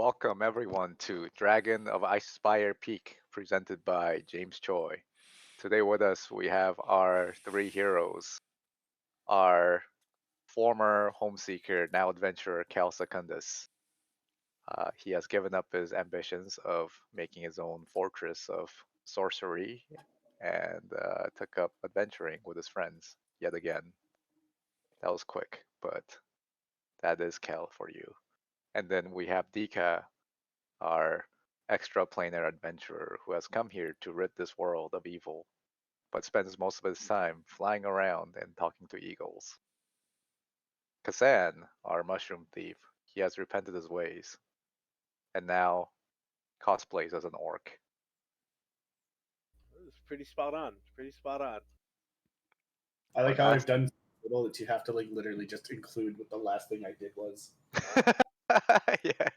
welcome everyone to Dragon of Icespire Peak, presented by James Choi. Today with us we have our three heroes, our former homeseeker, now adventurer Cal Secundus. He has given up his ambitions of making his own fortress of sorcery and took up adventuring with his friends yet again. That was quick, but that is Cal for you. And then we have Dika, our extra planar adventurer who has come here to rid this world of evil, but spends most of his time flying around and talking to eagles. Kasan, our mushroom thief, he has repented his ways, and now cosplays as an orc. It's pretty spot on. Pretty spot on. I like But how last... they've done little that you have to like literally just include what the last thing I did was. yeah.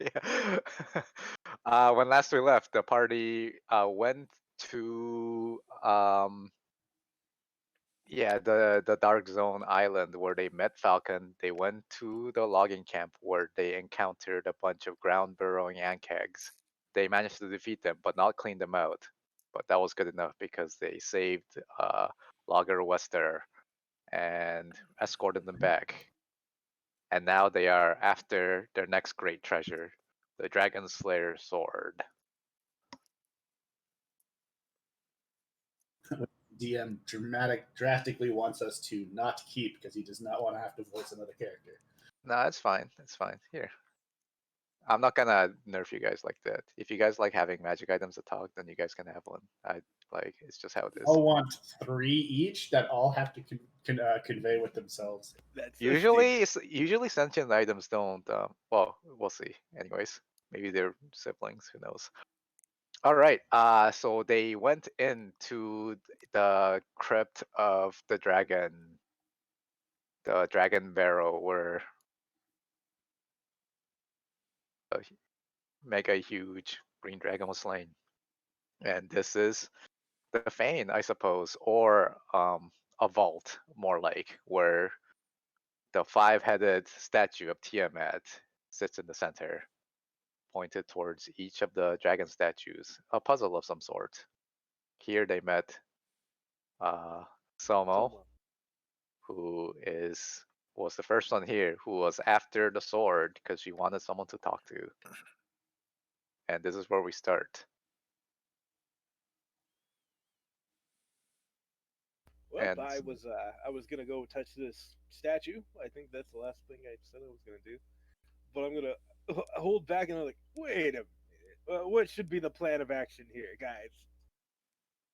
When last we left, the party went to the Dark Zone Island where they met Falcon. They went to the logging camp where they encountered a bunch of ground burrowing Ankegs. They managed to defeat them, but not clean them out. But that was good enough because they saved Logger Wester and escorted them back. And now they are after their next great treasure, the Dragon Slayer sword. DM drastically wants us to not keep because he does not want to have to voice another character. No, it's fine. It's fine. Here. I'm not gonna nerf you guys like that. If you guys like having magic items to talk, then you guys can have one. It's just how it is. I'll want 3 each that all have to convey with themselves. That's Usually sentient items don't. Well, we'll see. Anyways, maybe they're siblings. Who knows? All right. So they went into the crypt of the dragon barrow, where a mega huge green dragon was slain. And this is the Fane, I suppose, or a vault, more like, where the 5-headed statue of Tiamat sits in the center, pointed towards each of the dragon statues, a puzzle of some sort. Here they met Somo, who was the first one here, who was after the sword because she wanted someone to talk to. And this is where we start. Well, And I was gonna go touch this statue. I think that's the last thing I said I was gonna do. But I'm gonna hold back and I'm like, wait a minute. What should be the plan of action here, guys?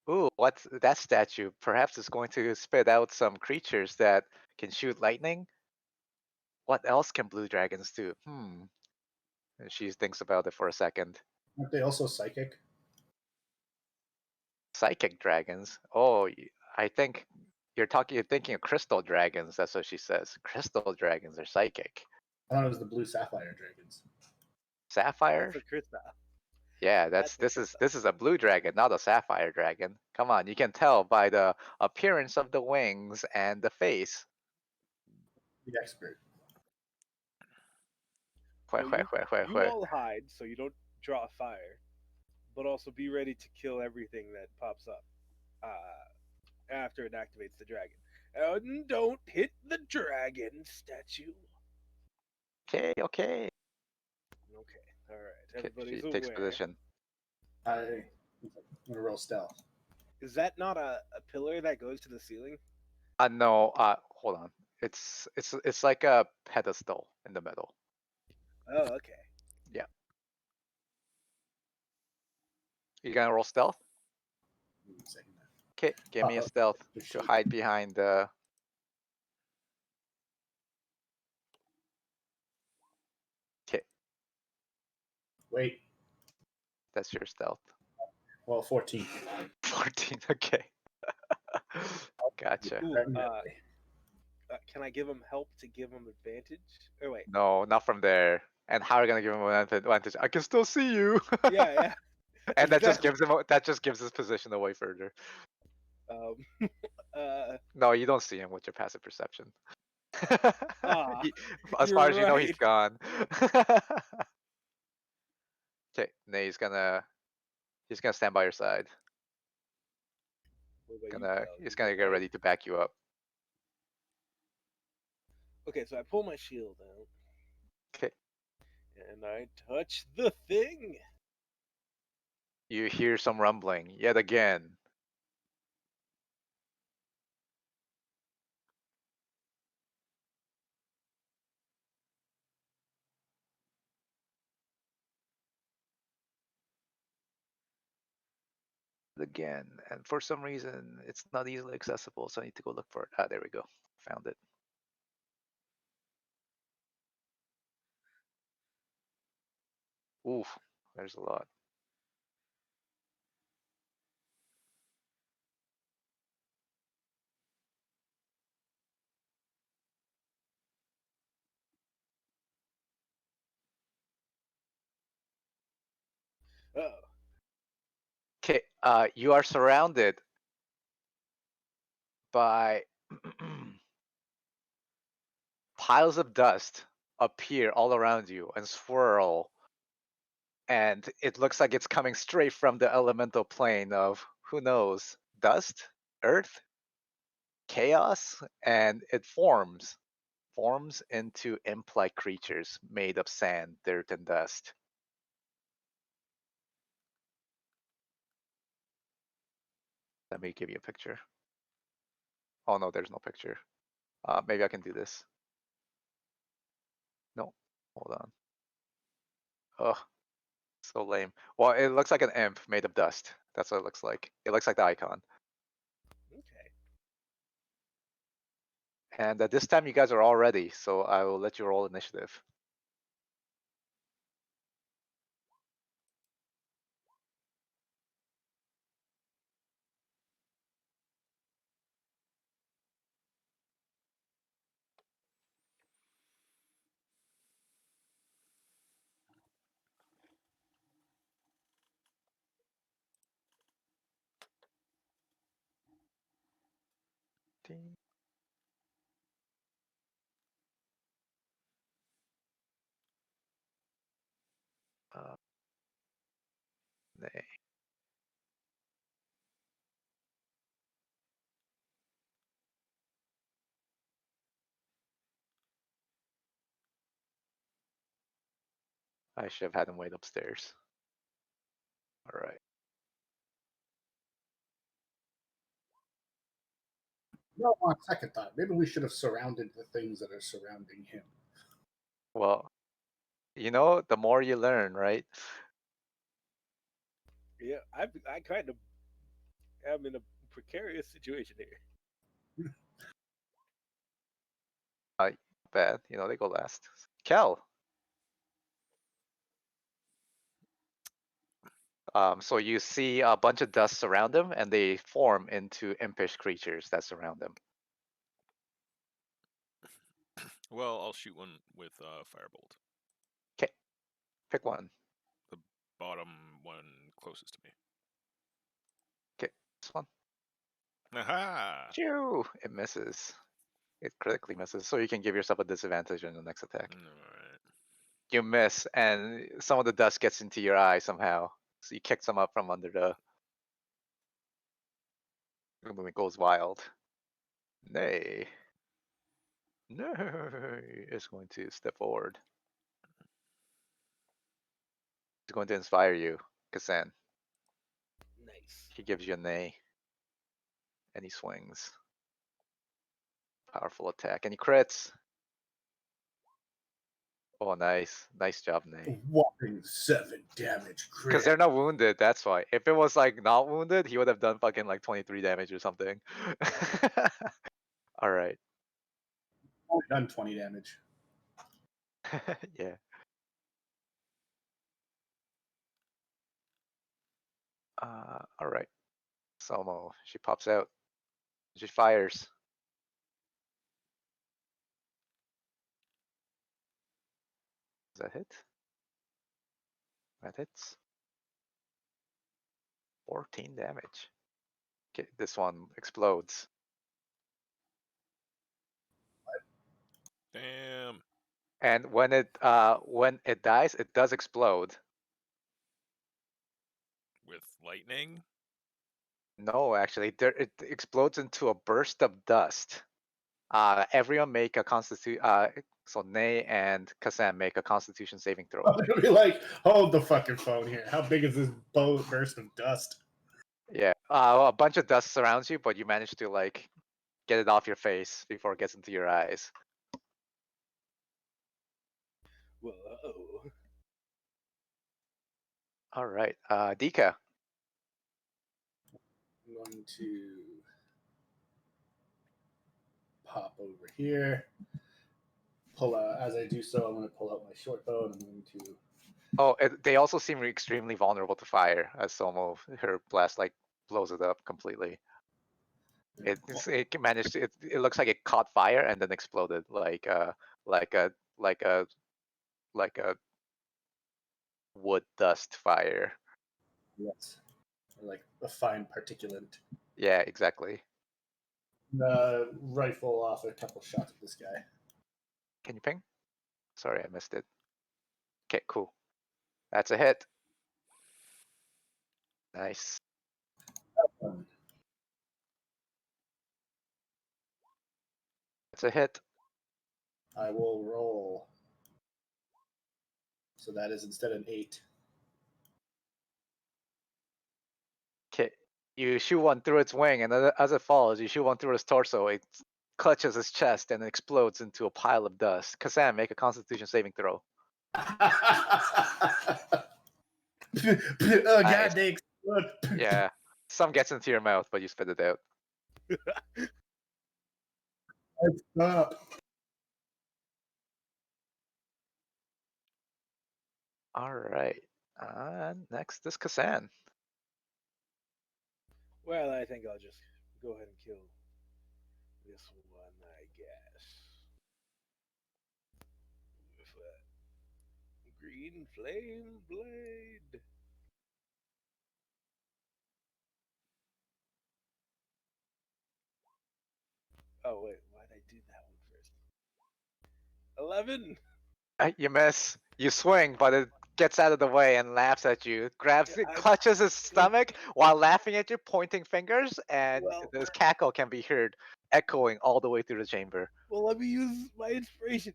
ooh, what's that statue? Perhaps it's going to spit out some creatures that can shoot lightning. What else can blue dragons do? And she thinks about it for a second. Aren't they also psychic? Psychic dragons? Oh, I think you're thinking of crystal dragons. That's what she says. Crystal dragons are psychic. I thought it was the blue sapphire dragons. Sapphire? That's a Krista. Yeah, this is a blue dragon, not a sapphire dragon. Come on, you can tell by the appearance of the wings and the face. The expert. You all hide so you don't draw fire, but also be ready to kill everything that pops up after it activates the dragon. And don't hit the dragon statue. Okay. Okay, all right. Everybody's She takes aware. position. I'm gonna roll stealth. Is that not a pillar that goes to the ceiling? No. Hold on. It's like a pedestal in the middle. Oh, okay. Yeah. You gonna roll stealth? Okay, give me a stealth to hide behind the. Okay. Wait. That's your stealth. Well, 14. 14. Okay. Gotcha. Ooh, can I give him help to give him advantage? Oh wait. No, not from there. And how are you gonna give him an advantage? I can still see you. Yeah. And that just gives his position away further. No, you don't see him with your passive perception. As far as you know, he's gone. Okay, Nay, he's gonna stand by your side. What about you, He's Cal? You gonna gonna get fight? ready to back you up. Okay, so I pull my shield out Okay. and I touch the thing. You hear some rumbling yet again. Again, and for some reason it's not easily accessible, so I need to go look for it. Ah, there we go. Found it. Oof, there's a lot. Oh, Okay, you are surrounded by piles of dust appear all around you and swirl, and it looks like it's coming straight from the elemental plane of who knows, dust, earth, chaos, and it forms into imp-like creatures made of sand, dirt, and dust. Let me give you a picture. Oh no, there's no picture. Maybe I can do this. No, hold on. Ugh, so lame. Well, it looks like an imp made of dust. That's what it looks like. It looks like the icon. okay. And this time you guys are all ready, so I will let you roll initiative. Ding. Uh, nay. I should have had him wait upstairs. All right. No, on second thought, maybe we should have surrounded the things that are surrounding him. Well, the more you learn, right? Yeah, I kind of am in a precarious situation here. Bad. They go last. Kel. So you see a bunch of dust surround them, and they form into impish creatures that surround them. Well, I'll shoot one with firebolt. Okay, pick one. The bottom one closest to me. Okay, this one. Aha! Chew! It misses. It critically misses, so you can give yourself a disadvantage in the next attack. Alright. You miss, and some of the dust gets into your eye somehow. So you kick some up from under the. When it goes wild. Nay. No, is going to step forward. He's going to inspire you, Kasan. Nice. He gives you a nay. And he swings. Powerful attack. And he crits. Oh, nice. Nice job, Nay. Whopping 7 damage crit. Because they're not wounded, that's why. If it was like not wounded, he would have done fucking like 23 damage or something. Alright. Only done 20 damage. Yeah. Alright. Selmo, she pops out. She fires. Does that hit? That hits. 14 damage. Okay, this one explodes. Damn. And when it dies, it does explode. with lightning? No, actually, it explodes into a burst of dust. Everyone make a so Nay and Kazam make a Constitution saving throw. I'm gonna be like, hold the fucking phone here. How big is this burst of dust? Yeah, a bunch of dust surrounds you, but you manage to like get it off your face before it gets into your eyes. Whoa. All right, Dika. I'm going to pop over here. Pull out as I do so. I'm going to pull out my short bow and I'm going to. Oh, they also seem extremely vulnerable to fire, as Somo her blast like blows it up completely. It managed. It looks like it caught fire and then exploded like a wood dust fire. Yes, like a fine particulate. Yeah, exactly. Rifle off a couple shots at this guy. Can you ping? Sorry, I missed it. Okay, cool. That's a hit. Nice. That's a hit. I will roll. So that is instead an 8. Okay, you shoot one through its wing, and as it falls, you shoot one through its torso. It clutches its chest and explodes into a pile of dust. Kazam, make a Constitution saving throw. Oh, Nice. God, they explode. Yeah, some gets into your mouth, but you spit it out. Stop. All right. Next is Kasan. Well, I think I'll just go ahead and kill this one, I guess. With a green flame blade. Oh wait, why'd I do that one first? 11. You miss. You swing, but it gets out of the way and laughs at you. Grabs it, clutches his stomach while laughing at you, pointing fingers, and this cackle can be heard echoing all the way through the chamber. Well, let me use my inspiration.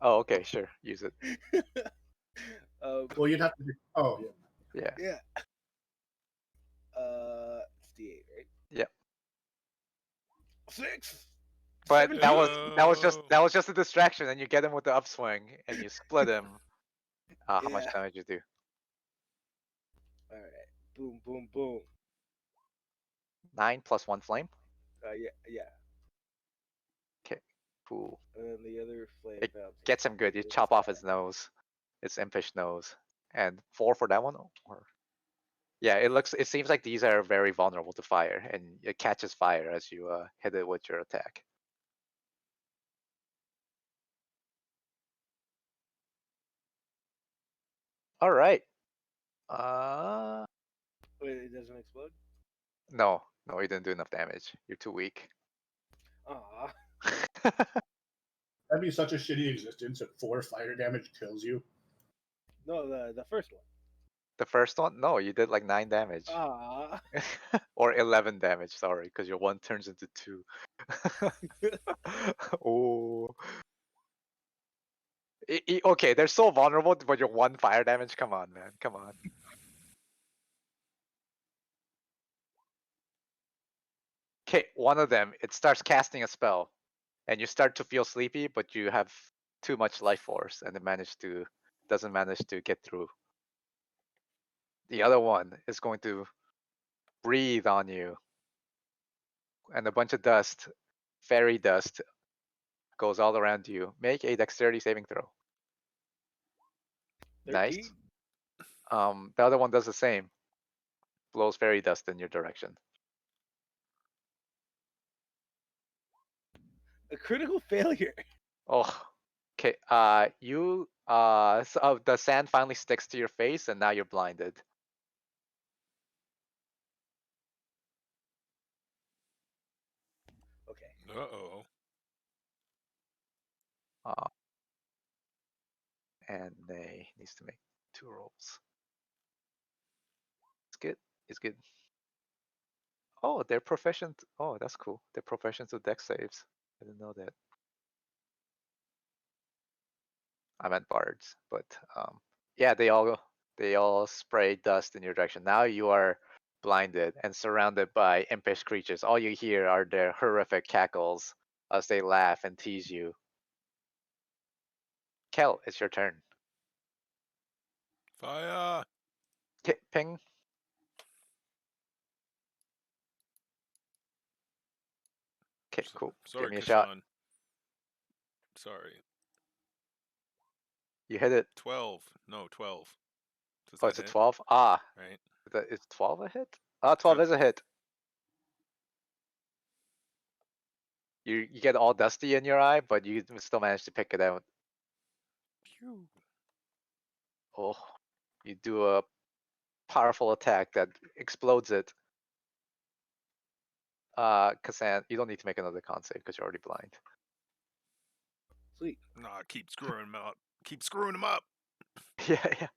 Oh, okay, sure. Use it. Well, you'd have to do. Oh, yeah. Yeah. It's D8, right? Yep. 6. But 17. that was just a distraction, and you get him with the upswing, and you split him. How much Yeah. damage you do? All right. Boom, boom, boom. 9 plus 1 flame. Yeah. Okay, cool. And then the other flame It bounty. gets him good. You chop off his nose, his impish nose, and 4 for that one. Or yeah, it seems like these are very vulnerable to fire, and it catches fire as you hit it with your attack. All right. Wait, it doesn't explode? No, you didn't do enough damage. You're too weak. Aw. That'd be such a shitty existence if 4 fire damage kills you. No, the first one. The first one? No, you did like 9 damage. Ah. Or 11 damage, sorry, because your 1 turns into 2. Oh. Okay, they're so vulnerable, but your 1 fire damage? Come on, man. Come on. Okay, one of them, it starts casting a spell. And you start to feel sleepy, but you have too much life force, and it doesn't manage to get through. The other one is going to breathe on you, and a bunch of dust, fairy dust, goes all around you. Make a dexterity saving throw. 13. Nice. The other one does the same. Blows fairy dust in your direction. A critical failure. Oh, okay. So the sand finally sticks to your face, and now you're blinded. Okay. Uh-oh. And they needs to make 2 rolls. It's good. He's good. Oh, they're proficient. Oh, that's cool. They're proficient with dex saves. I didn't know that. I meant bards, but yeah, they all spray dust in your direction. Now you are blinded and surrounded by impish creatures. All you hear are their horrific cackles as they laugh and tease you. Kel, it's your turn. Fire! Ping. Okay, cool. Sorry, Give me a shot. Kashan. Sorry. You hit it. 12. No, 12. Does Oh, that it's a hit? 12? Ah, Right. is 12 a hit? Ah, 12 is a hit. You get all dusty in your eye, but you still manage to pick it out. Phew. Oh, you do a powerful attack that explodes it. Kassan, you don't need to make another con save because you're already blind. Sweet. Nah, keep screwing him up. Keep screwing him up. Yeah, yeah.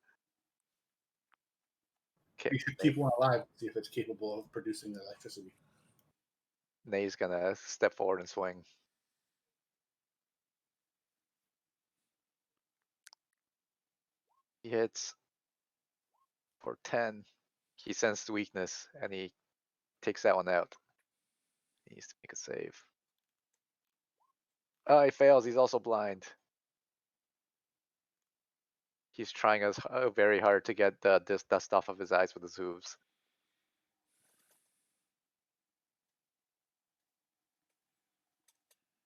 Okay. You should keep one alive to see if it's capable of producing electricity. Nay's gonna step forward and swing. He hits for 10. He sensed weakness and he takes that one out. He needs to make a save. Oh, he fails. He's also blind. He's trying very hard to get this dust off of his eyes with his hooves.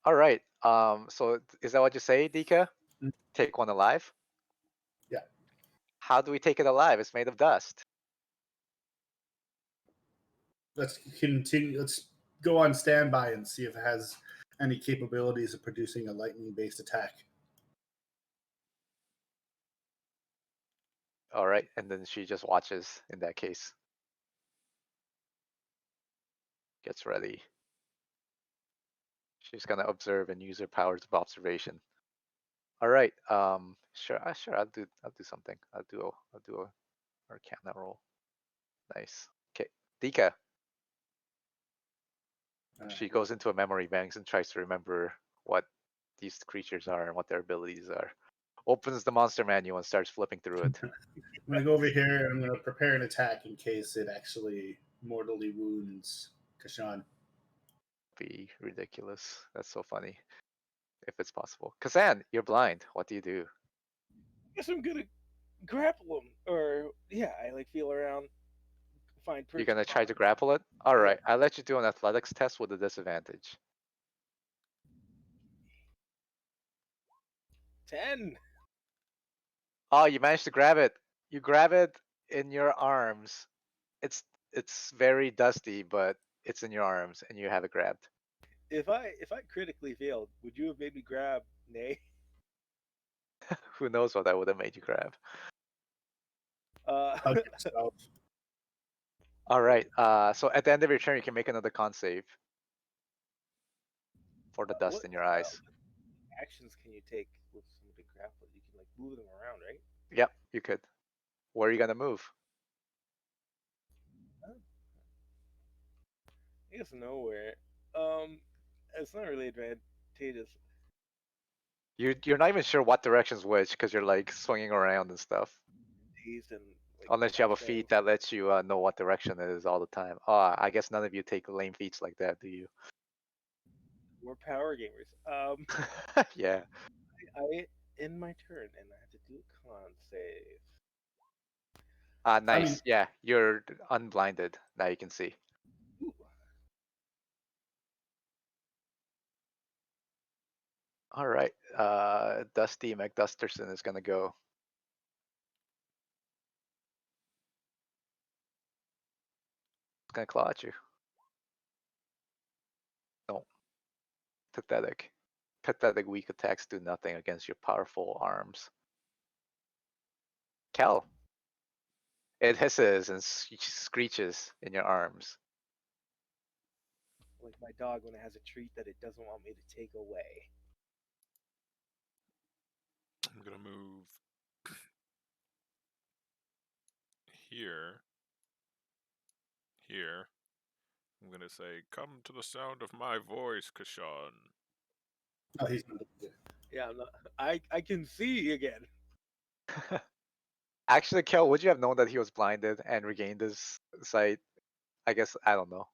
All right. So is that what you say, Dika? Mm. Take one alive? Yeah. How do we take it alive? It's made of dust. Let's continue. Let's go on standby and see if it has any capabilities of producing a lightning-based attack. All right, and then she just watches in that case. Gets ready. She's gonna observe and use her powers of observation. All right. Sure. I'll do something. I'll do a Arcana roll. Nice. Okay. Dika. She goes into a memory banks and tries to remember what these creatures are and what their abilities are. Opens the monster manual and starts flipping through it. I'm going to go over here and I'm going to prepare an attack in case it actually mortally wounds Kashan. Be ridiculous. That's so funny. If it's possible. Kazan, you're blind. What do you do? I guess I'm gonna grapple him, or yeah, I like feel around, find. You're gonna try to grapple it? All Yeah. right. I'll let you do an athletics test with a disadvantage. 10. Oh, you managed to grab it. You grab it in your arms. It's very dusty, but it's in your arms and you have it grabbed. If I critically failed, would you have made me grab Nay? Who knows what that would have made you grab. Uh, Hug yourself. All right. So at the end of your turn, you can make another con save for the dust what in your eyes. actions can you take with somebody grappled? You can like move them around, right? Yep, you could. Where are you gonna move? I guess nowhere. It's not really advantageous. You're not even sure what direction's which because you're like swinging around and stuff. Dazed and like, Unless you have a knocked feat out. that lets you know what direction it is all the time. Oh, I guess none of you take lame feats like that, do you? We're power gamers. Yeah. I end my turn and I have to do a con save. Nice. I mean, yeah, you're unblinded. Now you can see. Ooh. All right. Dusty McDusterson is gonna go. It's gonna claw at you. No. Pathetic. Pathetic weak attacks do nothing against your powerful arms. Kel. It hisses and screeches in your arms. Like my dog when it has a treat that it doesn't want me to take away. I'm gonna move here. here. I'm gonna say, "Come to the sound of my voice, Kashan." Oh, he's not good. Yeah, I'm not. I can see again. Actually, Kel, would you have known that he was blinded and regained his sight? I guess I don't know.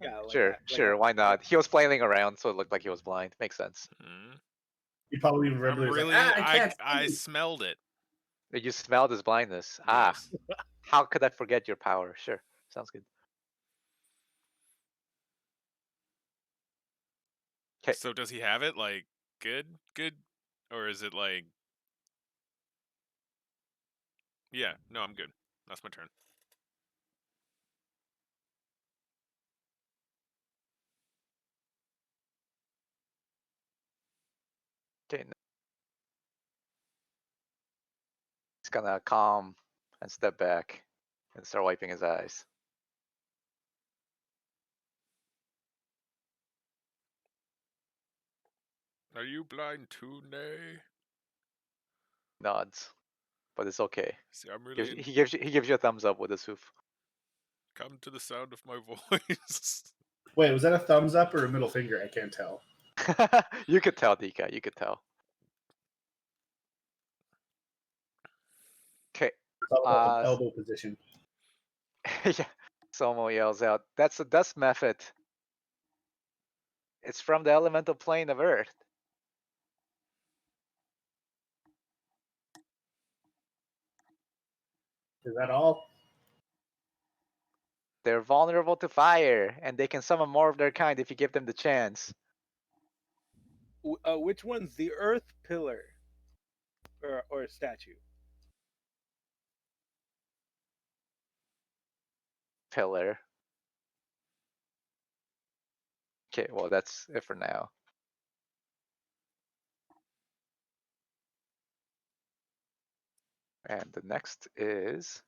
Yeah, Sure, why not? He was flailing around, so it looked like he was blind. Makes sense. Hmm? He probably I'm verbally was like, really, I can't I see. smelled it. You smelled his blindness. Yes. How could I forget your power? Sure, sounds good. Okay, So does he have it like good, or is it like? Yeah, no, I'm good. That's my turn. okay. He's gonna calm and step back and start wiping his eyes. Are you blind too, Nay? Nods, but it's okay. See, I'm really He gives you a thumbs up with his hoof. come to the sound of my voice. Wait, was that a thumbs up or a middle finger? I can't tell. You could tell, Dika. You could tell. Okay. It's all about the elbow position. Yeah. Somo yells out, "That's a dust method. It's from the elemental plane of Earth. Is that all? They're vulnerable to fire, and they can summon more of their kind if you give them the chance." Which one's the Earth pillar or statue? Pillar. Okay, well that's it for now. And the next is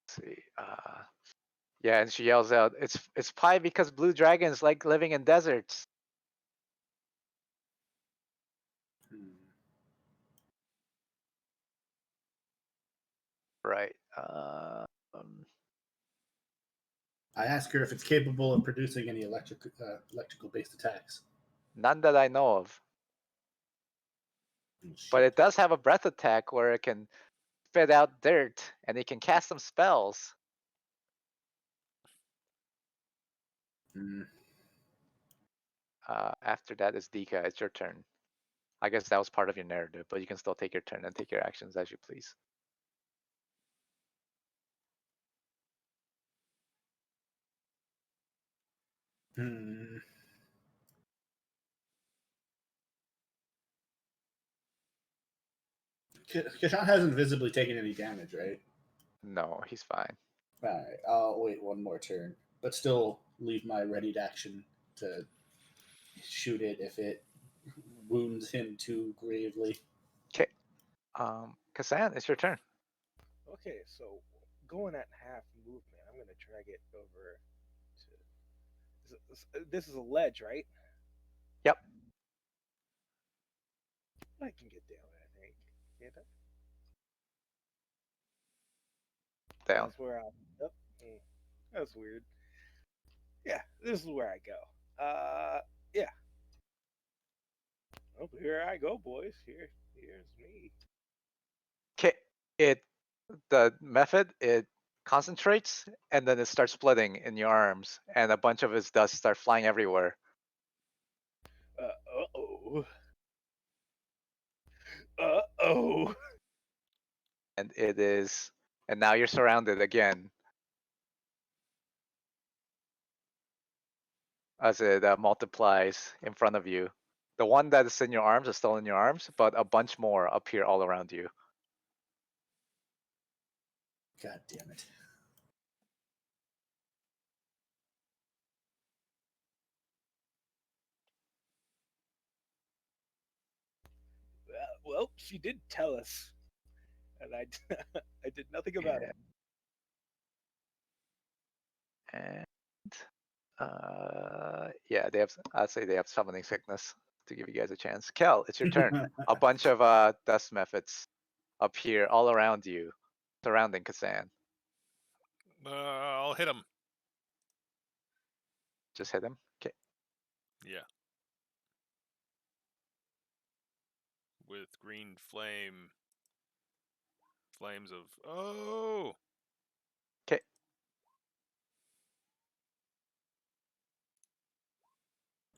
let's see. Yeah, and she yells out, "It's pie because blue dragons like living in deserts." Hmm. Right. I ask her if it's capable of producing any electrical based attacks. None that I know of. Oh, But shit. it does have a breath attack where it can spit out dirt and it can cast some spells. Hmm. After that is Dika. It's your turn. I guess that was part of your narrative, but you can still take your turn and take your actions as you please. Hmm. Kashan hasn't visibly taken any damage, right? No, he's fine. Alright, I'll wait one more turn, but still leave my readied action to shoot it if it wounds him too gravely. Okay. Kasan, it's your turn. Okay, so going at half movement, I'm gonna drag it over to. This is a ledge, right? Yep. I can get down. I think. Can't I? Down. That's where I. Yep. That's weird. Yeah, this is where I go. Yeah. Oh, here I go, boys. Here's me. Okay. The method, it concentrates and then it starts splitting in your arms and a bunch of its dust start flying everywhere. Uh-oh. Uh-oh. And it is, and now you're surrounded again as it multiplies in front of you. The one that is in your arms is still in your arms, but a bunch more appear all around you. God damn it. Well, she did tell us, and I, I did nothing about it. And yeah, they have. I'd say they have summoning sickness. to give you guys a chance. Kel, it's your turn. A bunch of dust methods appear all around you, surrounding Kasan. I'll hit him. Just hit him. Okay. Yeah. With green flame. Flames of. Oh! Okay.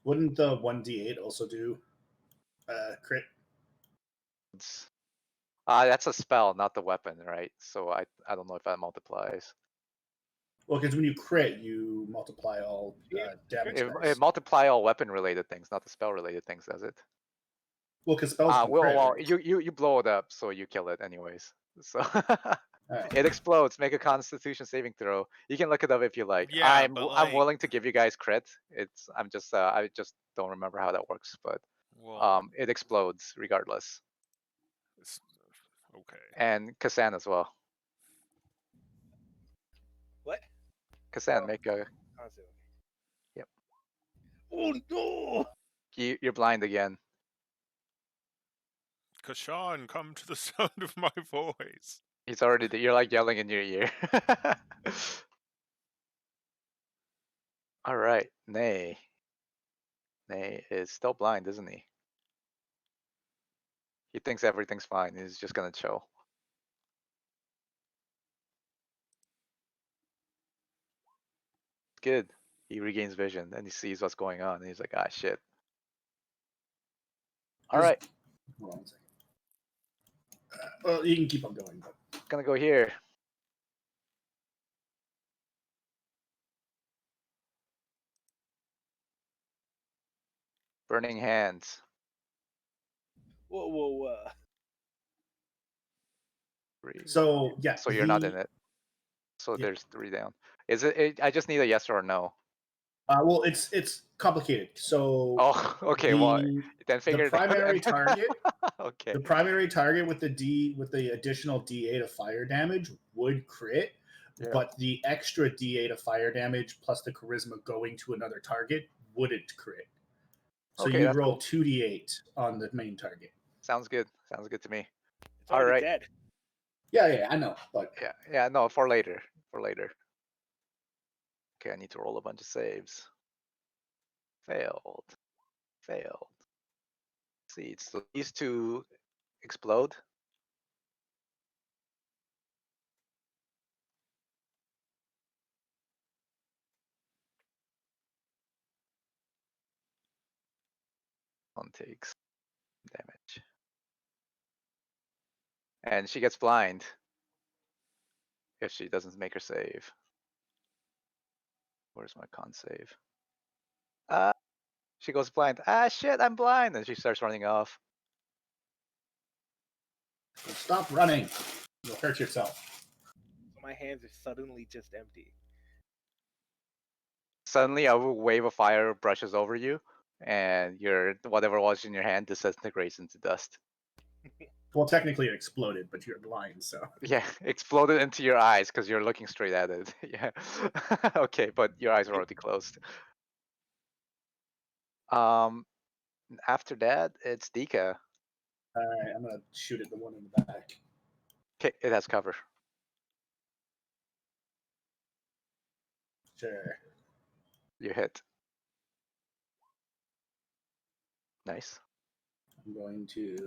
Wouldn't the 1d8 also do crit? That's a spell, not the weapon, right? So I don't know if that multiplies. Well, because when you crit, you multiply all damage It dice. multiply all weapon related things, not the spell related things, does it? Well, because spells can crit, well, right? you blow it up, so you kill it anyways. So Alright. it explodes. Make a Constitution saving throw. You can look it up if you like. Yeah, but I'm like. willing to give you guys crit. I just don't remember how that works, but Well, it explodes regardless. Okay. And Kasan as well. What? Kasan, make a. Constantly. Yep. Oh no! You're blind again. Kashan, come to the sound of my voice. He's already. You're like yelling in your ear. All right, Nay. Nay is still blind, isn't he? He thinks everything's fine. He's just gonna chill. Good. He regains vision and he sees what's going on. And he's like, ah, shit. All right, Hold on 1 second. Well, you can keep on going. But... gonna go here. Burning hands. Whoa, whoa, So yeah. So you're not in it. So Yeah. there's 3 down. Is it? I just need a yes or a no. Well, it's complicated. So Oh, okay. Well, then figure the primary it out. target. Okay. The primary target with the additional D8 of fire damage would crit, Yeah. but the extra D8 of fire damage plus the charisma going to another target wouldn't crit. So Okay, you'd that's roll cool. 2d8 on the main target. Sounds good. Sounds good to me. It's already All right. dead. Yeah, I know, but Yeah. No, for later. For later. Okay, I need to roll a bunch of saves. Failed. Failed. See, so these 2 explode. One takes damage. And she gets blind if she doesn't make her save. Where's my con save? She goes blind. Ah, shit, I'm blind. And she starts running off. stop running. You'll hurt yourself. So my hands are suddenly just empty. Suddenly, a wave of fire brushes over you, and your whatever was in your hand disintegrates into dust. Well, technically it exploded, but you're blind, so. Yeah, exploded into your eyes because you're looking straight at it. Yeah. Okay, but your eyes are already closed. After that, it's Dika. Alright, I'm gonna shoot at the one in the back. Okay, it has cover. Sure. You hit. Nice. I'm going to.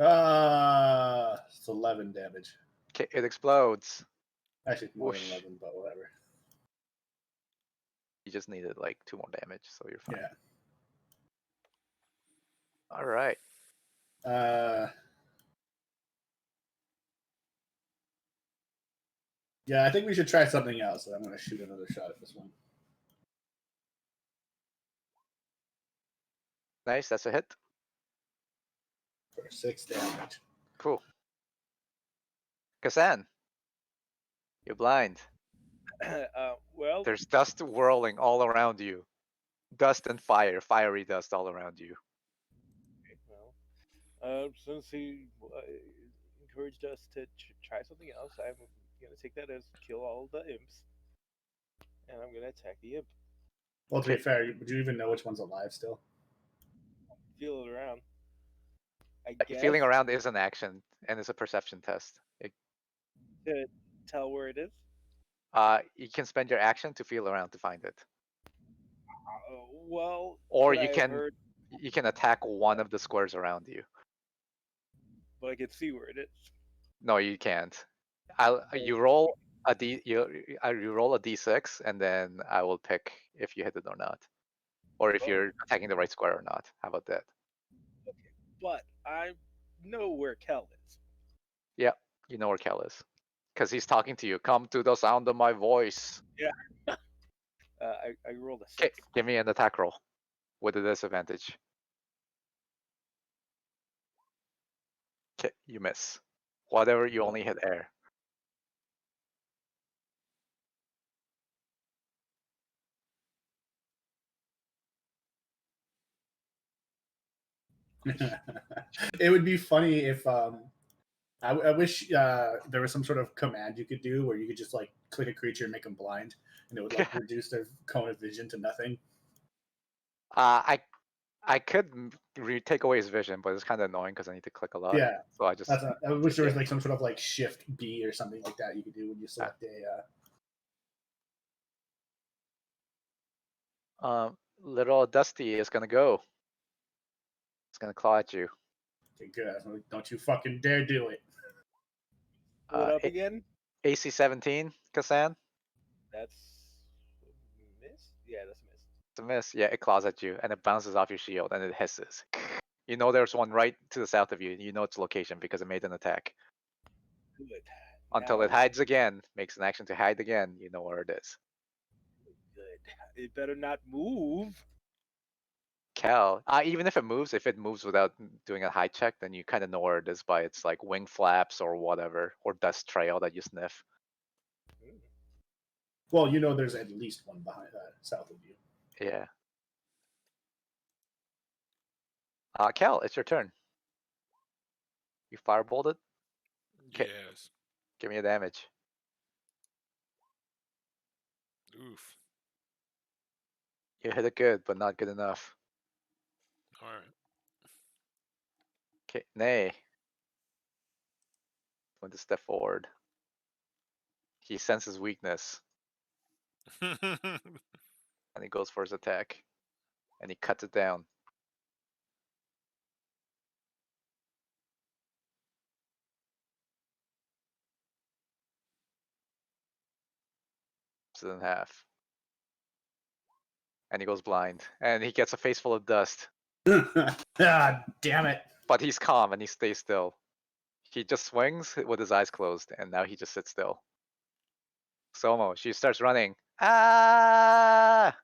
It's 11 damage. Okay, it explodes. Actually, more than Whoosh. 11, but whatever. You just needed like 2 more damage, so you're fine. Yeah. All right. Yeah, I think we should try something else. So I'm going to shoot another shot at this one. Nice, that's a hit. For 6 damage. Cool. Kasan, you're blind. Well, There's dust whirling all around you. Dust and fire, fiery dust all around you. since he encouraged us to try something else, I'm gonna take that as kill all the imps, and I'm gonna attack the imp. Well, to be fair, would you even know which one's alive still? feel it around. I guess Feeling around is an action, and it's a perception test. to tell where it is. You can spend your action to feel around to find it, Well, or could I have heard? you can attack one of the squares around you. But I could see where it is. No, you can't. You Okay. roll a d you roll a d6, and then I will pick if you hit it or not, or if Oh, you're attacking the right square or not. How about that? but I know where Kel is. Yeah, you know where Kel is, because he's talking to you. Come to the sound of my voice. Yeah. I rolled a Okay, 6. give me an attack roll with a disadvantage. Okay, you miss. Whatever, you only hit air. It would be funny if I wish there was some sort of command you could do where you could just like click a creature and make them blind, and it would like reduce their cone of vision to nothing. I could take away his vision, but it's kind of annoying because I need to click a lot. Yeah, So I just I wish there was like some sort of like Shift B or something like that you could do when you select a. Little Dusty is gonna go. It's gonna claw at you. Okay, good. Don't you fucking dare do it. Pull it up again. AC 17, Kassan. That's a miss. Yeah, that's a miss. It's a miss. Yeah, it claws at you and it bounces off your shield and it hisses. You know there's one right to the south of you. You know its location because it made an attack. Good. Until it Now, hides again, makes an action to hide again. You know where it is. good. It better not move. Cal, even if it moves without doing a hide check, then you kind of know where it is by its like wing flaps or whatever, or dust trail that you sniff. Well, you know there's at least one behind south of you. Yeah. Cal, it's your turn. You firebolted. Okay. Yes. Give me a damage. Oof. You hit it good, but not good enough. All right. Okay, Nay. Going to step forward. He senses weakness and he goes for his attack. And he cuts it down. Cuts it in half. And he goes blind. And he gets a face full of dust. Ah, damn it. But he's calm and he stays still. He just swings with his eyes closed, and now he just sits still. Somo, she starts running. Ah!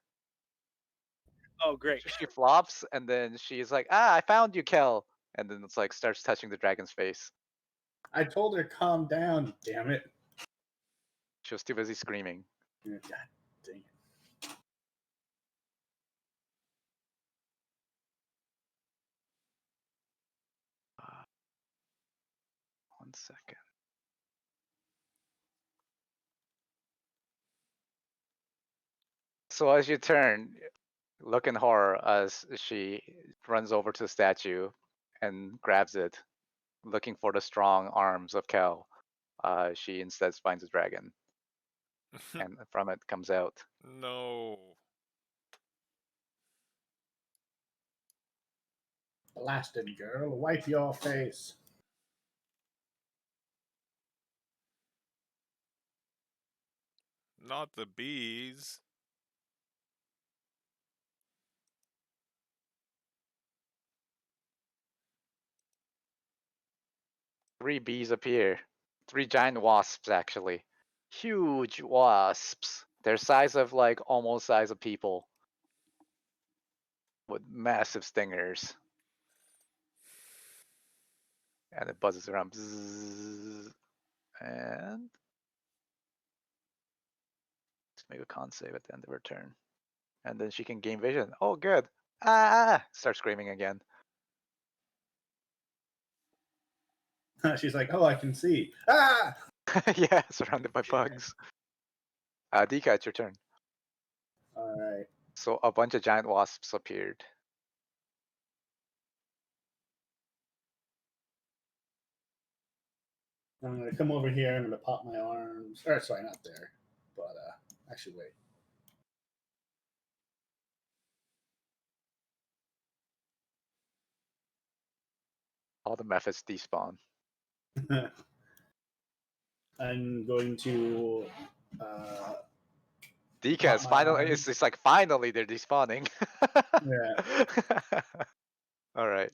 Oh, great. She flops, and then she's like, I found you, Kel. And then it's like starts touching the dragon's face. I told her calm down, damn it. She was too busy screaming. God dang it. One second. So as you turn, look in horror as she runs over to the statue and grabs it, looking for the strong arms of Kel. She instead finds a dragon, and from it comes out. No. Blasted girl, wipe your face. Not the bees. Three bees appear. Three giant wasps, actually. Huge wasps. They're size of like almost size of people. With massive stingers. And it buzzes around. Bzzz, and let's make a con save at the end of her turn. And then she can gain vision. Oh, good. Ah! Start screaming again. She's like, oh, I can see. Ah! Yeah, surrounded by bugs. Dika, it's your turn. All right. So a bunch of giant wasps appeared. I'm gonna come over here. I'm gonna pop my arms. Or sorry, not there. But actually, wait. All the methods despawn. I'm going to Decas my finally. arms. It's like finally they're despawning. Yeah. All right.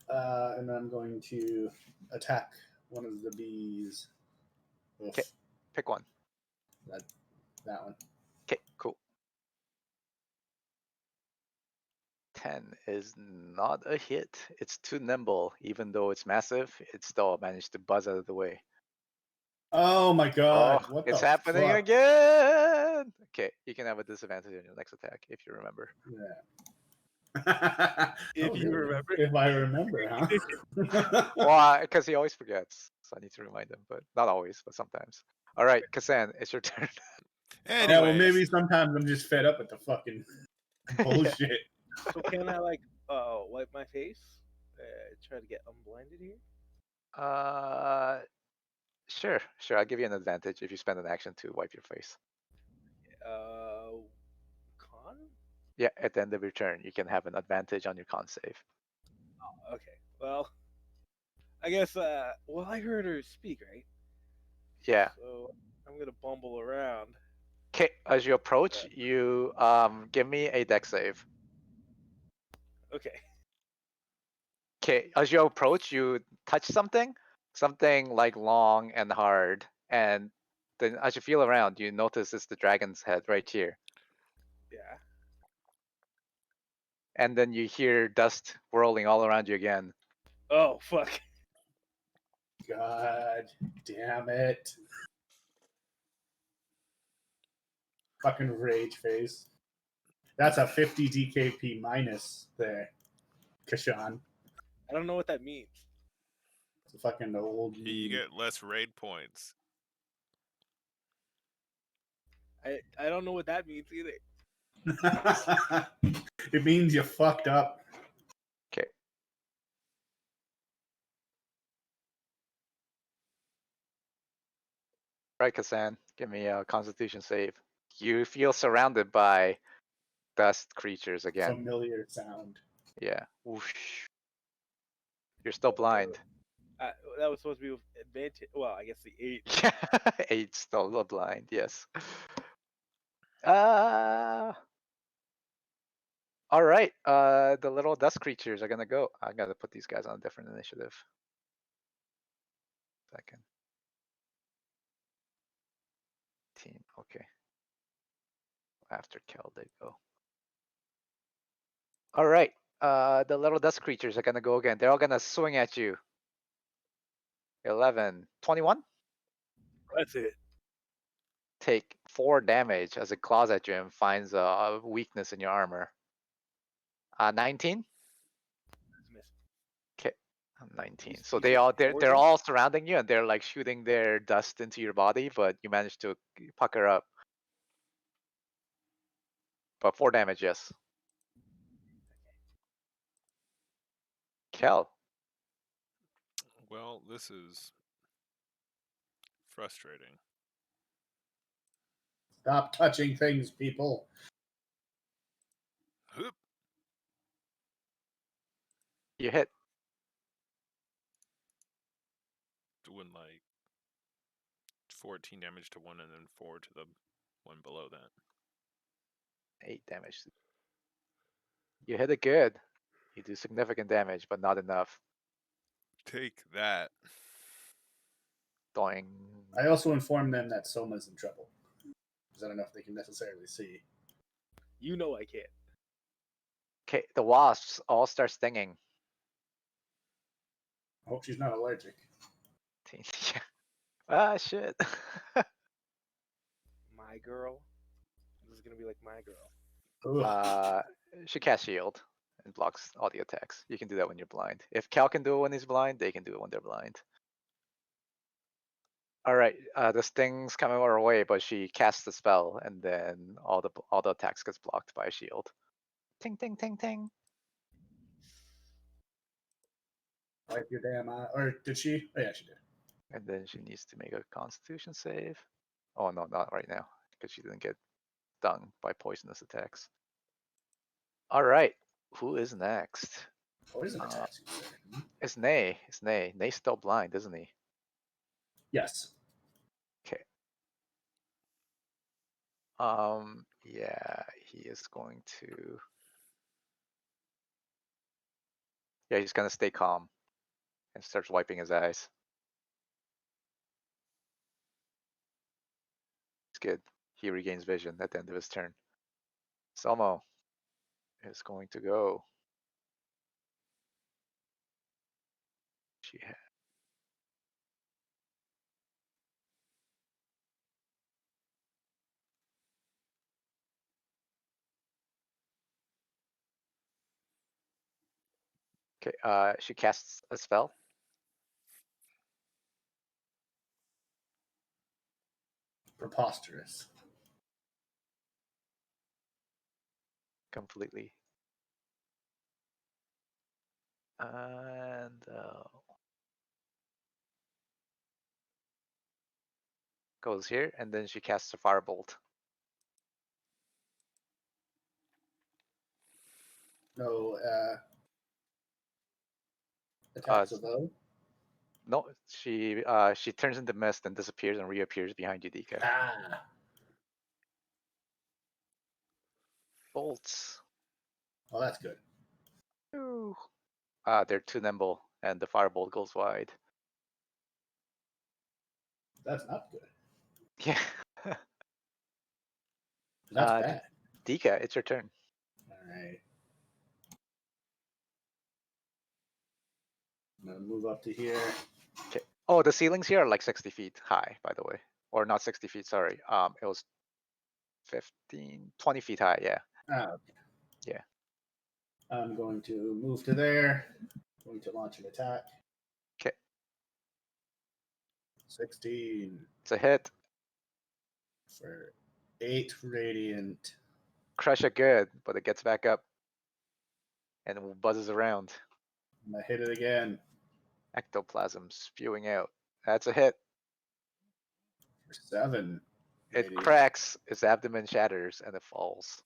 And I'm going to attack one of the bees. Oof, Okay. Pick one. that one. Okay. Cool. 10 is not a hit. It's too nimble. Even though it's massive, it still managed to buzz out of the way. Oh my god! Oh, What it's the happening fuck? again. Okay, you can have a disadvantage on your next attack if you remember. Yeah. If you really? remember. If I remember, huh? Well, because he always forgets, so I need to remind him. But not always, but sometimes. All right, Kasan, it's your turn. Yeah, well, Anyways, maybe sometimes I'm just fed up with the fucking bullshit. So can I like wipe my face? Try to get unblinded here. Sure. I'll give you an advantage if you spend an action to wipe your face. Con? Yeah, at the end of your turn, you can have an advantage on your con save. Oh, okay. Well, I guess. Well, I heard her speak, right? Yeah. So I'm gonna bumble around. Okay, as you approach, you give me a dex save. Okay. Okay, as you approach, you touch something like long and hard, and then as you feel around, you notice it's the dragon's head right here, Yeah. and then you hear dust whirling all around you again. Oh fuck. God damn it. Fucking rage face. That's a 50 DKP minus there, Kashan. I don't know what that means. It's a fucking old. you get less raid points. I don't know what that means either. It means you fucked up. Okay. Right, Kasan, give me a Constitution save. You feel surrounded by dust creatures again. Familiar sound. Yeah. Whoosh. You're still blind. That was supposed to be with advantage. Well, I guess the 8. Yeah, 8 still blind. Yes. All right. The little dust creatures are gonna go. I gotta put these guys on a different initiative. Second. Team. Okay. After Kel, they go. All right. The little dust creatures are gonna go again. They're all gonna swing at you. 11, 21. That's it. Take 4 damage as it claws at you and finds a weakness in your armor. 19. That's missing. Okay. 19. You- So you they said all they're 4 they're then? all surrounding you and they're like shooting their dust into your body, but you managed to pucker up. But 4 damage, yes. Kel. Well, this is frustrating. Stop touching things, people. Hoop. You hit. Doing like 14 damage to one and then 4 to the one below that. 8 damage. You hit it good. You do significant damage, but not enough. Take that. Doing. I also informed them that Soma's in trouble. Because I don't know if they can necessarily see. You know I can't. Okay, the wasps all start stinging. I hope she's not allergic. Yeah. Ah, shit. My girl. This is gonna be like my girl. Ugh. She casts shield and blocks all the attacks. You can do that when you're blind. If Cal can do it when he's blind, they can do it when they're blind. All right, the sting's coming our way, but she casts the spell, and then all the attacks gets blocked by a shield. Ting ting ting ting. Wipe your damn eye. Or did she? Oh, yeah, she did. And then she needs to make a Constitution save. Oh no, not right now, because she didn't get stung by poisonous attacks. All right, who is next? Poison attacks. You say. It's Nay. It's Nay. Nay's still blind, isn't he? Yes. Okay. Yeah, he is going to. Yeah, he's gonna stay calm and starts wiping his eyes. It's good. He regains vision at the end of his turn. Selmo is going to go. She ha- Okay, she casts a spell. Preposterous. Completely. And goes here, and then she casts a firebolt. No attacks of those. No, she turns into mist and disappears and reappears behind you, Dika. Ah. Bolts. Well, that's good. Ooh. They're too nimble, and the firebolt goes wide. That's not good. Yeah. That's bad. Dika, it's your turn. All right. I'm gonna move up to here. Okay. Oh, the ceilings here are like 60 feet high, by the way. Or not 60 feet, sorry. It was 20 feet high, yeah. Ah, okay. Yeah. I'm going to move to there. Going to launch an attack. Okay. 16 It's a hit. for 8 radiant. Crush it good, but it gets back up and buzzes around. I'm gonna hit it again Ectoplasm spewing out. That's a hit. for 7 It radiant. cracks, its abdomen shatters, and it falls.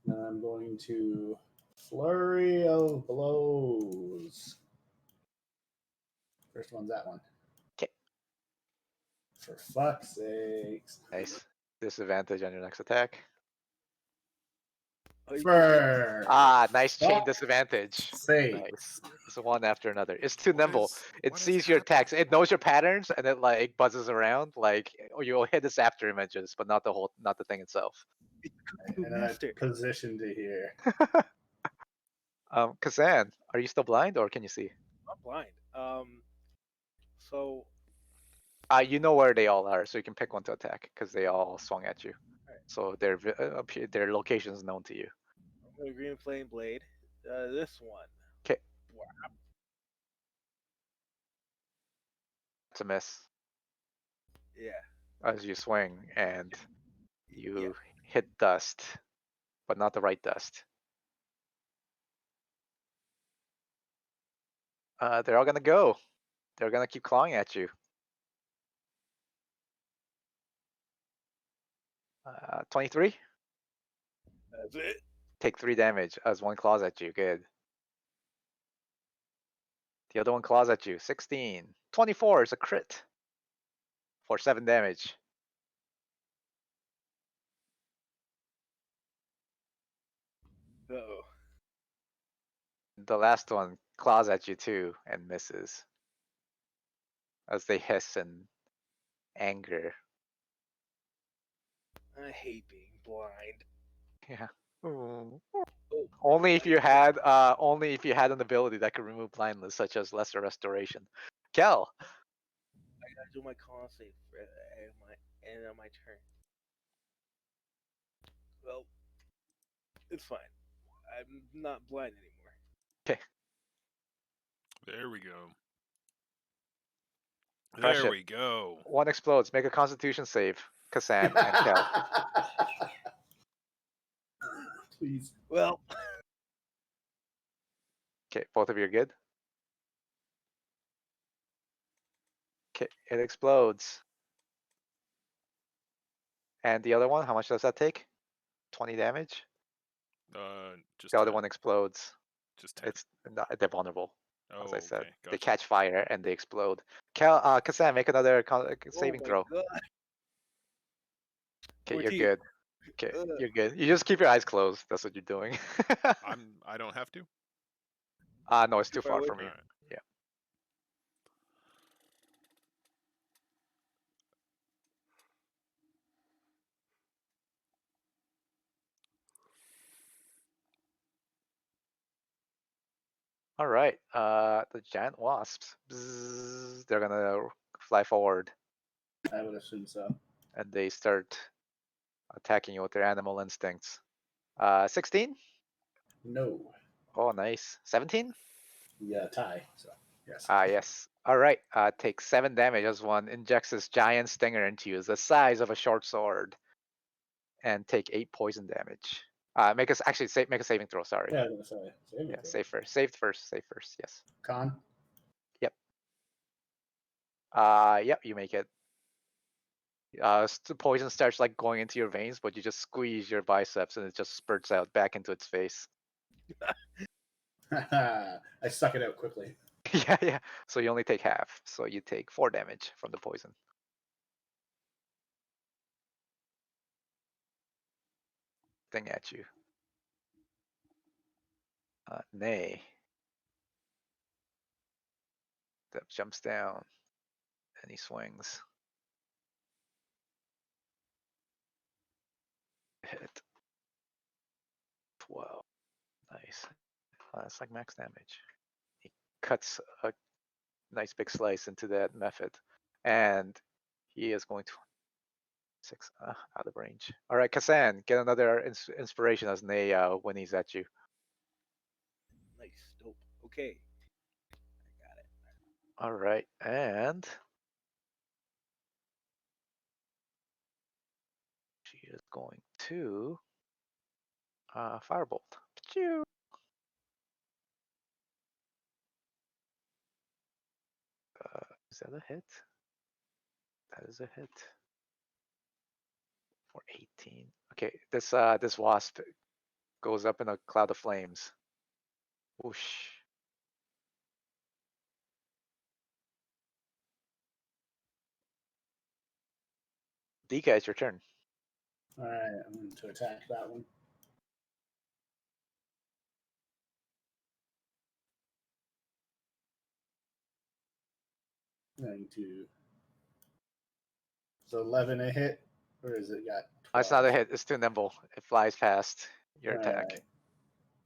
Now I'm going to flurry of blows. First one's that one. Okay. For fuck's sakes. Nice. Disadvantage on your next attack. For Nice chain fuck's disadvantage. sakes. Nice. It's one after another. It's too What nimble. is- It what is sees your attacks. It happening? knows your patterns, and it like buzzes around. Like, or you'll hit its after images, but not the thing itself. And then I positioned it here. Kazan, are you still blind, or can you see? I'm blind. So You know where they all are, so you can pick one to attack because they all swung at you. So their location is known to you. I'm gonna green flame blade. This one. Okay. Wow. It's a miss Yeah. as you swing, and you Yeah. hit dust, but not the right dust. They're all gonna go. They're gonna keep clawing at you. 23. That's it. Take 3 damage as one claws at you. Good. The other one claws at you. 16. 24 is a crit for 7 damage. Uh-oh. The last one claws at you too and misses as they hiss in anger. I hate being blind. Yeah. Oh, Only if I you got- had an ability that could remove blindness, such as lesser restoration. Kel. I gotta do my con save for end of my turn. Well, it's fine. I'm not blind anymore. Okay. There we go. Crush There it. we go. One explodes. Make a Constitution save, Kassan and Kel. Please. Well, Okay, both of you are good. Okay, it explodes. And the other one, how much does that take? 20 damage. Just The other 10. one explodes. Just 10. It's not, they're vulnerable. Oh, As I said, okay. they Gotcha. catch fire and they explode. Kassan, make another saving Oh my throw. god. Okay, you're 14. good. Okay, Ugh. you're good. You just keep your eyes closed. That's what you're doing. I don't have to. No, it's too far away. from you. Alright. Yeah. All right. The giant wasps. Bzzz, they're gonna fly forward I would assume so. and they start attacking you with their animal instincts. 16. No. Oh, nice. 17. Yeah, tie. So yes. Yes. All right. Take 7 damage as one injects this giant stinger into you. It's the size of a short sword, and take 8 poison damage. Make us actually make a saving throw. Sorry. Yeah, sorry. Yeah, save first. Save first. Save first. Yes. Con. Yep. Yep. You make it. The poison starts like going into your veins, but you just squeeze your biceps and it just spurts out back into its face. I suck it out quickly. Yeah, yeah. So you only take half. So you take 4 damage from the poison. Thing at you. Nay. That jumps down and he swings. Hit. 12. Nice. That's like max damage. He cuts a nice big slice into that method. And he is going to 6 out of range. All right, Kassan, get another inspiration as Nay when he's at you. Nice. Dope. Okay. I got it. All right, and she is going to firebolt. Pachoo. Is that a hit? That is a hit for 18. Okay, this wasp goes up in a cloud of flames. Whoosh. Dika, it's your turn. All right, I'm going to attack that one. Going to. So 11 a hit, or is it got 12? It's not a hit. It's too nimble. It flies past your attack. Right.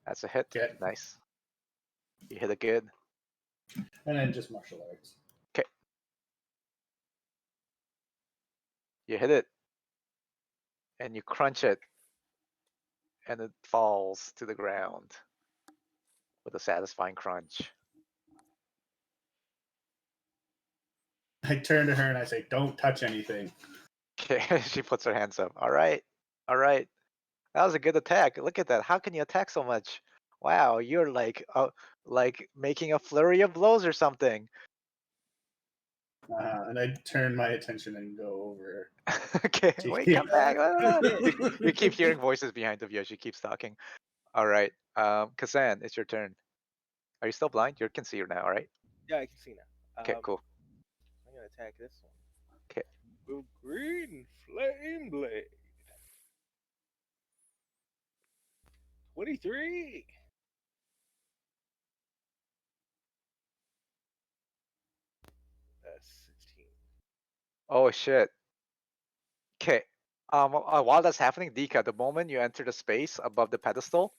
That's a hit. Okay. Nice. You hit it good. And then just martial arts. Okay. You hit it. And you crunch it. And it falls to the ground with a satisfying crunch. I turn to her and I say, "Don't touch anything." Okay, she puts her hands up. All right. All right. That was a good attack. Look at that. How can you attack so much? Wow, you're like making a flurry of blows or something. And I turn my attention and go over. Okay, wait, come back. You keep hearing voices behind of you as she keeps talking. All right. Kassan, it's your turn. Are you still blind? You can see her now, right? Yeah, I can see now. Okay, cool. I'm gonna attack this one. Okay. With green flame blade. 23. That's 16. Oh shit. Okay. While that's happening, Dika, the moment you enter the space above the pedestal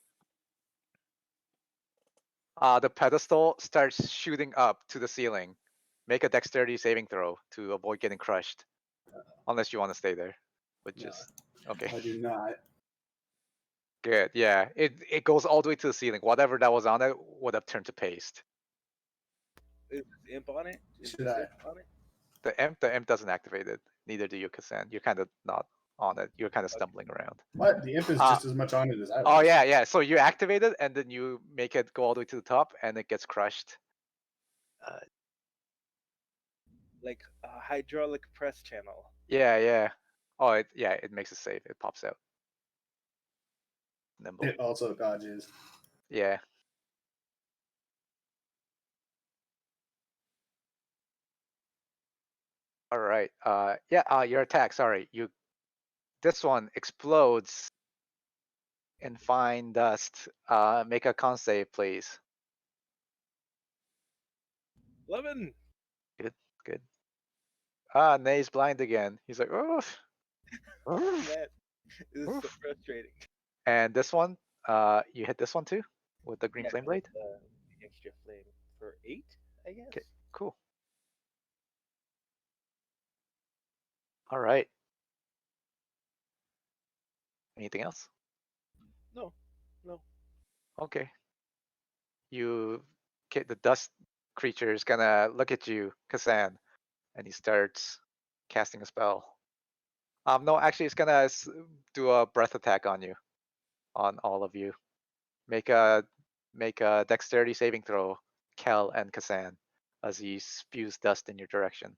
starts shooting up to the ceiling. Make a dexterity saving throw to avoid getting crushed. Unless you want to stay there. But No, just okay. I do not. Good. Yeah. It goes all the way to the ceiling. Whatever that was on it would have turned to paste. Is this imp on it? Is Should this I? imp on it? The imp doesn't activate it. Neither do you, Kassan. You're kind of not on it. You're kind of stumbling around. What? The imp is just as much on it as I was. Oh yeah, yeah. So you activate it and then you make it go all the way to the top and it gets crushed. like a hydraulic press channel. Yeah, yeah. Oh, it makes it safe. It pops out. Nimble. It also dodges. Yeah. All right. Your attack. Sorry. This one explodes in fine dust. Make a con save, please. 11. Good. Good. Nay's blind again. He's like, oh. Man, this is so frustrating. And this one, you hit this one too with the green flame blade. The extra flame for 8, I guess. Okay, cool. All right. Anything else? No. Okay. The dust creature is gonna look at you, Kasan, and he starts casting a spell. No, actually, it's gonna do a breath attack on you, on all of you. Make a dexterity saving throw, Kel and Kasan, as he spews dust in your direction.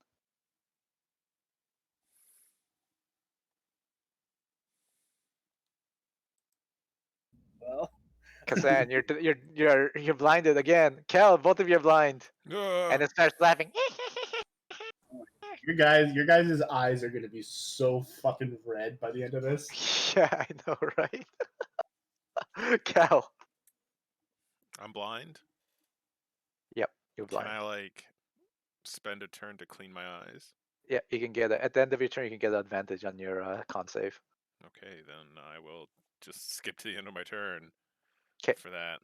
Well, Kasan, you're blinded again. Kel, both of you are blind, and it starts laughing. Your guys' eyes are gonna be so fucking red by the end of this. Yeah, I know, right? Cal. I'm blind. Yep, you're Can blind. I like spend a turn to clean my eyes? Yeah, you can get at the end of your turn. You can get an advantage on your con save. Okay, then I will just skip to the end of my turn 'Kay. for that.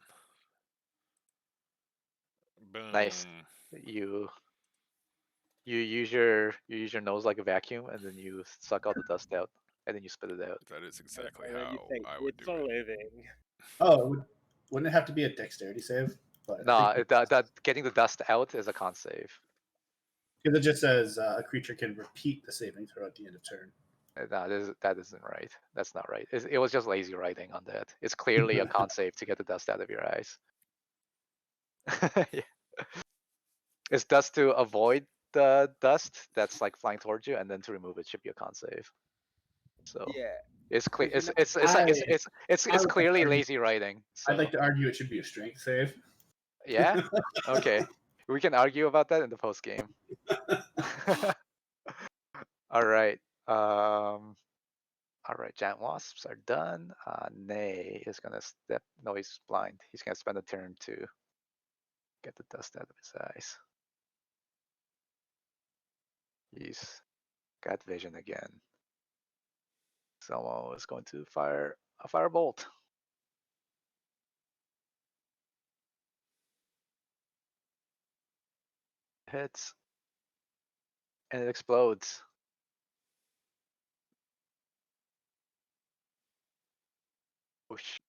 Boom. Nice. You use your nose like a vacuum, and then you suck all the dust out, and then you spit it out. That is exactly and then you how say, I would it's do a it. living. Oh, wouldn't it have to be a dexterity save? But I No, think that getting the dust out is a con save. because it just says a creature can repeat the saving throw at the end of turn. No, that isn't right. That's not right. It was just lazy writing on that. It's clearly a con save to get the dust out of your eyes. Yeah. It's dust to avoid the dust that's like flying towards you, and then to remove it should be a con save. So Yeah. it's clear. 'Cause It's would like clearly to argue- lazy writing. So I'd like to argue it should be a strength save. yeah, okay, we can argue about that in the post game. All right. All right. Giant wasps are done. Nay is gonna step. No, he's blind. He's gonna spend a turn to get the dust out of his eyes. He's got vision again. Someone was going to fire a firebolt. Hits, and it explodes. Whoosh.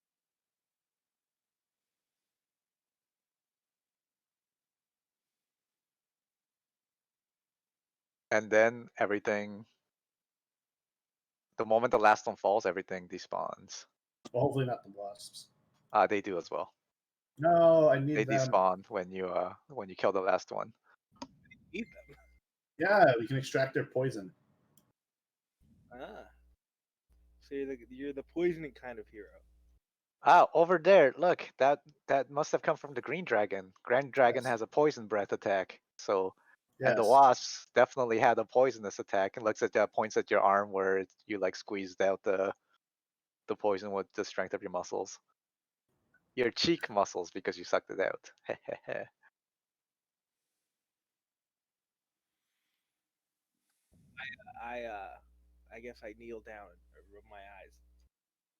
And then everything. The moment the last one falls, everything despawns. Well, hopefully not the wasps. They do as well. No, I They need them. despawn when you kill the last one. eat them. Yeah, we can extract their poison. Ah. So you're the poisoning kind of hero. Over there, look, that must have come from the green dragon. Green dragon Yes. has a poison breath attack. So, and the Yes. wasps definitely had a poisonous attack, and looks at that points at your arm where you like squeezed out the poison with the strength of your muscles. Your cheek muscles because you sucked it out. I guess I kneel down and rub my eyes.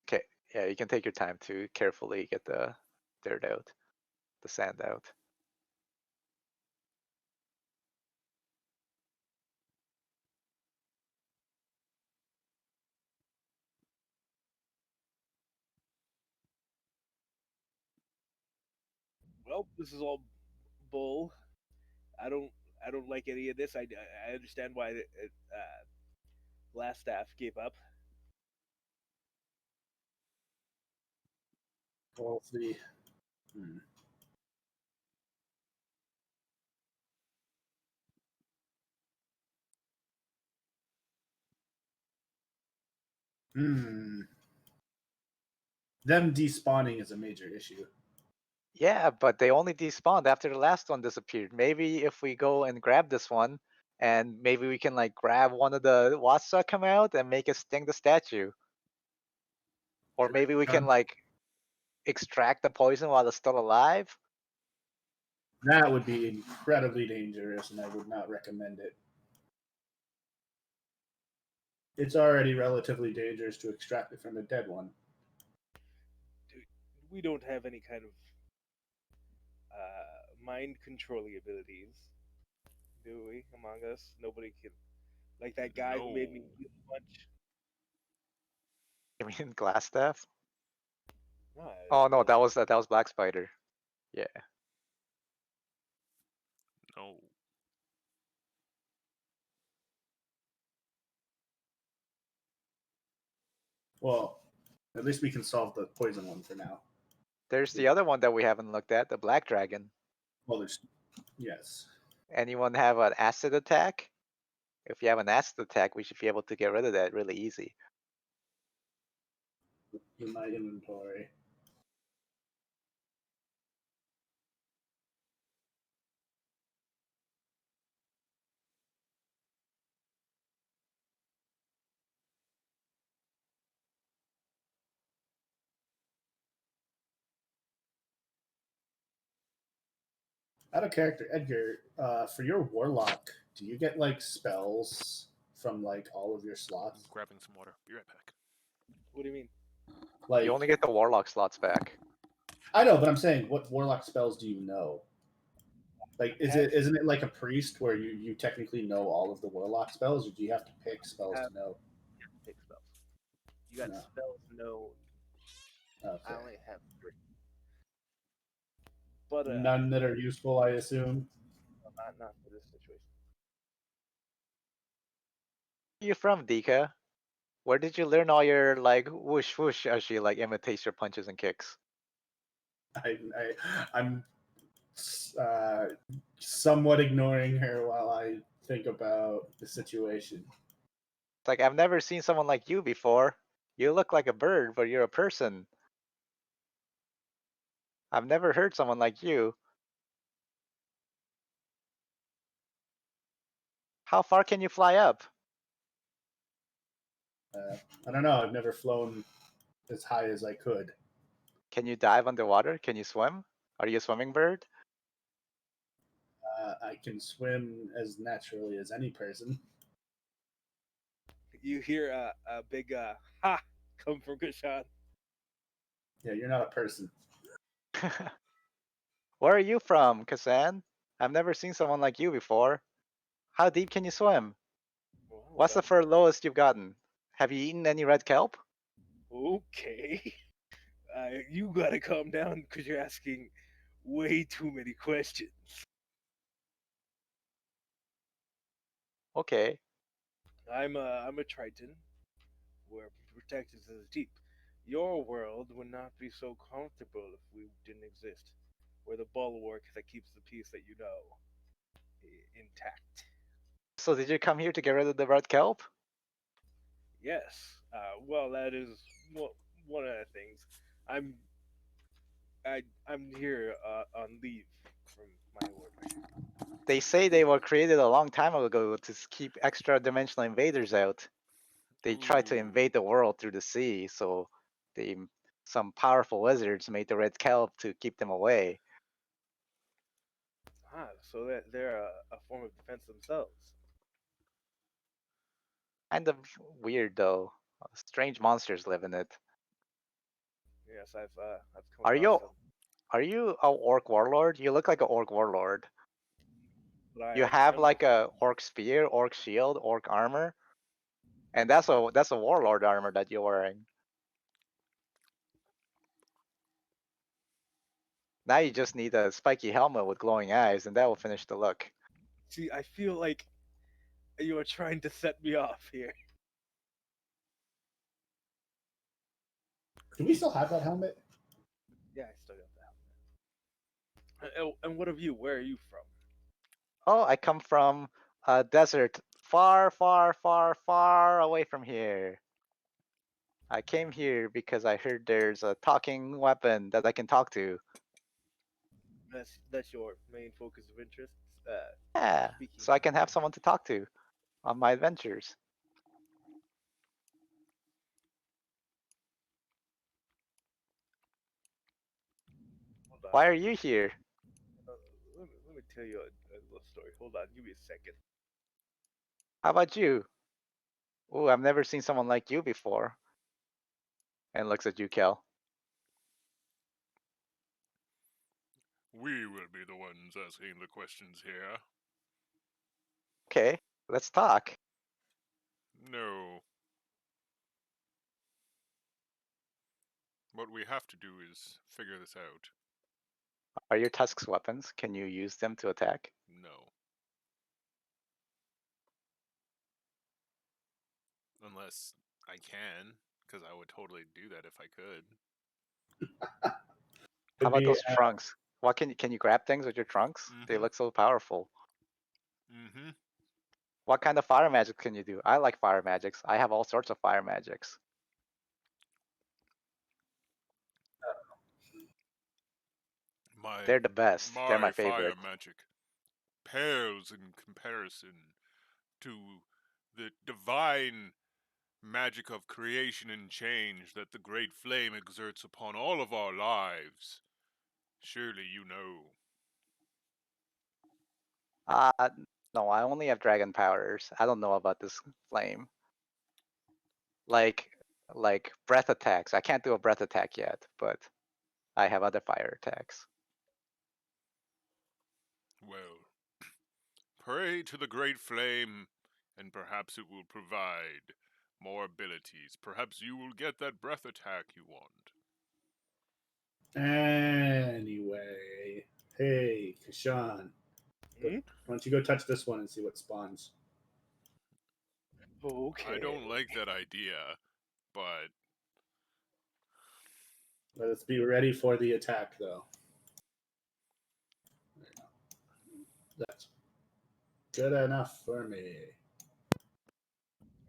Okay, yeah, you can take your time to carefully get the dirt out, the sand out. Well, this is all bull. I don't I don't like any of this. I understand why last staff gave up. Well, the hmm. Hmm. Them despawning is a major issue. Yeah, but they only despawned after the last one disappeared. Maybe if we go and grab this one, and maybe we can like grab one of the wasps that come out and make it sting the statue. Or maybe we can like extract the poison while it's still alive. That would be incredibly dangerous, and I would not recommend it. It's already relatively dangerous to extract it from a dead one. Dude, we don't have any kind of mind controlling abilities, do we? Among us, nobody can. Like that guy who made me No. feel a punch. I mean, glass staff. No, Oh no, no. that was Black Spider. Yeah. No. Well, at least we can solve the poison one for now. There's the other one that we haven't looked at, the Black Dragon. Well, there's yes. Anyone have an acid attack? If you have an acid attack, we should be able to get rid of that really easy. In my inventory. Out of character, Edgar, for your warlock, do you get like spells from like all of your I'm slots? grabbing some water. Be right back. What do you mean? Like You only get the Warlock slots back. I know, but I'm saying, what warlock spells do you know? Like, isn't it like a priest where you technically know all of the warlock spells, or do you have to pick spells to know? Pick spells. You got No. spells known. Okay. I only have 3. But None that are useful, I assume. not for this situation. Where are you from, Dika? Where did you learn all your like whoosh whoosh as she like imitates your punches and kicks? I'm somewhat ignoring her while I think about the situation. It's like I've never seen someone like you before. You look like a bird, but you're a person. I've never heard someone like you. How far can you fly up? I don't know. I've never flown as high as I could. Can you dive underwater? Can you swim? Are you a swimming bird? I can swim as naturally as any person. You hear a big ha come from Kashan. Yeah, you're not a person. Where are you from, Kasan? I've never seen someone like you before. How deep can you swim? Well, What's the furthest you've gotten? Have you eaten any red kelp? okay. You gotta calm down because you're asking way too many questions. Okay. I'm a Triton. We're protected to the deep. Your world would not be so comfortable if we didn't exist. We're the bulwark that keeps the peace that you know intact. So did you come here to get rid of the red kelp? Yes. Well, that is one of the things. I'm I'm here on leave from my work. They say they were created a long time ago to keep extra dimensional invaders out. They tried to invade the world through the sea, so they some powerful wizards made the red kelp to keep them away. So they're a form of defense themselves. Kind of weird though. Strange monsters live in it. Yes, I've come Are across you them. are you a orc warlord? You look like an orc warlord. But You I have am like a orc spear, orc shield, orc armor, and that's a warlord armor that you're wearing. Now you just need a spiky helmet with glowing eyes, and that will finish the look. see. I feel like you are trying to set me off here. Do we still have that helmet? Yeah, I still got that. And what of you? Where are you from? Oh, I come from a desert far, far, far, far away from here. I came here because I heard there's a talking weapon that I can talk to. That's your main focus of interest. Yeah, Speaking. so I can have someone to talk to on my adventures. Hold on. Why are you here? Let me tell you a little story. Hold on. Give me a second. How about you? Ooh, I've never seen someone like you before. And looks at you, Kel. We will be the ones asking the questions here. Okay, let's talk. No. What we have to do is figure this out. Are your tusks weapons? Can you use them to attack? No. Unless I can, because I would totally do that if I could. How Could about be those trunks? What can you grab things with your trunks? They Mhm. look so powerful. Mm-hmm. What kind of fire magic can you do? I like fire magics. I have all sorts of fire magics. They're the best. They're my My fire favorite. magic pales in comparison to the divine magic of creation and change that the great flame exerts upon all of our lives. Surely you know. Uh, no, I only have dragon powers. I don't know about this flame. Like, like breath attacks. I can't do a breath attack yet, but I have other fire attacks. Well, pray to the great flame, and perhaps it will provide more abilities. Perhaps you will get that breath attack you want. Anyway, hey, Kashan, Hmm? why don't you go touch this one and see what spawns? Okay. I don't like that idea, but Let us be ready for the attack, though. That's good enough for me.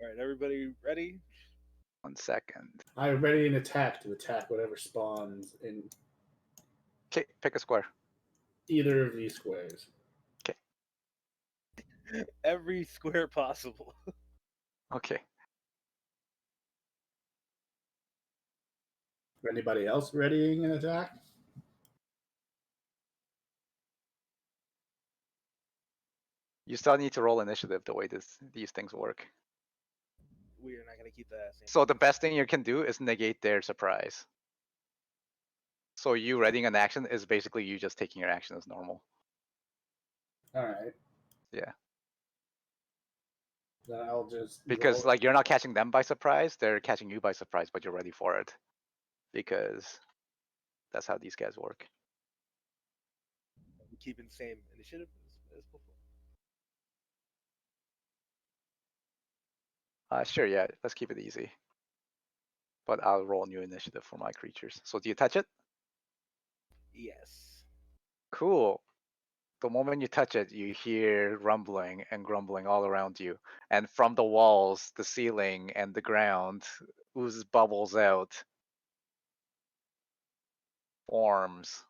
All right. Everybody ready? 1 second. I'm ready in attack to attack whatever spawns in Okay, pick a square. either of these squares. Every square possible. Okay. Anybody else readying an attack? You still need to roll initiative the way these things work. We are not gonna keep that same. So the best thing you can do is negate their surprise. So you readying an action is basically you just taking your action as normal. All right. Yeah. Then I'll just Because roll. like you're not catching them by surprise, they're catching you by surprise, but you're ready for it. Because that's how these guys work. We keeping the same initiative as before. Sure, yeah, let's keep it easy. But I'll roll new initiative for my creatures. So do you touch it? Yes. Cool. The moment you touch it, you hear rumbling and grumbling all around you. And from the walls, the ceiling, and the ground oozes bubbles out. Forms.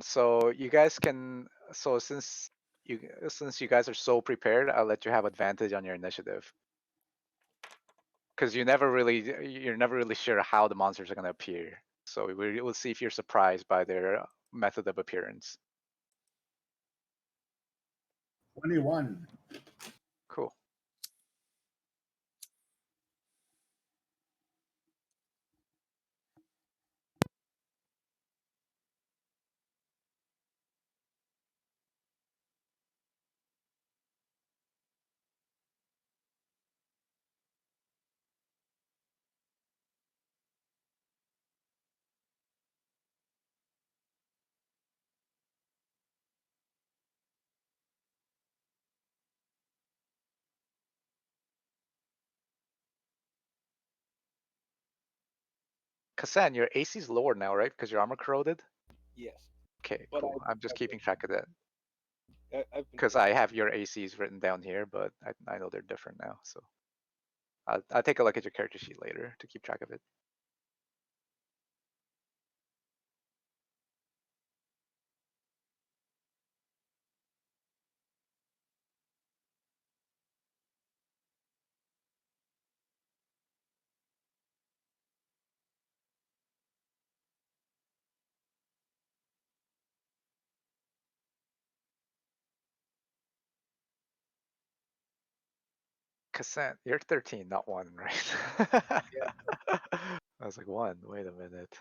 So you guys can. So since you guys are so prepared, I'll let you have advantage on your initiative. Because you're never really sure how the monsters are gonna appear. So we'll see if you're surprised by their method of appearance. 21. Cool. Kassan, your AC is lower now, right? Because your armor corroded. Yes. Okay, But cool. I'm just keeping track of that. I've been because thinking. I have your ACs written down here, but I know they're different now. So I'll take a look at your character sheet later to keep track of it. Cassette, you're 13, not 1, right? I was like, 1, wait a minute.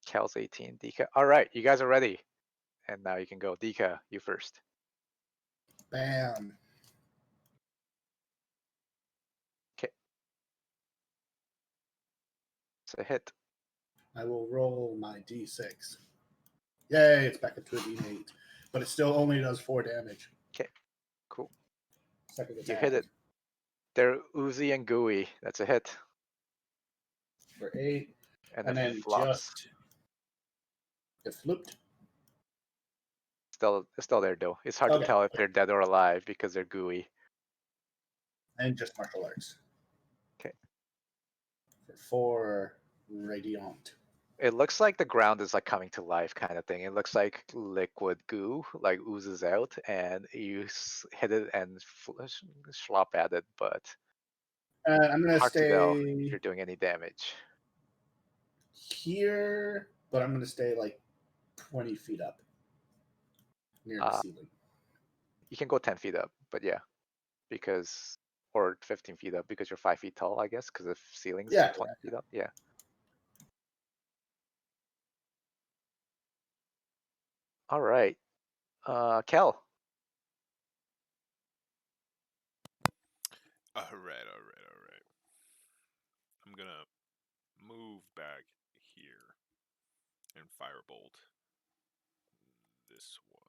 Cal's 18, Dika. All right, you guys are ready. And now you can go. Dika, you first. Bam. Okay. It's a hit. I will roll my d6. Yay, it's back up to a d8. But it still only does 4 damage. Okay, cool. Second attack. You hit it. They're oozy and gooey. That's a hit. For 8. And And it then flops. just it flipped. It's still there though. It's hard to Okay. tell if they're dead or alive because they're gooey. And just martial arts. Okay. For 4 radiant. It looks like the ground is like coming to life kind of thing. It looks like liquid goo like oozes out and you hit it and slop at it, but I'm going to hard to tell if stay you're doing any damage. here, but I'm going to stay like 20 feet up near the ceiling. You can go 10 feet up, but yeah, because, or 15 feet up because you're 5 feet tall, I guess, because the ceiling's 20 feet up. Yeah. All right. Kel. All right. I'm gonna move back here and firebolt this one.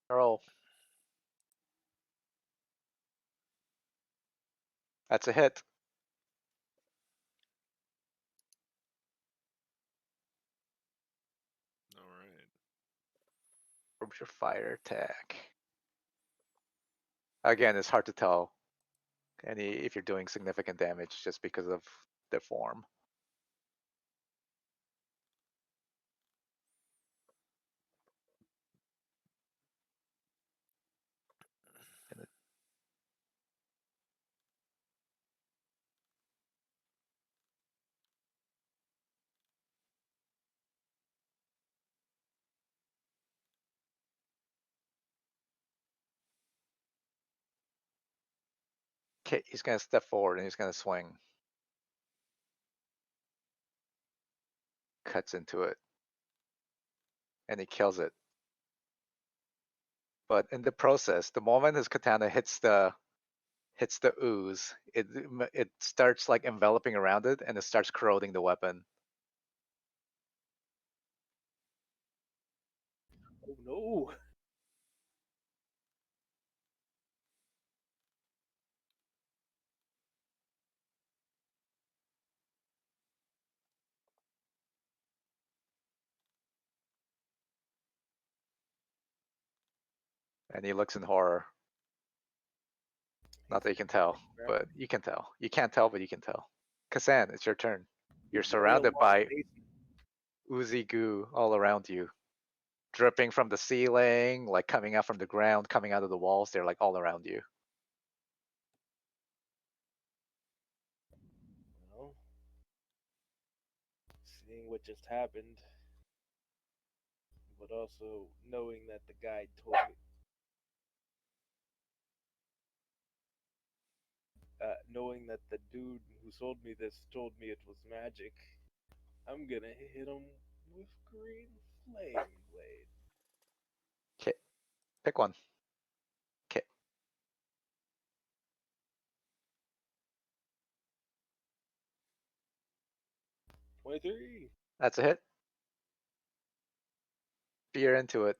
Roll. That's a hit. All right. Where's your fire attack? Again, it's hard to tell if you're doing significant damage just because of their form. Okay, he's gonna step forward and he's gonna swing. Cuts into it. And he kills it. But in the process, the moment his katana hits the ooze, it starts like enveloping around it and it starts corroding the weapon. Oh no! And he looks in horror. Not that you can tell, but you can tell. You can't tell, but you can tell. Kassan, it's your turn. You're I would have surrounded lost by an AC. oozy goo all around you. Dripping from the ceiling, like coming out from the ground, coming out of the walls. They're like all around you. Well, seeing what just happened, but also knowing that the guy told me, knowing that the dude who sold me this told me it was magic, I'm gonna hit him with green flame blade. Okay, pick one. Okay, 23. that's a hit. Spear into it.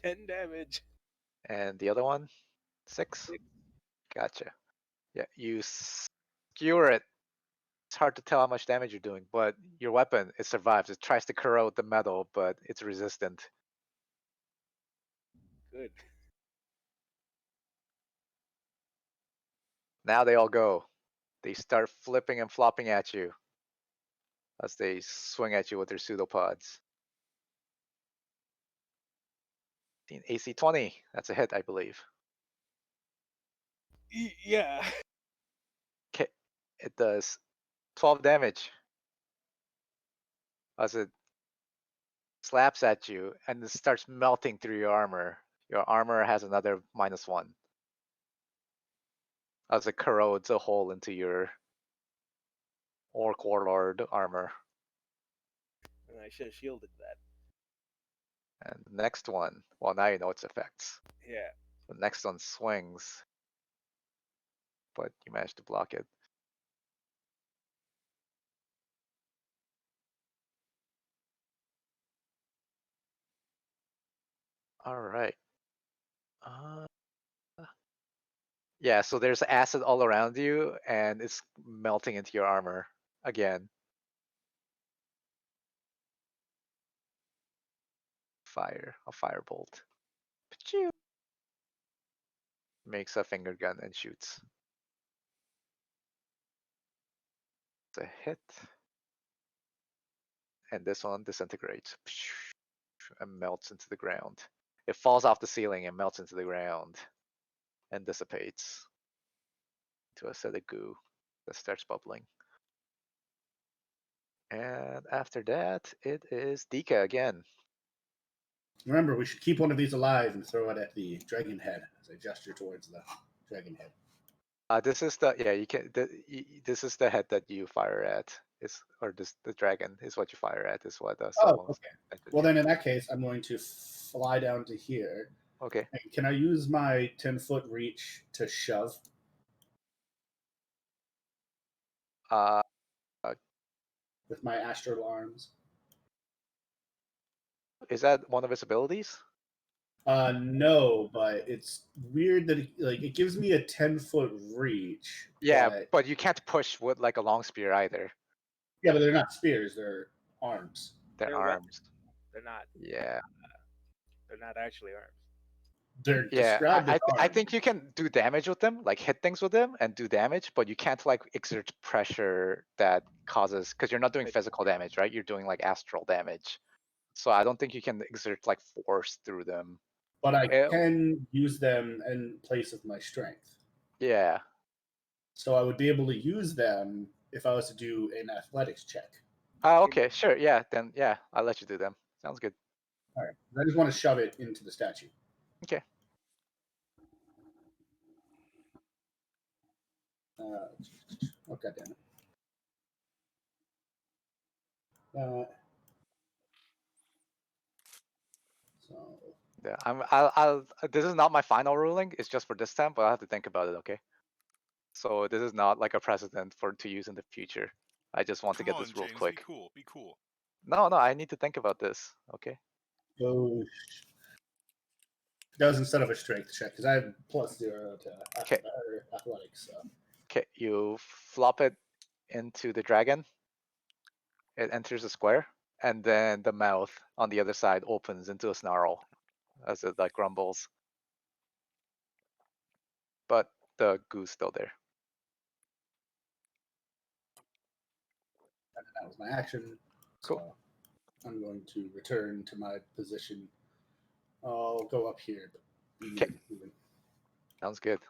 10 damage. And the other one, 6. 6. Gotcha. Yeah, you skewer it it's hard to tell how much damage you're doing, but your weapon, it survives. It tries to corrode the metal, but it's resistant. Good. Now they all go. They start flipping and flopping at you as they swing at you with their pseudopods. AC 20. That's a hit, I believe. Yeah. Okay. It does 12 damage as it slaps at you and it starts melting through your armor. Your armor has another -1 as it corrodes a hole into your Orc Warlord armor. And I should have shielded that. And the next one, well, now you know its effects. Yeah. The next one swings, but you managed to block it. All right. Yeah, so there's acid all around you, and it's melting into your armor again. Fire, a firebolt. Pachoo! Makes a finger gun and shoots. It's a hit. And this one disintegrates and melts into the ground. It falls off the ceiling and melts into the ground and dissipates to a set of goo that starts bubbling. And after that, it is Dika again. Remember, we should keep one of these alive and throw it at the dragon head as I gesture towards the dragon head. This is the you can this is the head that you fire at the dragon is what you fire at is what Oh, someone's okay. Well, then in that case, I'm going to fly down to here. Okay. And can I use my 10-foot reach to shove? Uh, with my astral arms. Is that one of its abilities? No, but it's weird that it gives me a 10-foot reach. Yeah, but you can't push with like a long spear either. Yeah, but they're not spears; they're arms. They're arms. Weapons. They're not. Yeah. They're not actually arms. They're described as arms. I think you can do damage with them, like hit things with them and do damage, but you can't like exert pressure that causes because you're not doing physical damage, right? You're doing like astral damage. So I don't think you can exert like force through them. But I can use them in place of my strength. Yeah. So I would be able to use them if I was to do an athletics check. Oh, okay, sure. Yeah, then yeah, I'll let you do them. Sounds good. All right. I just want to shove it into the statue. Okay. Oh, God damn it. So yeah, I'll. This is not my final ruling. It's just for this time, but I have to think about it. Okay. So this is not like a precedent to use in the future. I just want to get this rule quick. Be cool. Be cool. No, I need to think about this. Okay. Oh, that was instead of a strength check because I have +0 to athletics. So. Okay, you flop it into the dragon. It enters the square, and then the mouth on the other side opens into a snarl as it like grumbles. But the goo's still there. And that was my action. Cool. So I'm going to return to my position. I'll go up here. Okay. Sounds good.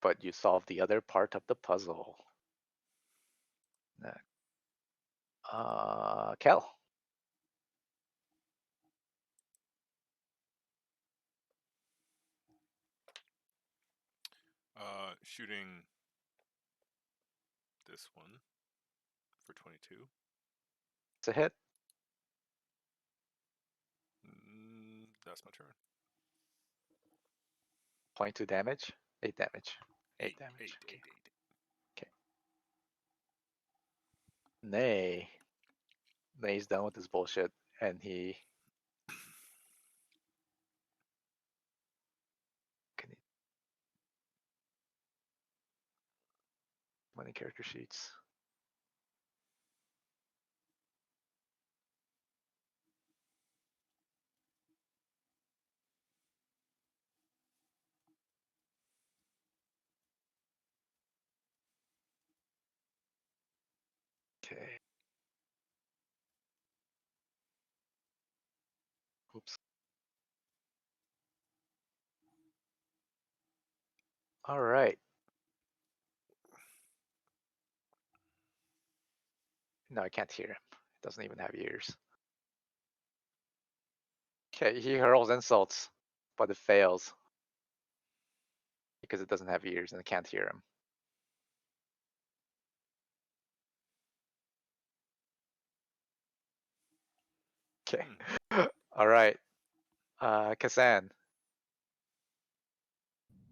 But you solved the other part of the puzzle. Kel. Shooting this one for 22. It's a hit. That's my turn. 22 damage. 8 damage. 8 damage. 8, okay. 8, 8. Okay. Nay. Nay's done with this bullshit, and he. Many character sheets. All right. No, I can't hear him. It doesn't even have ears. Okay, he hurls insults, but it fails because it doesn't have ears and it can't hear him. Okay. All right. Kasan.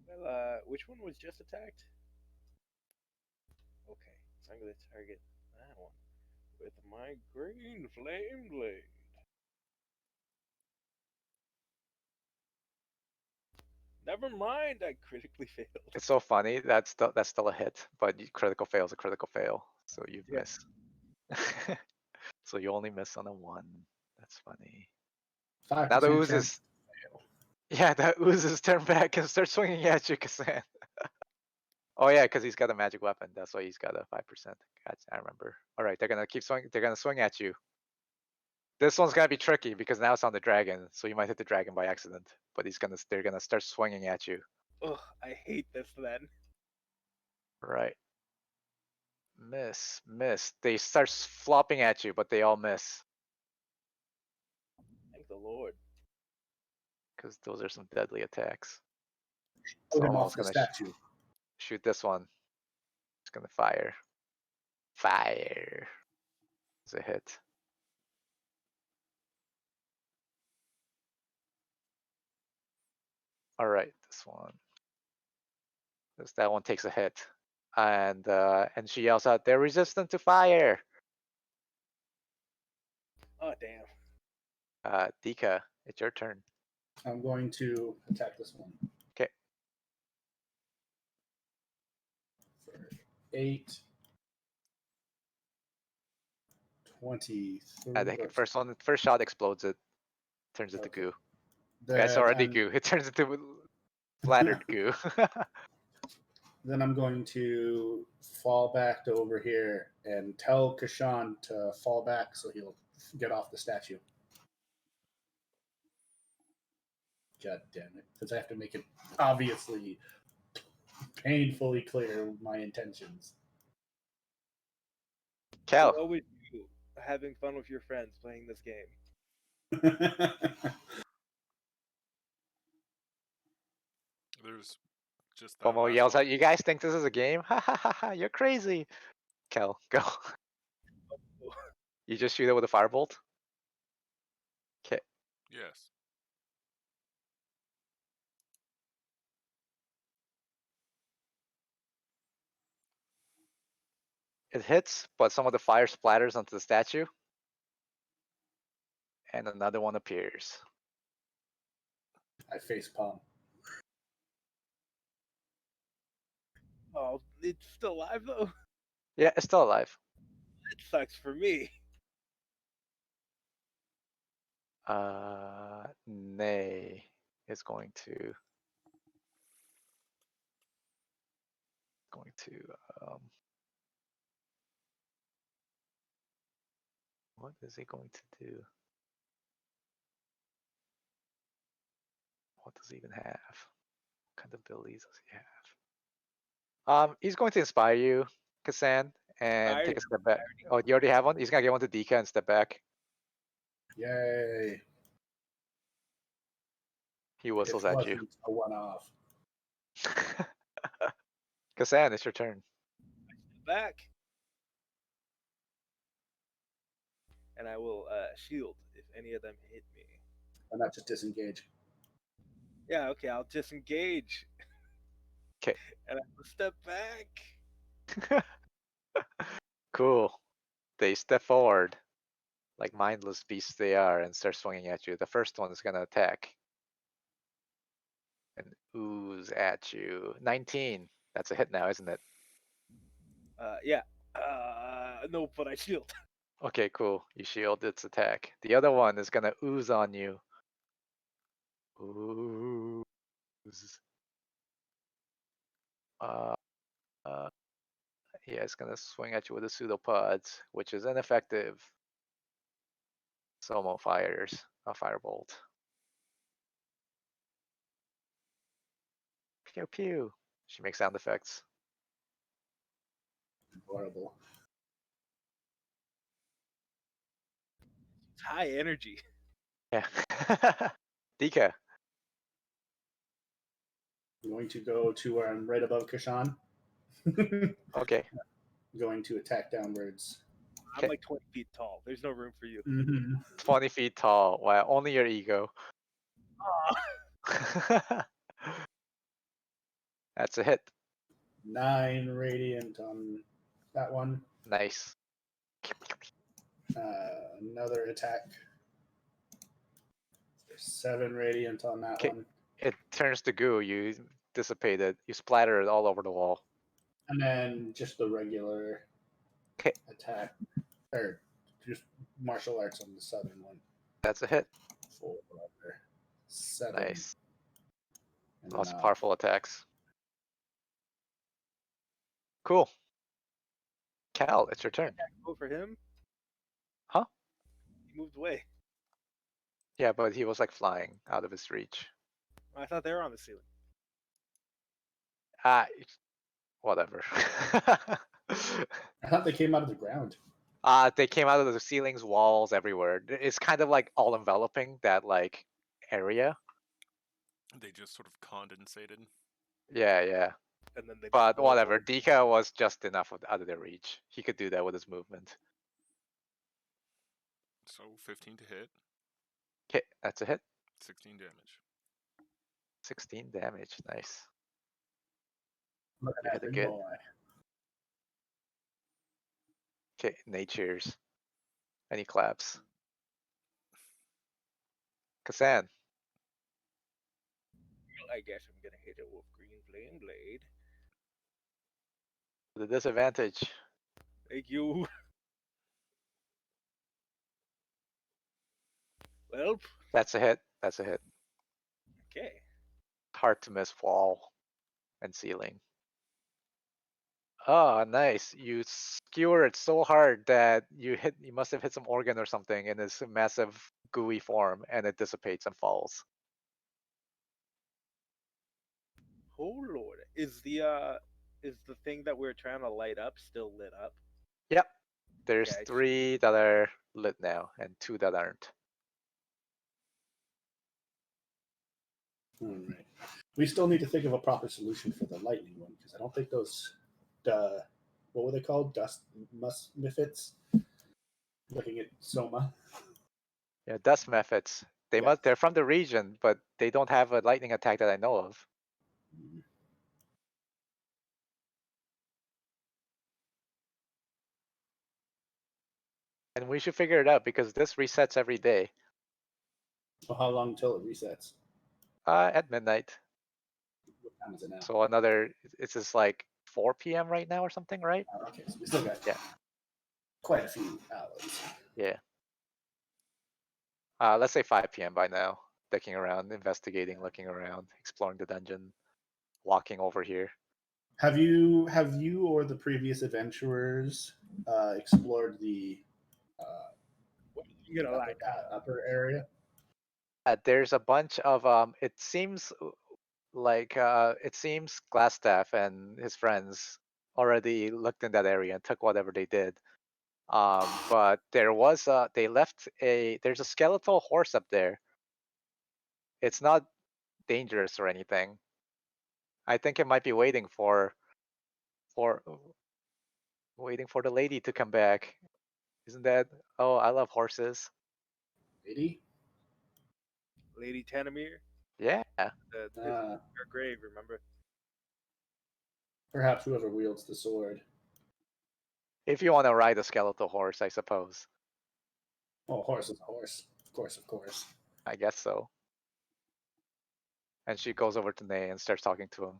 Well, which one was just attacked? Okay, so I'm gonna target that one with my green flame blade. Never mind, I critically failed. It's so funny. That's still a hit, but critical fail is a critical fail. So you Yeah. miss. So you only miss on a 1. That's funny. 5% Now the ooze chance. is. Yeah, that ooze is turned back and starts swinging at you, Kasan. Oh yeah, because he's got a magic weapon. That's why he's got a 5%. Gotcha, I remember. All right, they're gonna keep swinging. They're gonna swing at you. This one's gonna be tricky because now it's on the dragon, so you might hit the dragon by accident. But they're gonna start swinging at you. Ugh, I hate this then. Right. Miss. They start flopping at you, but they all miss Thank the Lord. because those are some deadly attacks. Put So him I'm off almost the gonna statue. shoot this one. It's gonna fire. Fire. It's a hit. All right, this one. That one takes a hit, and she yells out, "They're resistant to fire." Oh damn. Dika, it's your turn. I'm going to attack this one. Okay. For 8. 23. The first shot explodes it, turns it to Okay. goo. It's already Then goo. It turns into flattered goo. then I'm going to fall back to over here and tell Kashan to fall back so he'll get off the statue. God damn it. Because I have to make it obviously painfully clear my intentions. Cal, You always do, having fun with your friends playing this game. There's just that Pomo last yells one. out, "You guys think this is a game? Ha ha ha ha! You're crazy." Cal, go. You just shoot it with a firebolt. Okay. Yes. It hits, but some of the fire splatters onto the statue. And another one appears. I face palm. Oh, it's still alive though? Yeah, it's still alive. That sucks for me. Nay is going to what is he going to do? What does he even have? What kind of abilities does he have? He's going to inspire you, Kasan, and I take a step back. Oh, you already have one? He's gonna get one to Dika and step back. Yay. He It whistles at you. wasn't a one-off. Kasan, it's your turn. back. And I will shield if any of them hit me. Why not just disengage? Yeah, okay, I'll disengage. Okay. And I will step back. Cool. They step forward like mindless beasts they are and start swinging at you. The first one is gonna attack and ooze at you. 19. That's a hit now, isn't it? Yeah. No, but I shield. Okay, cool. You shield its attack. The other one is gonna ooze on you. Ooze. Uh, yeah, it's gonna swing at you with a pseudopods, which is ineffective. Somo fires a firebolt. Pew pew. She makes sound effects. Adorable. It's high energy. Yeah. Dika. I'm going to go to where I'm right above Kashan. Okay. Going to attack downwards. I'm like 20 feet tall. There's no room for you. 20 feet tall. Wow, only your ego. That's a hit. 9 radiant on that one. Nice. Another attack. 7 radiant on that Okay. one. It turns to goo. You dissipate it. You splatter it all over the wall. And then just the regular Okay. attack. Or just martial arts on the southern one. That's a hit. 4, 7. Nice. And Lots then, of powerful attacks. Cool. Cal, it's your turn. Go for him. Huh? He moved away. Yeah, but he was like flying out of his reach. I thought they were on the ceiling. Whatever. I thought they came out of the ground. They came out of the ceilings, walls, everywhere. It's kind of like all enveloping that like area. They just sort of condensated. Yeah. And then they But blew up whatever. over- Dika was just enough out of their reach. He could do that with his movement. So 15 to hit, Okay, that's a hit. 16 damage. 16 damage. Nice. Look You at hit that it big good. boy. Okay, Nate cheers. And he claps. Kasan. I guess I'm gonna hit it with green flame blade. The disadvantage. Thank you. Well, That's a hit. That's a hit. okay. Hard to miss wall and ceiling. Oh, nice. You skewer it so hard that you must have hit some organ or something in this massive gooey form and it dissipates and falls. Oh lord. Is the thing that we're trying to light up still lit up? Yep. There's Okay. 3 that are lit now and 2 that aren't. All right. We still need to think of a proper solution for the lightning one because I don't think those, what were they called? Dust mifits. Looking at Soma. Yeah, dust methods. They're from the region, but they don't have a lightning attack that I know of. And we should figure it out because this resets every day. Well, how long until it resets? At midnight. What time is it now? So it's just like 4 p.m. right now or something, right? Okay, so we still got quite a few hours. Yeah. Let's say 5 p.m. by now. Dicking around, investigating, looking around, exploring the dungeon, walking over here. Have you or the previous adventurers explored the You gonna light up? upper area? There's a bunch of it seems like Glassstaff and his friends already looked in that area and took whatever they did. But there's a skeletal horse up there. It's not dangerous or anything. I think it might be waiting for the lady to come back. Isn't that? Oh, I love horses. Lady? Lady Tanamir? Yeah. Her grave, remember? Perhaps whoever wields the sword. If you want to ride a skeletal horse, I suppose. Oh, horse is a horse. Of course. I guess so. And she goes over to Nay and starts talking to him.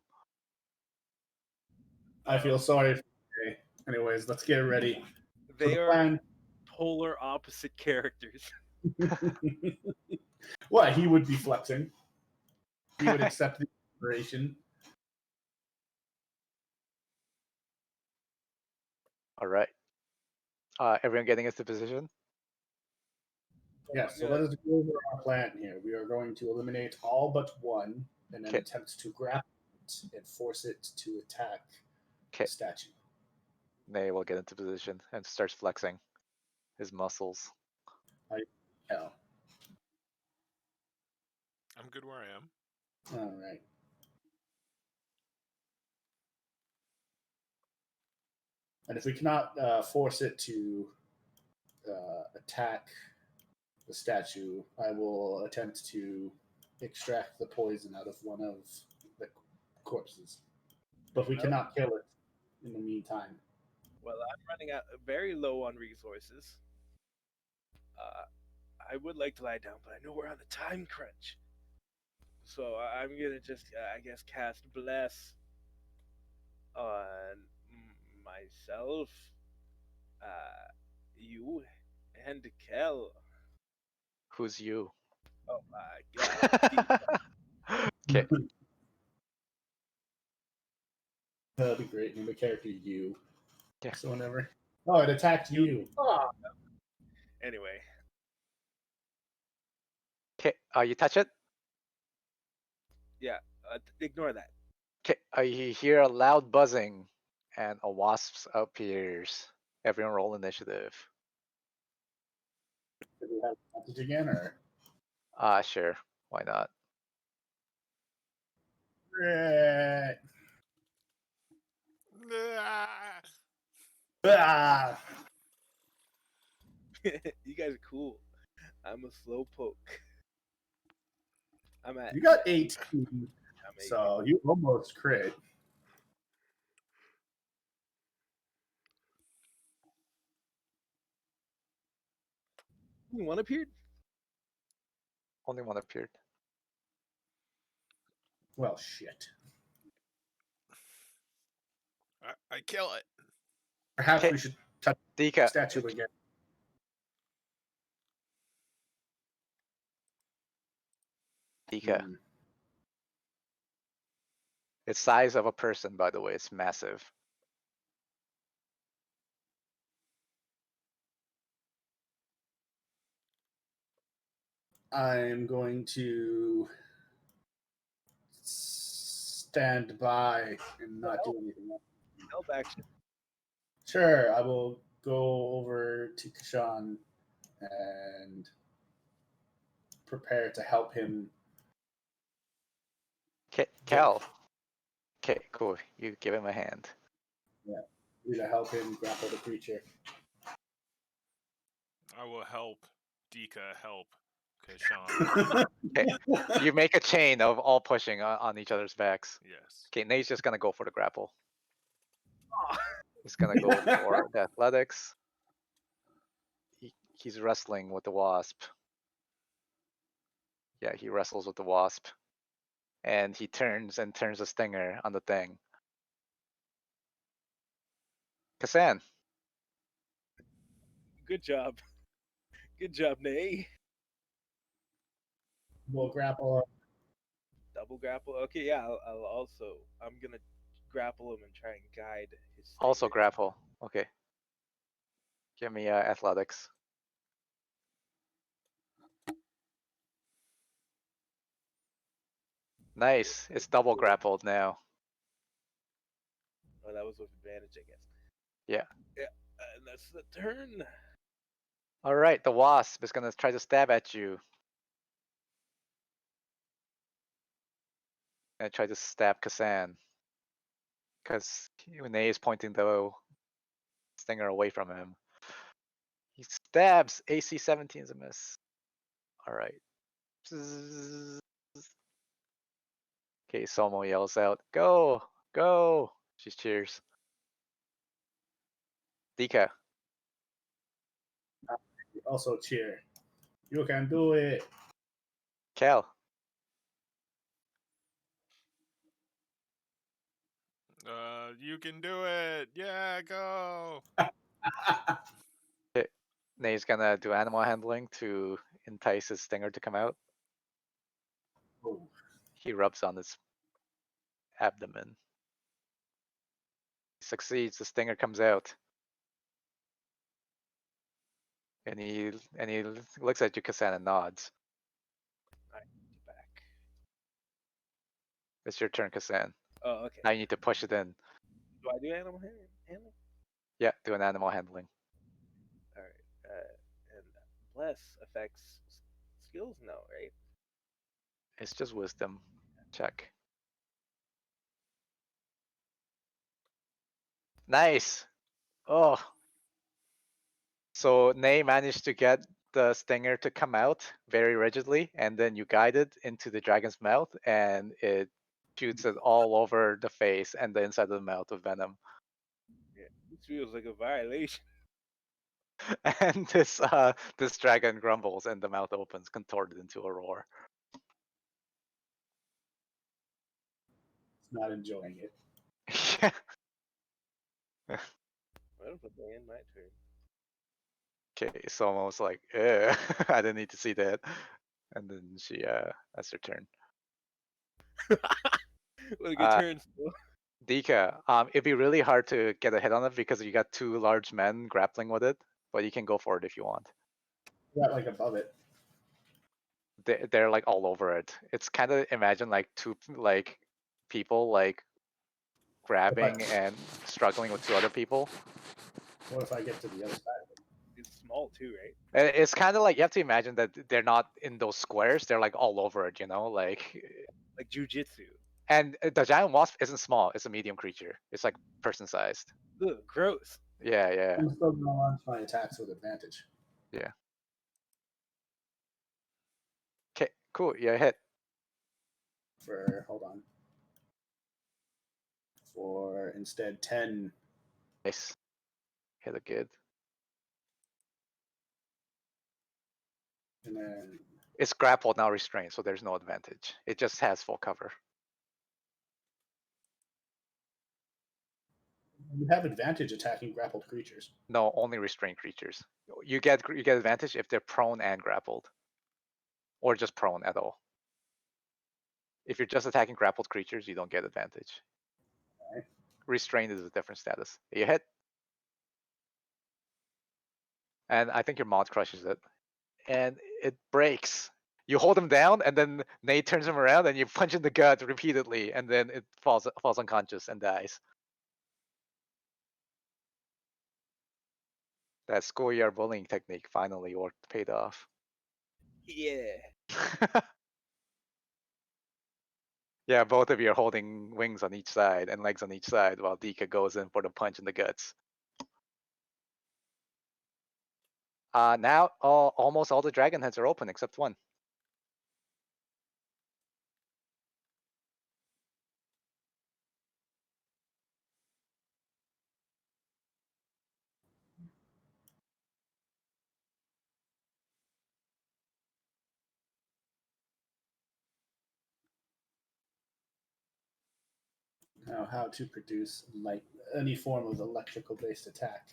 I feel sorry for you. Anyways, let's get ready. They the are plan. polar opposite characters. What? He would be flexing. He would accept the inspiration. All right. Everyone getting into position? Yeah, so let us go over our plan here. We are going to eliminate all but one and then Okay. attempt to grapple and force it to attack Okay. the statue. Nay will get into position and starts flexing his muscles. Oh, I'm good where I am. all right. And if we cannot force it to attack the statue, I will attempt to extract the poison out of one of the corpses. But if we cannot kill it in the meantime, Well, I'm running out very low on resources. I would like to lie down, but I know we're on a time crunch. So I'm gonna just, I guess, cast bless on myself, you, and Kel. Who's you? Oh my god. Okay. that'd be great. Name the character you. Yeah. So whenever. Oh, it attacked you. Oh. Anyway, Okay. You touch it. yeah, ignore that. Okay. You hear a loud buzzing, and a wasp appears. Everyone roll initiative. Do we have advantage again, or? Sure. Why not? Right. Ah! Ah! You guys are cool. I'm a slow poke. I'm at. You got 18, I'm so you almost crit. One appeared. Only one appeared. Well, shit. I kill it. Perhaps Okay. we should touch the Dika. statue again. Dika. Hmm. It's size of a person, by the way. It's massive. I'm going to stand by and not do anything else. Help action. Sure, I will go over to Kashan and prepare to help him. Okay. Cal. Okay. Cool. You give him a hand. To help him grapple the creature. I will help Dika help Kashan. You make a chain of all pushing on each other's backs. Yes. Okay. Nate's just gonna go for the grapple. Oh, He's gonna go for the athletics. He's wrestling with the wasp. Yeah, he wrestles with the wasp. And he turns the stinger on the thing. Kassan. good job. Good job, Nay. We'll grapple. Double grapple. Okay, yeah. I'll also. I'm gonna grapple him and try and guide his. Also stinger. grapple. Okay. Give me athletics. Nice. It's double grappled now. Oh, that was with advantage, I guess. Yeah. Yeah, and that's the turn. All right. The wasp is gonna try to stab at you. And try to stab Kassan. Because Nate is pointing the stinger away from him. He stabs. AC 17 is a miss. All right. Okay, Somo yells out, "Go! Go!" She cheers. Dika. Also cheer. You can do it. Cal. You can do it. Yeah, go. Okay. Nate's gonna do animal handling to entice his stinger to come out. Oh. He rubs on his abdomen. He succeeds, the stinger comes out. And he looks at you, Kassan, and nods. Back. It's your turn, Kassan. Oh, okay. Now you need to push it in. Do I do animal handling? Yeah, do an animal handling. All right. And bless affects skills? No, right? It's just wisdom. Check. Nice. Oh. So Nay managed to get the stinger to come out very rigidly, and then you guide it into the dragon's mouth, and it shoots it all over the face and the inside of the mouth with venom. Yeah. This feels like a violation. And this dragon grumbles, and the mouth opens, contorted into a roar. It's not enjoying it. Yeah. Well, but then my turn. Okay, it's almost like, I didn't need to see that. And then that's her turn. What a good Uh, turn. Still. Dika, it'd be really hard to get a hit on it because you got two large men grappling with it, but you can go for it if you want. Not like above it. They're like all over it. It's kind of imagine like two like people like grabbing and struggling with two other people. What if I get to the other side? It's small too, right? It's kind of like you have to imagine that they're not in those squares. They're like all over it, like. Like jujitsu. And the giant wasp isn't small. It's a medium creature. It's like person sized. Ugh, gross. Yeah. I'm still going to launch my attacks with advantage. Yeah. Okay, cool. Yeah, hit. Hold on. For instead 10. Nice. Hit it good. And then It's grappled, now restrained, so there's no advantage. It just has full cover. you have advantage attacking grappled creatures. No, only restrained creatures. You get advantage if they're prone and grappled, or just prone at all. If you're just attacking grappled creatures, you don't get advantage. Okay. Restrained is a different status. You hit, and I think your mod crushes it, and it breaks. You hold him down, and then Nate turns him around, and you punch in the gut repeatedly, and then it falls unconscious and dies. That schoolyard bullying technique finally paid off. Yeah. Yeah, both of you are holding wings on each side and legs on each side while Dika goes in for the punch in the guts. Now almost all the dragon heads are open except one. Now, how to produce any form of electrical based attack.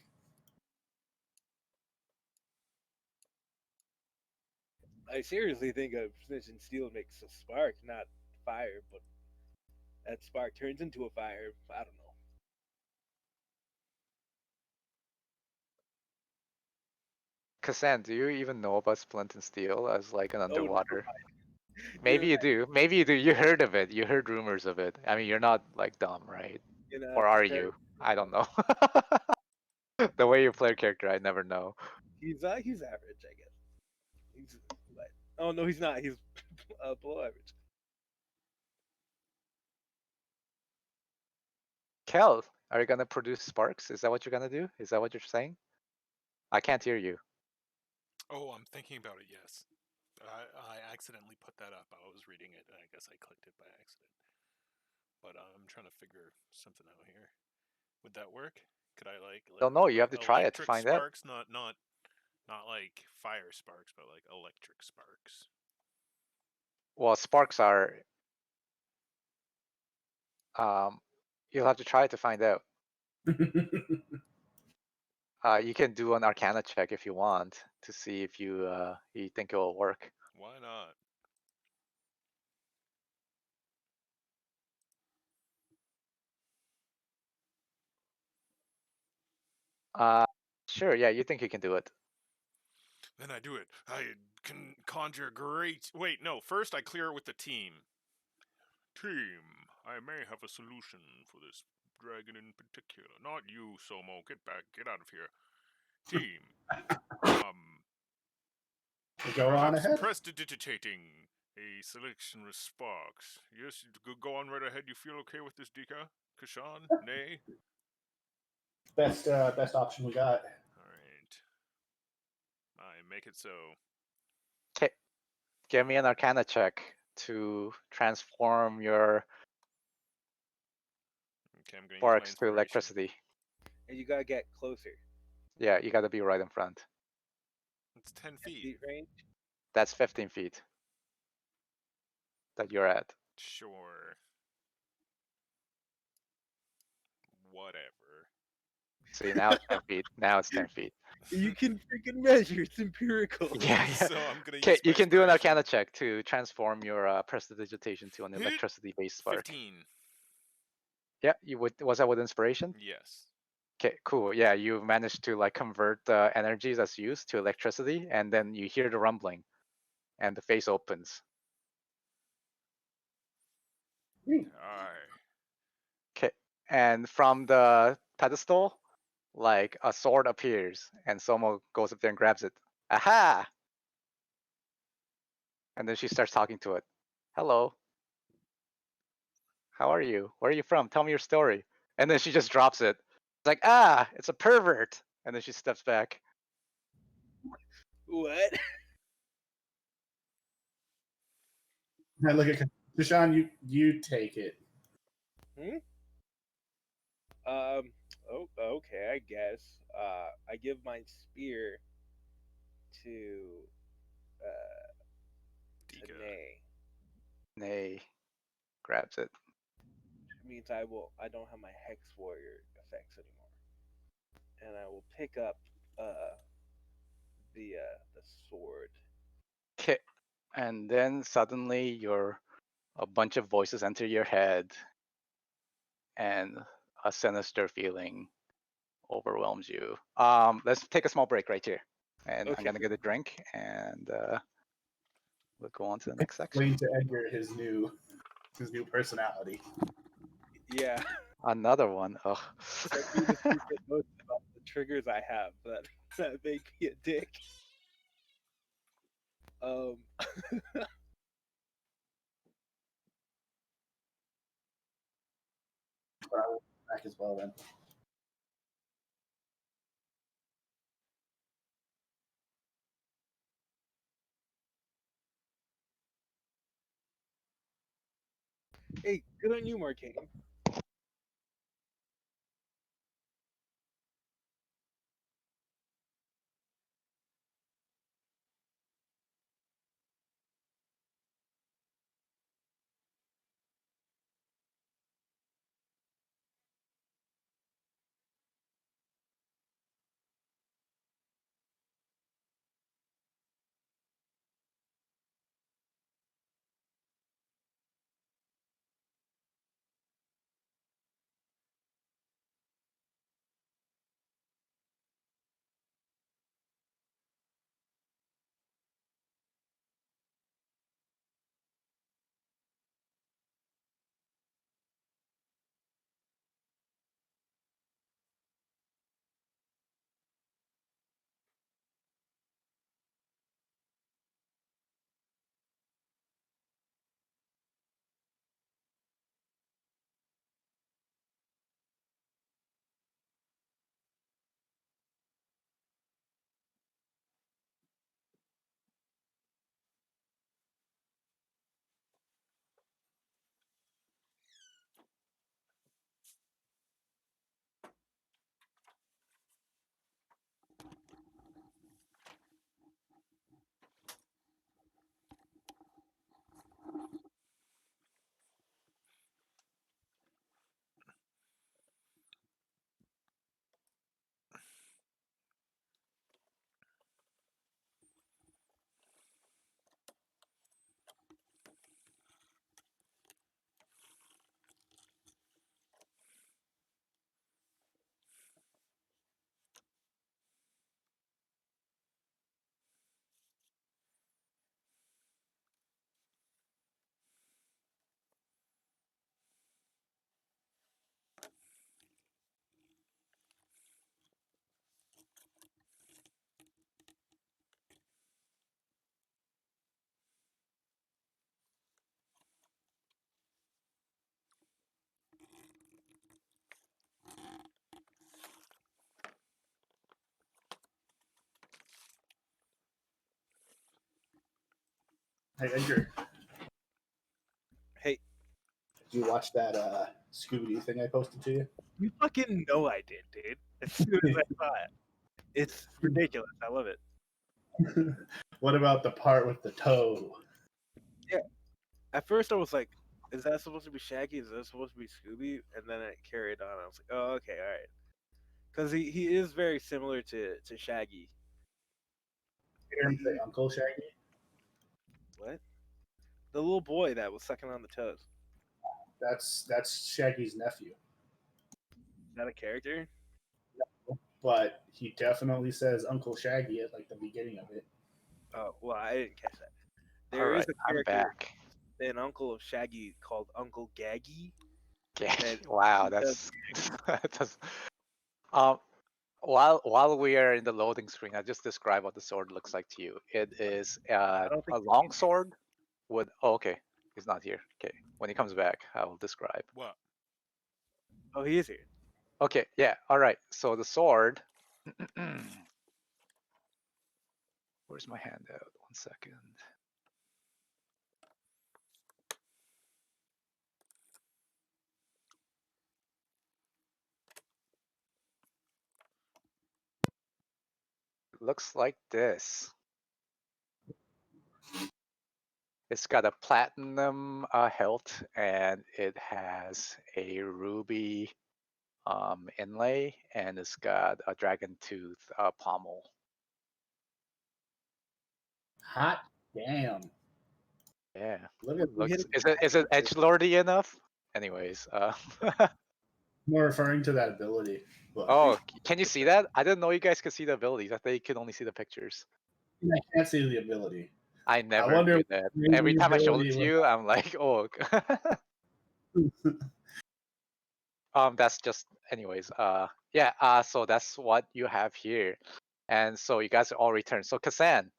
I seriously think a precision steel makes a spark, not fire, but that spark turns into a fire. I don't know. Kassan, do you even know about Splint and Steel as like an Oh, never underwater? mind. Maybe Never you mind. do. Maybe you do. You heard of it. You heard rumors of it. I mean, you're not like dumb, right? Or are Prepared. you? I don't know. The way you play your character, I never know. He's average, I guess. He's like, oh no, he's not. He's below average. Kel, are you gonna produce sparks? Is that what you're gonna do? Is that what you're saying? I can't hear you. Oh, I'm thinking about it, yes. I accidentally put that up. I was reading it, and I guess I clicked it by accident. But I'm trying to figure something out here. Would that work? Could I Don't know. You have to try it to electric find out. sparks, not like fire sparks, but like electric sparks? Well, sparks are. You'll have to try it to find out. You can do an Arcana check if you want to see if you think it will work. Why not? Sure. Yeah, you think you can do it. Then I do it. I can conjure great. Wait, no. First, I clear it with the team. Team, I may have a solution for this dragon in particular. Not you, Somo. Get back. Get out of here. Team. Go on Perhaps ahead. prestidigitating a selection with sparks. Yes, go on right ahead. You feel okay with this, Dika? Kashan? Nay? Best option we got. Alright. I make it so. Okay, give me an Arcana check to transform your Okay, I'm gonna use my sparks to inspiration. electricity. And you gotta get closer. Yeah, you got to be right in front. It's 10 10 feet. feet range. That's 15 feet that you're at. Sure. Whatever. See, now it's 10 feet. Now it's 10 feet. You can freaking measure. It's empirical. Yeah, yeah. So I'm gonna Okay, use my you can do an inspiration. Arcana check to transform your prestidigitation to an Hit. electricity-based spark. 15. Yeah, you would. Was that with inspiration? Yes. Okay, cool. Yeah, you managed to like convert the energies that's used to electricity, and then you hear the rumbling, and the face opens. Aye. Okay, and from the pedestal, like a sword appears, and Somo goes up there and grabs it. Aha! And then she starts talking to it. Hello. How are you? Where are you from? Tell me your story. And then she just drops it. It's like, ah, it's a pervert. And then she steps back. What? I look at Deshaun. You take it. Oh, okay, I guess. I give my spear to Dika. Nay. Nay, grabs it. Which means I don't have my Hex Warrior effects anymore. And I will pick up the sword. Okay. And then suddenly a bunch of voices enter your head, and a sinister feeling overwhelms you. Let's take a small break right here. And I'm Okay. gonna get a drink, and we'll go on to the next section. Explain to Edgar his new personality. Yeah. Another one. Ugh. Send me the secret notes about the triggers I have that make me a dick. Um But I will be back as well then. Hey, good on you, Marcane. Hey Edgar, Hey, did you watch that Scooby Doo thing I posted to you? you fucking know I did, dude. As soon as I saw it, it's ridiculous. I love it. What about the part with the toe? Yeah. At first, I was like, "Is that supposed to be Shaggy? Is that supposed to be Scooby?" And then it carried on. I was like, "Oh, okay, all right." Because he is very similar to Shaggy. You hear him say Uncle Shaggy? What? The little boy that was sucking on the toes. That's Shaggy's nephew. Is that a character? But he definitely says Uncle Shaggy at like the beginning of it. Oh, well, I didn't catch that. All There is right, a I'm character, back. an uncle of Shaggy called Uncle Gaggy. Okay. That Wow, he does. that's um. While we are in the loading screen, I just describe what the sword looks like to you. It is I don't a think. long sword with. Oh, okay, he's not here. Okay, when he comes back, I will describe. What? Oh, he is here. Okay, yeah, all right. So the sword. Where's my handout? 1 second. It looks like this. It's got a platinum hilt and it has a ruby inlay and it's got a dragon tooth pommel. Hot damn! Yeah. Look at We hit Looks a is it dragon. edge lordy enough? Anyways, more referring to that ability, but oh, can you see that? I didn't know you guys could see the abilities. I thought you could only see the pictures. I can't see the ability. I I never wonder knew what that. Every the time I showed it ability to was. you, I'm like, oh. That's just anyways. Yeah. So that's what you have here, and so you guys all return. So Kasan,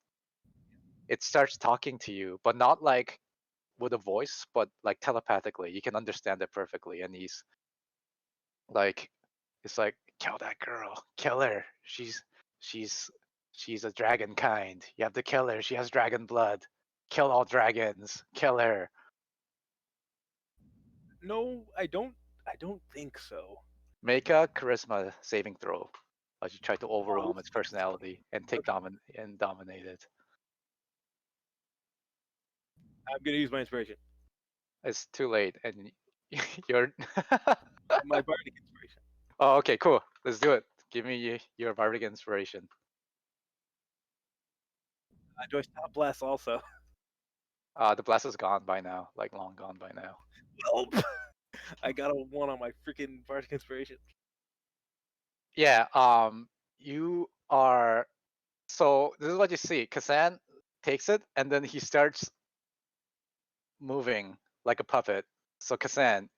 it starts talking to you, but not like with a voice, but like telepathically. You can understand it perfectly, and he's like, it's like, kill that girl, kill her. She's she's a dragon kind. You have to kill her. She has dragon blood. Kill all dragons. Kill her. No, I don't. I don't think so. Make a charisma saving throw as you try to Oh, overwhelm its personality and take dominate it. I'm gonna use my inspiration. It's too late, and you're. My bardic inspiration. Oh, okay, cool. Let's do it. Give me your bardic inspiration. Do I stop blast also? The blast is gone by now, like long gone by now. Nope. I got a 1 on my freaking bardic inspiration. Yeah. You are. So this is what you see. Kasan takes it, and then he starts moving like a puppet. So Kasan,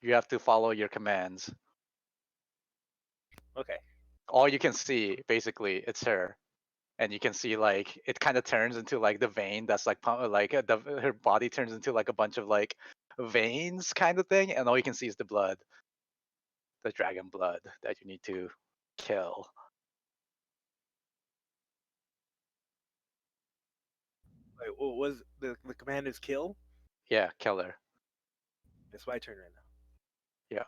you have to follow your commands. Okay. All you can see, basically, it's her. And you can see like it kind of turns into like the vein that's like her body turns into like a bunch of like veins kind of thing, and all you can see is the blood, the dragon blood that you need to kill. Wait, what was the command is kill? Yeah, kill her. It's my turn right Yeah.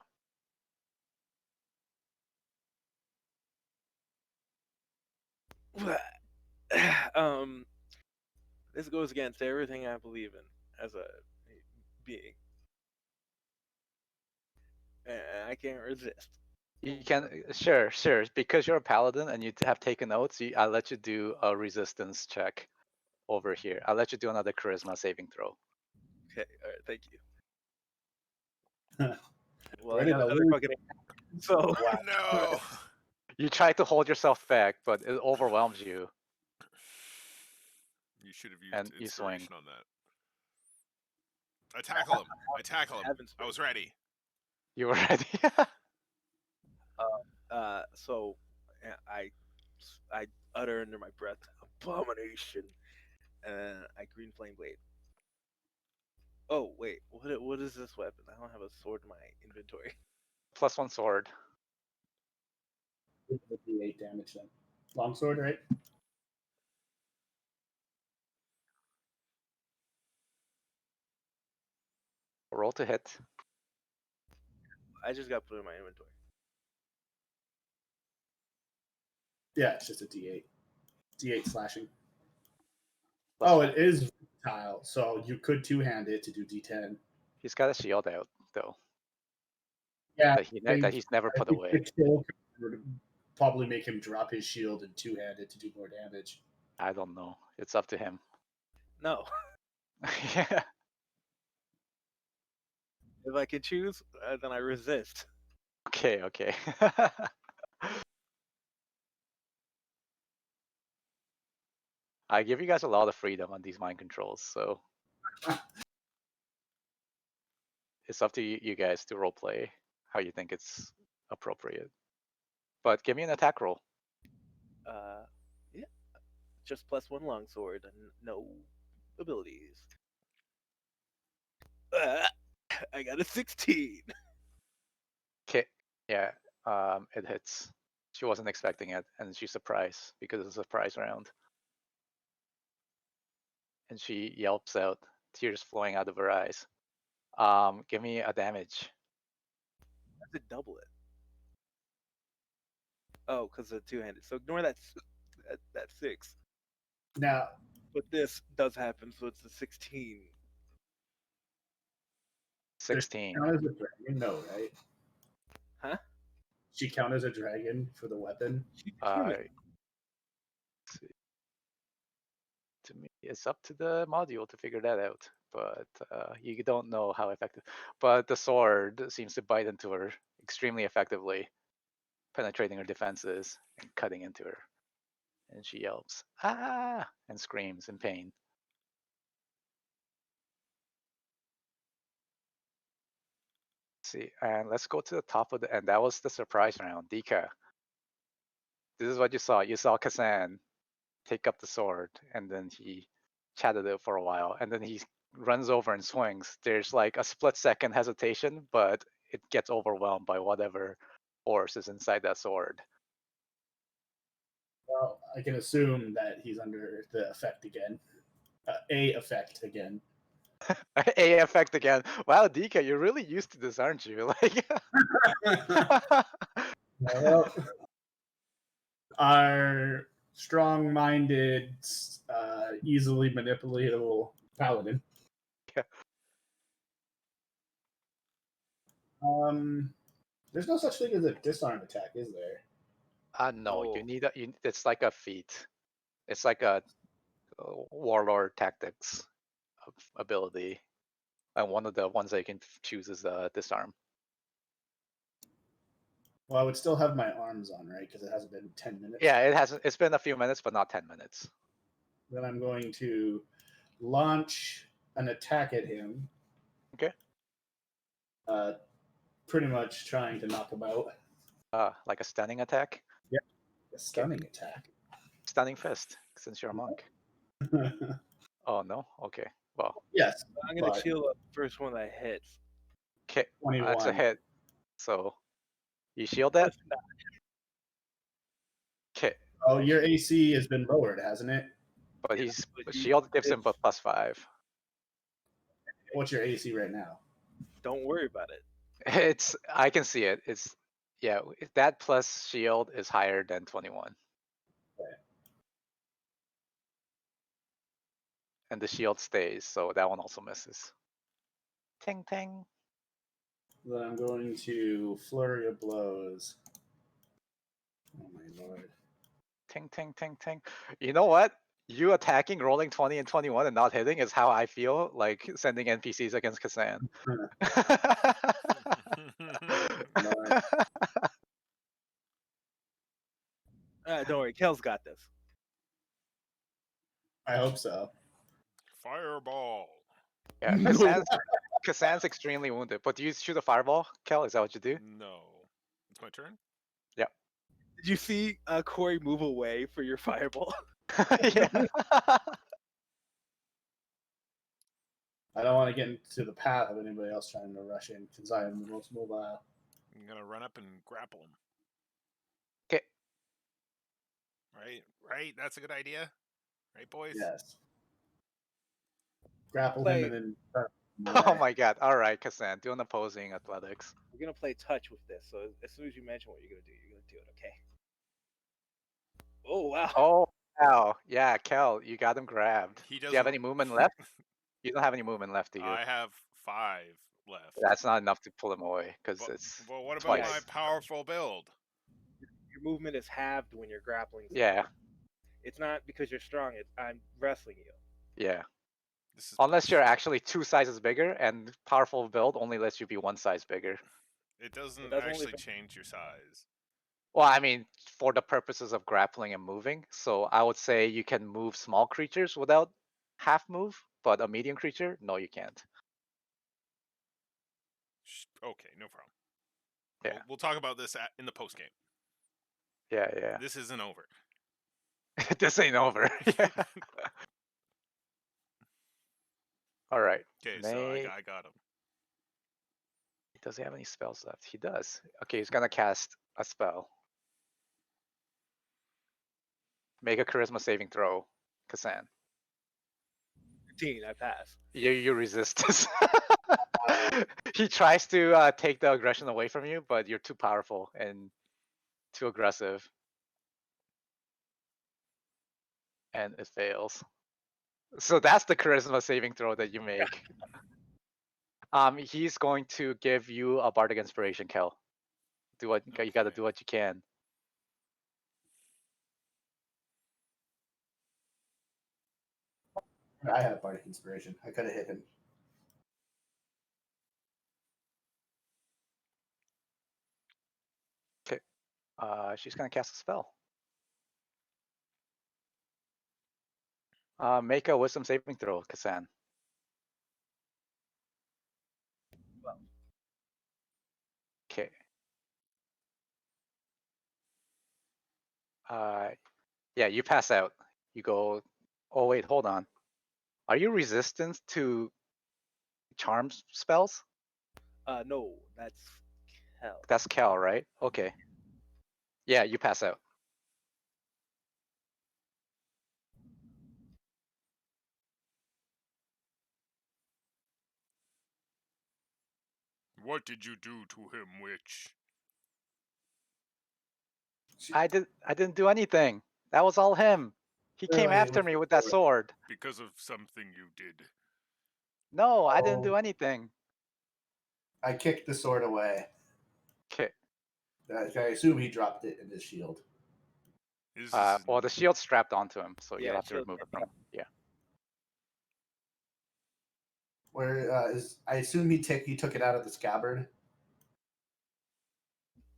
now. This goes against everything I believe in as a being, and I can't resist. You can sure because you're a paladin and you have taken notes. I'll let you do a resistance check over here. I'll let you do another charisma saving throw. Okay, all right, thank you. Well, Where I did got the another loot? fucking. So Oh no! You try to hold yourself back, but it overwhelms you, You should have used and you swing. inspiration on that. I tackle him. I tackle him. have I was inspiration. ready. You were ready. So I utter under my breath abomination, and I green flame blade. Oh wait, what is this weapon? I don't have a sword in my inventory. +1 sword. D8 damage then. Longsword, right? Roll to hit. I just got put in my inventory. Yeah, it's just a D8. D8 slashing. Plus Oh, one. it is tile, so you could two-hand it to do D10. He's got a shield out though Yeah, that he's never I put think away. the kill would probably make him drop his shield and two-hand it to do more damage. I don't know. It's up to him. No. Yeah. If I can choose, then I resist. Okay. I give you guys a lot of freedom on these mind controls, so it's up to you guys to roleplay how you think it's appropriate. But give me an attack roll. Yeah. Just +1 longsword and no abilities. I got a 16. Okay. Yeah. It hits. She wasn't expecting it, and she's surprised because it's a surprise round. And she yelps out, tears flowing out of her eyes. Give me a damage. I have to double it. Oh, because of two-handed. So ignore that 6. Now, But this does happen, so it's a 16. 16. count as a dragon? No, right? Huh? She count as a dragon for the weapon? She's Uh, human. to me, it's up to the module to figure that out. But you don't know how effective. But the sword seems to bite into her extremely effectively, penetrating her defenses and cutting into her. And she yelps, "Ah!" and screams in pain. See, and let's go to the top of the. And that was the surprise round. Dika, this is what you saw. You saw Kazan take up the sword, and then he chatted it for a while, and then he runs over and swings. There's like a split-second hesitation, but it gets overwhelmed by whatever force is inside that sword. Well, I can assume that he's under the effect again. A effect again. A effect again. Wow, Dika, you're really used to this, aren't you? Like, Well, our strong-minded, easily manipulatable paladin. Yeah. There's no such thing as a disarm attack, is there? no, Oh. you need a. It's like a feat. It's like a warlord tactics ability, and one of the ones that you can choose is disarm. Well, I would still have my arms on, right? Because it hasn't been 10 minutes. Yeah, it hasn't. It's been a few minutes, but not 10 minutes. Then I'm going to launch an attack at him. Okay. Pretty much trying to knock him out. Like a stunning attack. A stunning attack. Stunning fist, since you're a monk. Oh no. Okay. Well. Yes. I'm gonna but kill the first one that hits. Okay. 21. That's a hit. So you shield that. Okay. Oh, your AC has been lowered, hasn't it? But Yeah, he's but shield gives him a +5. What's your AC right now? Don't worry about it. It's I can see it. It's yeah. That plus shield is higher than 21. Okay. And the shield stays, so that one also misses. Ting ting. Then I'm going to flurry of blows. Oh my lord. Ting ting ting ting. You know what? You attacking, rolling 20 and 21 and not hitting is how I feel like sending NPCs against Kazan. Don't worry, Kel's got this. I hope so. Fireball. Yeah, Kazan's extremely wounded. But do you shoot a fireball, Kel? Is that what you do? No. It's my turn? Did you see Corey move away for your fireball? Yeah. I don't want to get into the path of anybody else trying to rush in because I am the most mobile. I'm gonna run up and grapple him. Okay. Right? That's a good idea? Right, boys? Yes. Grapple Play- him and then Oh my god. All right, Kassan, do an opposing athletics. We're gonna play touch with this. So as soon as you mention what you're gonna do it. Okay. Oh wow. Oh, wow. Yeah, Kel, you got him grabbed. He Do you have doesn't. any movement left? You don't have any movement left, do you? I have 5 left. That's not enough to pull him away because But, it's well, what about twice. my powerful build? Your movement is halved when you're grappling. Yeah, It's not because you're strong. It's I'm wrestling you. yeah. This is Unless you're bullshit. actually 2 sizes bigger, and powerful build only lets you be 1 size bigger. It doesn't does only actually for- change your size. Well, I mean, for the purposes of grappling and moving, so I would say you can move small creatures without half move, but a medium creature, no, you can't. Okay, no problem. Yeah. We'll talk about this in the post game. Yeah, yeah. This isn't over. This ain't over. Yeah. All right. Okay, so May I got him. Does he have any spells left? He does. Okay, he's gonna cast a spell. Make a charisma saving throw, Kassan. 15. I pass. You resist this. He tries to take the aggression away from you, but you're too powerful and too aggressive. And it fails. So that's the charisma saving throw that you make. He's going to give you a bardic inspiration, Kel. Do what you gotta Okay. do what you can. I have bardic inspiration. I could have hit him. She's gonna cast a spell. Make a wisdom saving throw, Kassan. Okay. Yeah, you pass out. You go. Oh wait, hold on. Are you resistant to charm spells? No, that's hell. That's Kel, right? Okay. Yeah, you pass out. What did you do to him, witch? I didn't do anything. That was all him. He came Really, after with me the with that sword. Because of something you did. No, I didn't Oh. do anything. I kicked the sword away. Okay. I assume he dropped it in his shield. Well, the shield's strapped onto him, so Yeah, you'll have to shield remove it from. Yeah. Where is? I assume he took it out of the scabbard.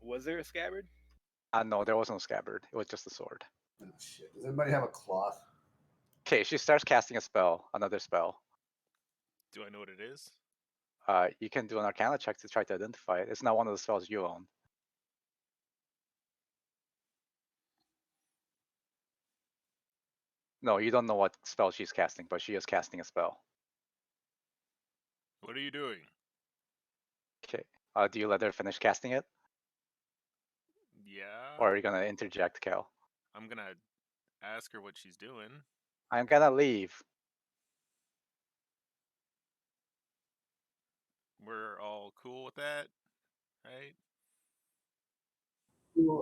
Was there a scabbard? No, there was no scabbard. It was just a sword. Oh shit! Does anybody have a cloth? Okay, she starts casting a spell, another spell. Do I know what it is? You can do an Arcana check to try to identify it. It's not one of the spells you own. No, you don't know what spell she's casting, but she is casting a spell. What are you doing? Okay. Do you let her finish casting it, Yeah. or are you gonna interject, Cal? I'm gonna ask her what she's doing. I'm gonna leave. We're all cool with that, right?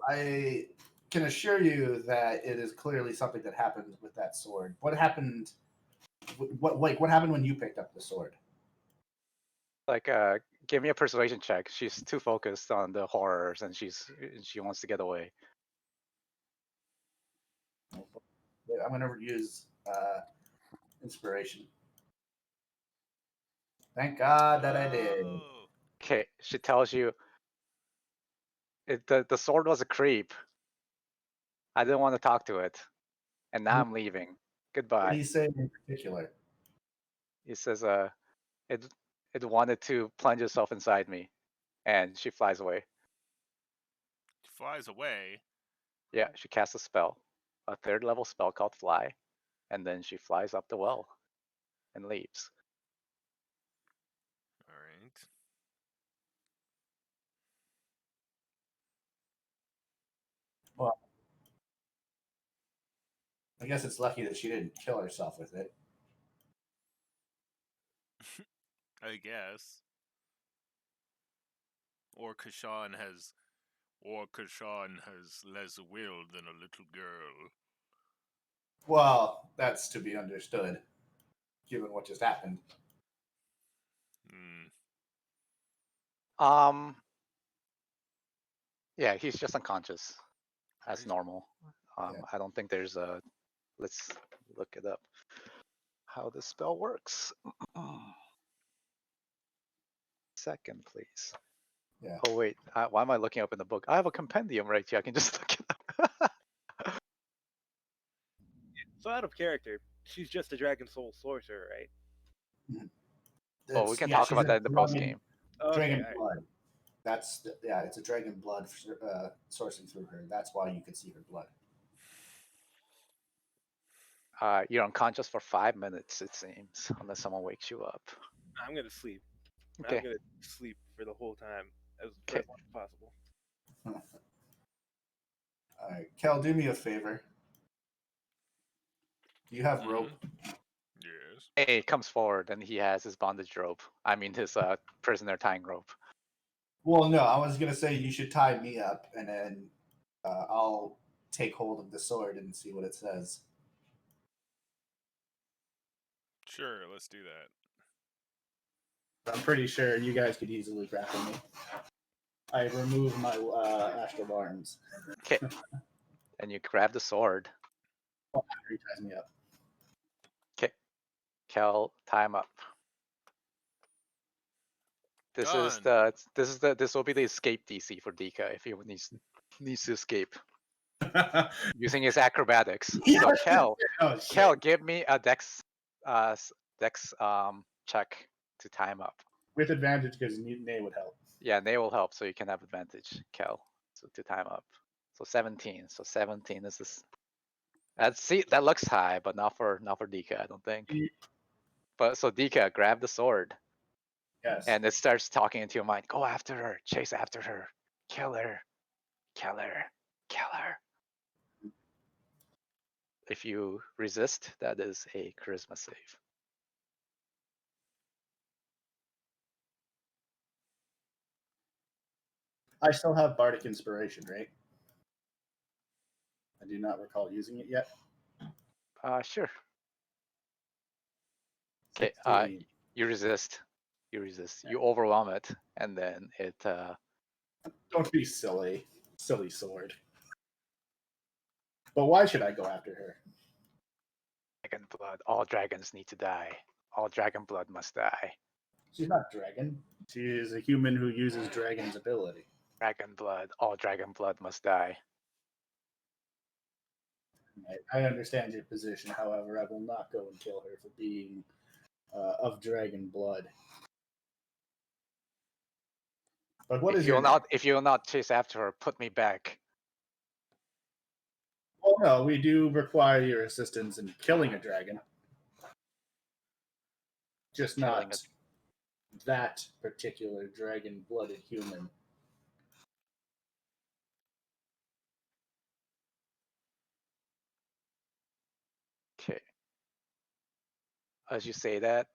I can assure you that it is clearly something that happened with that sword. What happened? What happened when you picked up the sword? Like, give me a persuasion check. She's too focused on the horrors, and she wants to get away. I'm going to use inspiration. Thank God that I did. Oh. Okay, she tells you the sword was a creep. I didn't want to talk to it, and now I'm leaving. What Goodbye. do you say in particular? He says, it it wanted to plunge itself inside me, and she flies away. Flies away. Yeah, she casts a spell, a 3rd level spell called Fly, and then she flies up the well and leaves. All right. Well, I guess it's lucky that she didn't kill herself with it. I guess. Or Kashan has less will than a little girl. Well, that's to be understood, given what just happened. Hmm. Yeah, he's just unconscious. That's Nice. normal. Yeah. I don't think there's a. Let's look it up. How the spell works. Second, please. Yeah. Oh wait, why am I looking up in the book? I have a compendium right here. I can just look it up. So out of character, she's just a dragon soul sorcerer, right? Oh, we can Yeah, talk she's about a that in the post game. Okay, dragon all right. blood. Yeah, it's a dragon blood sourcing through her. That's why you could see her blood. You're unconscious for 5 minutes, it seems, unless someone wakes you up. I'm gonna sleep. Okay. I'm gonna sleep for the whole time for Okay. as long as possible. All right, Kel, do me a favor. Do you have rope? Yes. Hey, comes forward and he has his bondage rope. I mean his prisoner tying rope. Well, no, I was gonna say you should tie me up, and then I'll take hold of the sword and see what it says. Sure, let's do that. I'm pretty sure you guys could easily grapple me. I remove my astral arms. Okay. And you grab the sword. After he ties me up. Okay. Kel, tie him up. This will be the escape DC for Dika if he needs to escape using his acrobatics. So Kel, give me a dex check to tie him up. With advantage because Nay would help. Yeah, Nay will help, so you can have advantage, Kel. So to time up. So 17. So 17 is this. That looks high, but not for Dika, I don't think. But so Dika, grab the sword. Yes. And it starts talking into your mind. Go after her. Chase after her. Kill her. Kill her. Kill her. If you resist, that is a charisma save. I still have Bardic Inspiration, right? I do not recall using it yet. Sure. Okay. You resist. You resist. You overwhelm it, and then it. Don't be silly sword. But why should I go after her? Dragon blood. All dragons need to die. All dragon blood must die. She's not dragon. She is a human who uses dragon's ability. Dragon blood. All dragon blood must die. I understand your position. However, I will not go and kill her for being of dragon blood. But what is your name? If you will not chase after her, put me back. Well, no, we do require your assistance in killing a dragon. Just not that particular dragon-blooded human. Okay. As you say that,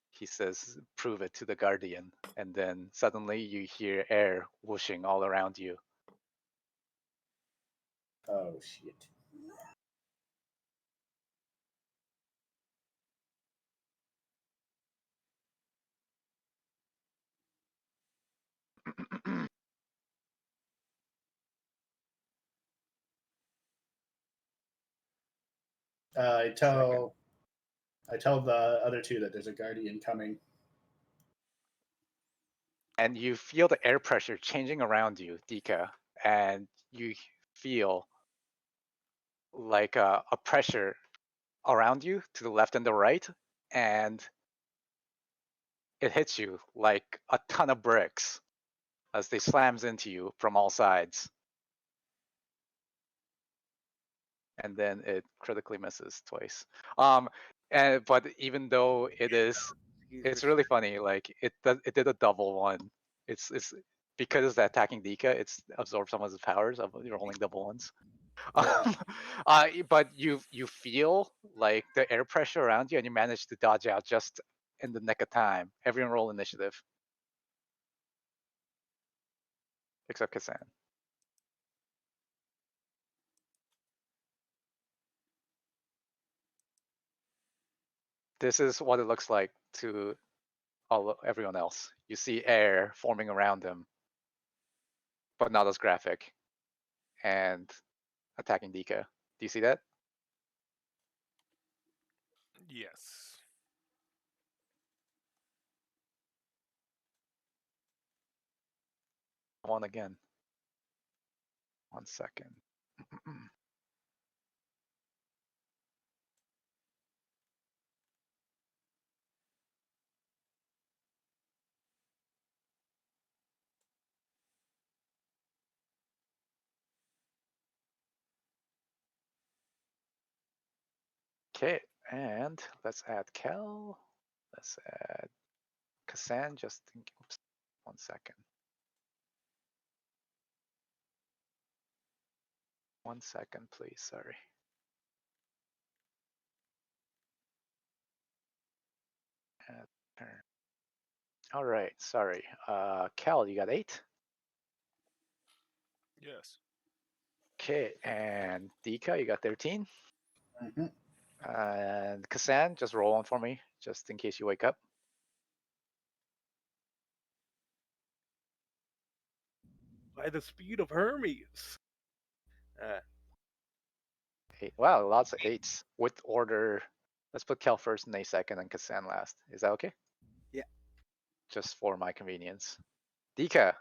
he says, prove it to the guardian. And then suddenly you hear air whooshing all around you. Oh, shit. I tell the other two that there's a guardian coming. And you feel the air pressure changing around you, Dika, and you feel like a pressure around you to the left and the right, and it hits you like a ton of bricks as they slams into you from all sides. And then it critically misses twice. But even though it's really funny. Like it did a double one. It's because it's attacking Dika. It's absorbed some of his powers of rolling double ones. But you feel like the air pressure around you, and you manage to dodge out just in the nick of time. Everyone roll initiative. Except Kassan. This is what it looks like to everyone else. You see air forming around him, but not as graphic, and attacking Dika. Do you see that? Yes. One again. 1 second. Okay, and let's add Kel. Let's add Kassan. Just think. Oops, 1 second. 1 second, please. Sorry. Add turn. All right. Sorry. Kel, you got 8. Yes. Okay, and Dika, you got 13. Mm-hmm. And Kassan, just roll on for me, just in case you wake up. By the speed of Hermes. 8. Wow, lots of 8s with order. Let's put Kel first and A second and Kassan last. Is that okay? Yeah. Just for my convenience. Dika,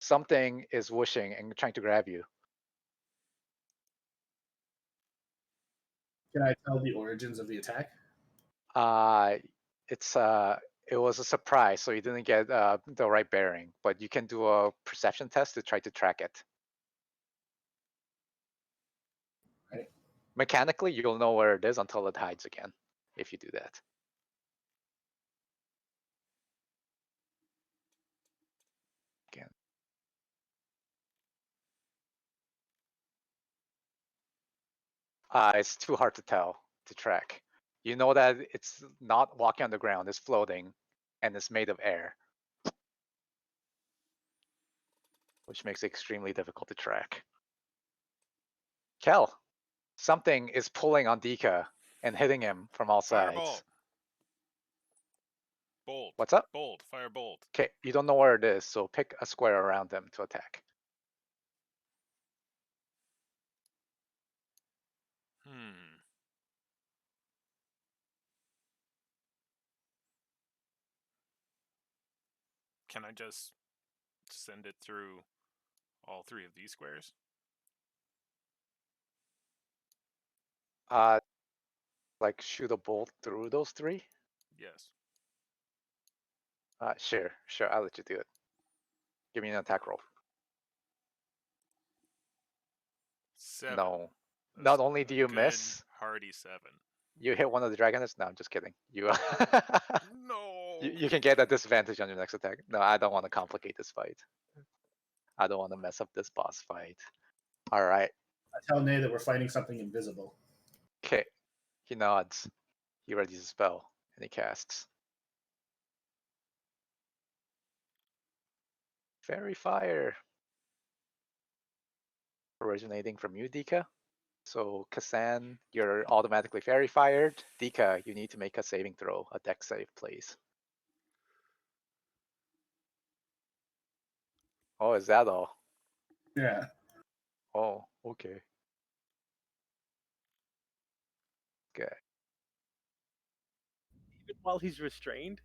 something is whooshing and trying to grab you. Can I tell the origins of the attack? It's it was a surprise, so you didn't get the right bearing, but you can do a perception test to try to track it. Right. Mechanically, you'll know where it is until it hides again, if you do that. Again. It's too hard to tell, to track. You know that it's not walking on the ground, it's floating, and it's made of air, which makes it extremely difficult to track. Kel, something is pulling on Dika and hitting him from all Fireball. sides. Bolt. What's up? Bolt. Fire bolt. Okay, you don't know where it is, so pick a square around them to attack. Can I just send it through all 3 of these squares? Like shoot a bolt through those 3? Yes. Sure, I'll let you do it. Give me an attack roll. 7. No. That's Not only do a you good, miss, hearty 7. you hit one of the dragons. No, I'm just kidding. You No. you can get a disadvantage on your next attack. No, I don't want to complicate this fight. I don't want to mess up this boss fight. All right. I tell Nay that we're fighting something invisible. Okay. He nods. He readies his spell and he casts Fairy Fire, originating from you, Dika. So Kassan, you're automatically Fairy Fired. Dika, you need to make a saving throw, a dex save, please. Oh, is that all? Yeah. Oh, okay. Good. Even while he's restrained.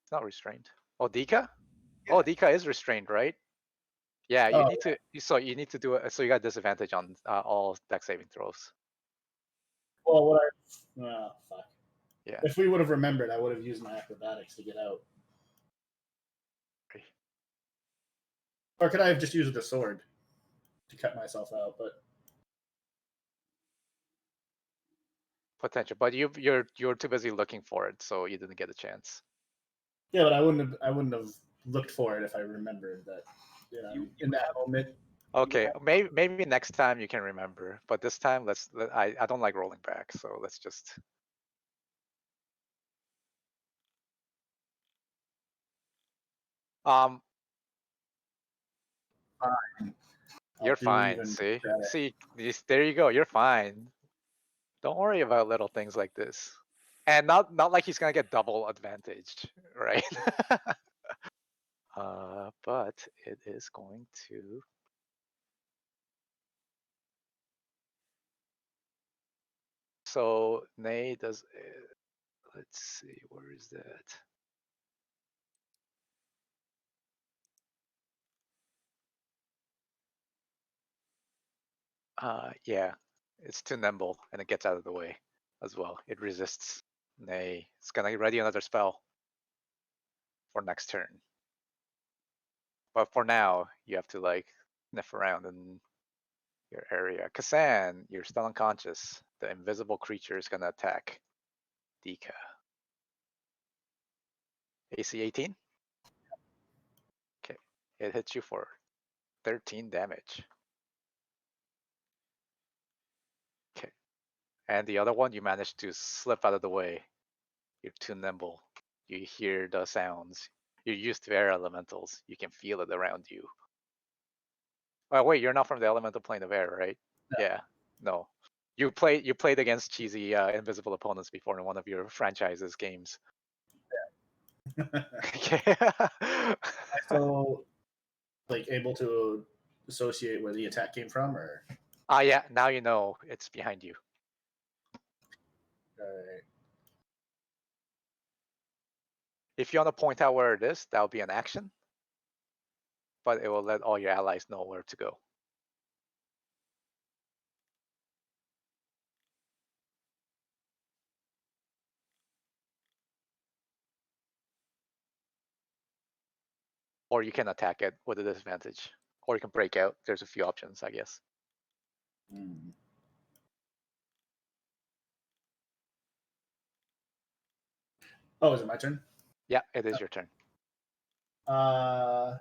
It's not restrained. Oh, Dika? Yeah. Oh, Dika is restrained, right? Yeah, you Oh, need to. So you need to do it. So you got disadvantage on all dex saving throws. Well, what I. Fuck. Yeah. If we would have remembered, I would have used my acrobatics to get out. Or could I have just used the sword to cut myself out? But Potential, but you're too busy looking for it, so you didn't get a chance. yeah, but I wouldn't have looked for it if I remembered that. You in that moment. Okay, maybe next time you can remember, but this time I don't like rolling back, so let's just. Um, Fine. you're I'll do fine. even See, better. there you go. You're fine. Don't worry about little things like this. And not like he's gonna get double advantage, right? But it is going to. So Nay does. Let's see, where is that? Yeah, it's too nimble and it gets out of the way as well. It resists. Nay, it's gonna ready another spell for next turn. But for now, you have to like sniff around in your area. Kasan, you're still unconscious. The invisible creature is gonna attack Dika. AC 18? Okay, it hits you for 13 damage. Okay, and the other one, you managed to slip out of the way. You're too nimble. You hear the sounds. You're used to air elementals. You can feel it around you. Oh wait, you're not from the elemental plane of air, right? No. Yeah. No. You played against cheesy invisible opponents before in one of your franchises games. Okay. So, like, able to associate where the attack came from, or? Yeah. Now you know it's behind you. Alright. If you want to point out where it is, that'll be an action. But it will let all your allies know where to go. Or you can attack it with a disadvantage. Or you can break out. There's a few options, I guess. Hmm. Oh, is it my turn? Yeah, it is your turn. I'm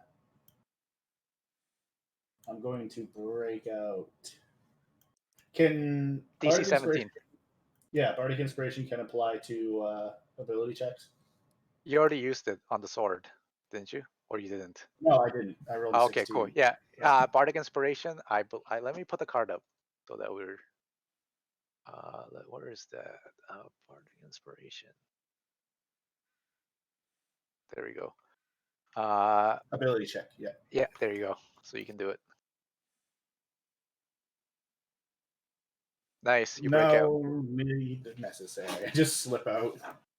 going to break out. Can DC Bardic 17. Inspiration? Yeah, Bardic Inspiration can apply to ability checks. You already used it on the sword, didn't you? Or you didn't? No, I didn't. I rolled a Okay, 16. cool. Yeah. Bardic Inspiration. Let me put the card up so that we're. Where is that? Bardic Inspiration. There we go. Ability check. Yeah. Yeah, there you go. So you can do it. Nice. You break out. No need necessary. I just slip out.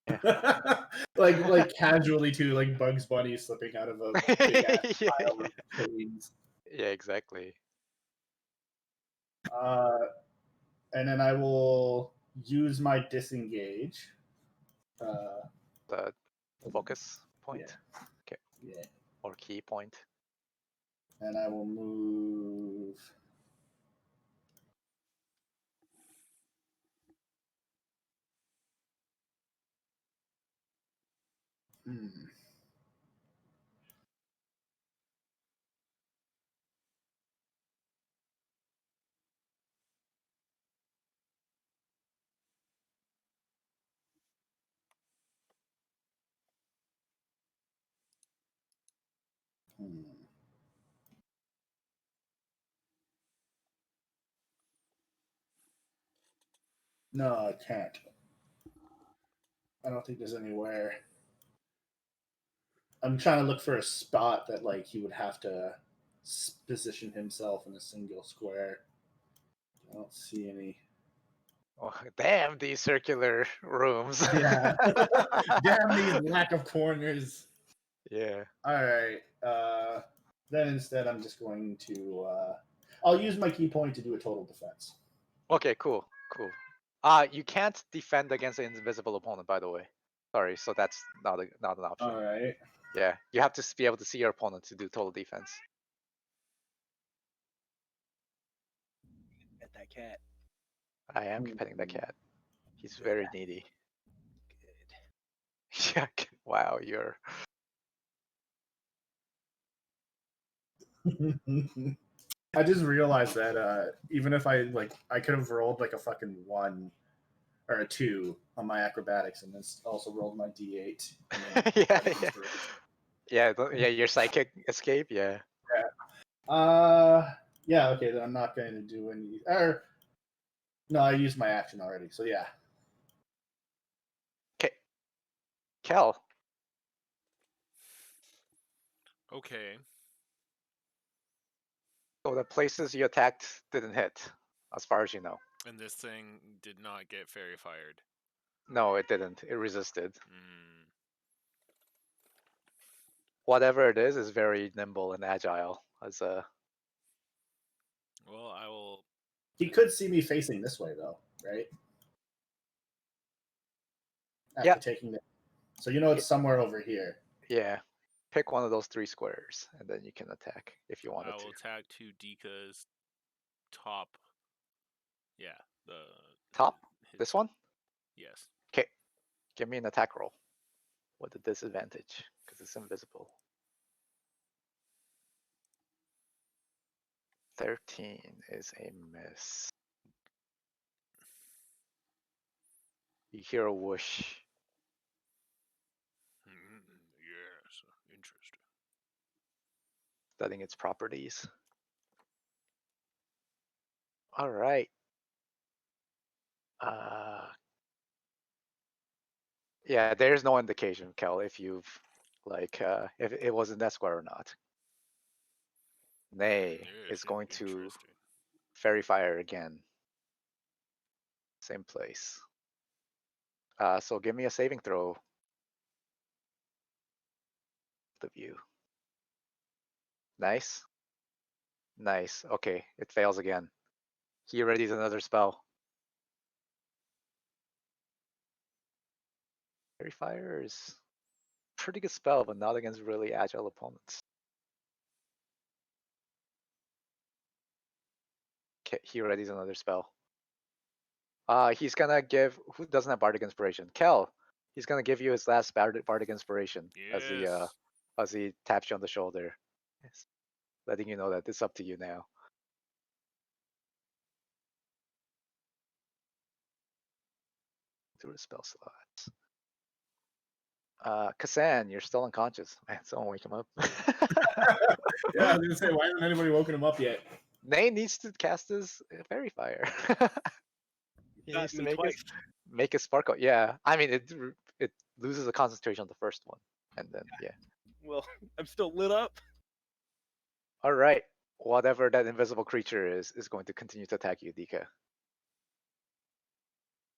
Yeah. like casually too, like Bugs Bunny slipping out of a big ass Yeah, pile of chains. yeah, exactly. And then I will use my disengage. The focus point. Okay. Yeah. Or key point. And I will move. Hmm. No, I can't. I don't think there's anywhere. I'm trying to look for a spot that like he would have to position himself in a single square. I don't see any. Oh, damn these circular rooms. Yeah. Damn these lack of corners. Yeah. All right. Then instead, I'm just going to. I'll use my key point to do a total defense. Okay, cool. You can't defend against an invisible opponent, by the way. Sorry, so that's not an option. All right. Yeah, you have to be able to see your opponent to do total defense. At that cat. I am petting the cat. He's very needy. Good. Yeah. Wow, you're. I just realized that even if I could have rolled like a fucking 1 or a 2 on my acrobatics, and then also rolled my d8. Yeah. Yeah, your psychic escape. Yeah. Yeah. Okay, then I'm not going to do any. Or no, I used my action already. So yeah. Okay. Kel. Okay. So the places you attacked didn't hit, as far as you know. And this thing did not get fairy fired. No, it didn't. It resisted. Mm. Whatever it is very nimble and agile. As a Well, I will. He could see me facing this way though, right? After yeah, taking the. So you know it's somewhere over here. yeah. Pick one of those 3 squares, and then you can attack if you I wanted will to. attack to Dika's top. Yeah, the Top. his, This one. yes. Okay. Give me an attack roll with a disadvantage because it's invisible. 13 is a miss. You hear a whoosh. Yes, interesting. Studying its properties. All right. Yeah, there's no indication, Kel, if you've if it was an Esquire or not. Nay Yes, is going to interesting. Fairy Fire again. Same place. So give me a saving throw. The view. Nice. Nice. Okay, it fails again. He readies another spell. Fairy Fire is a pretty good spell, but not against really agile opponents. Okay, he readies another spell. He's gonna give. Who doesn't have Bardic Inspiration? Kel. He's gonna give you his last Bardic Inspiration Yes. as he taps you on the shoulder, yes. Letting you know that it's up to you now. Through the spell slots. Kassan, you're still unconscious. Man, someone wake him up. Yeah, I was gonna say, why hasn't anybody woken him up yet? Nay needs to cast his Fairy Fire. He Got needs to me twice. make his sparkle. Yeah, I mean it loses a concentration on the first one, and then yeah. Well, I'm still lit up. All right, whatever that invisible creature is going to continue to attack you, Dika.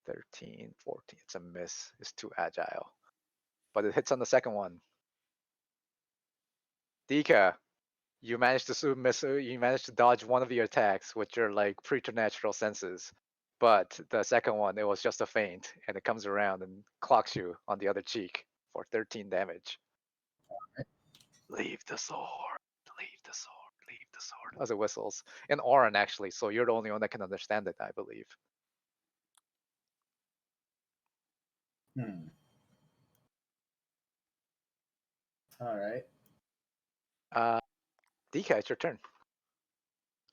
13, 14. It's a miss. It's too agile, but it hits on the second one. Dika, you managed to miss. You managed to dodge one of your attacks with your like preternatural senses, but the second one it was just a feint, and it comes around and clocks you on the other cheek for 13 damage. Leave the sword. Leave the sword. Leave the sword. As it whistles. And Oren actually, so you're the only one that can understand it, I believe. Hmm. All right. Dika, it's your turn.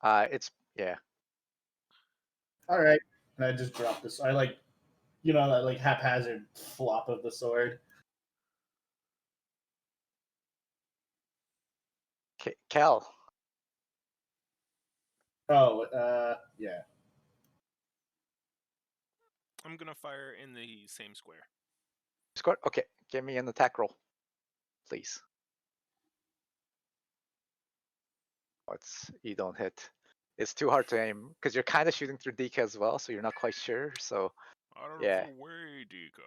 It's yeah. All right. And I just dropped this. I like, that like haphazard flop of the sword. Cal. Oh, yeah. I'm gonna fire in the same square. Score. Okay, give me an attack roll, please. Oh, you don't hit. It's too hard to aim because you're kind of shooting through Dika as well, so you're not quite sure. So Out of yeah, the way, Dika.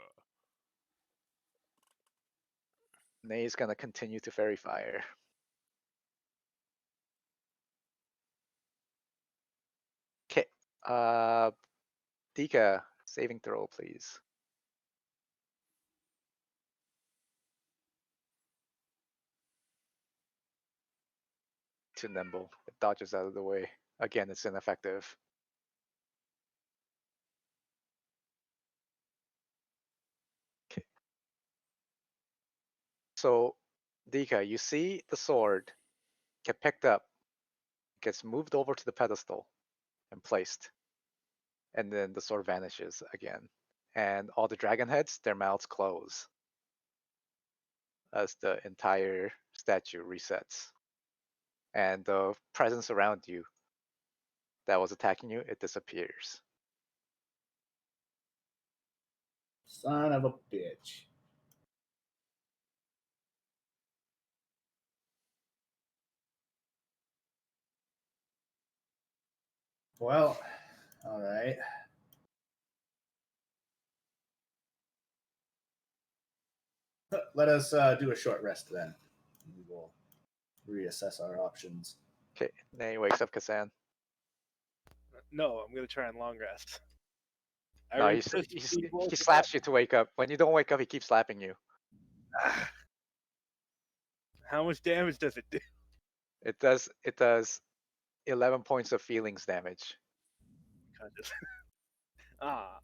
Nay's gonna continue to fairy fire. Okay, Dika, saving throw, please. Too nimble. It dodges out of the way. Again, it's ineffective. Okay. So, Dika, you see the sword get picked up, gets moved over to the pedestal and placed, and then the sword vanishes again. And all the dragon heads, their mouths close. as the entire statue resets. And the presence around you that was attacking you, it disappears. Son of a bitch. Well, all right. Let us do a short rest then. We will reassess our options. Okay, then he wakes up Kasan. No, I'm gonna try and long rest. I No, already pushed you people. he slaps you to wake up. When you don't wake up, he keeps slapping you. How much damage does it do? It does 11 points of feelings damage Conscious. Ah,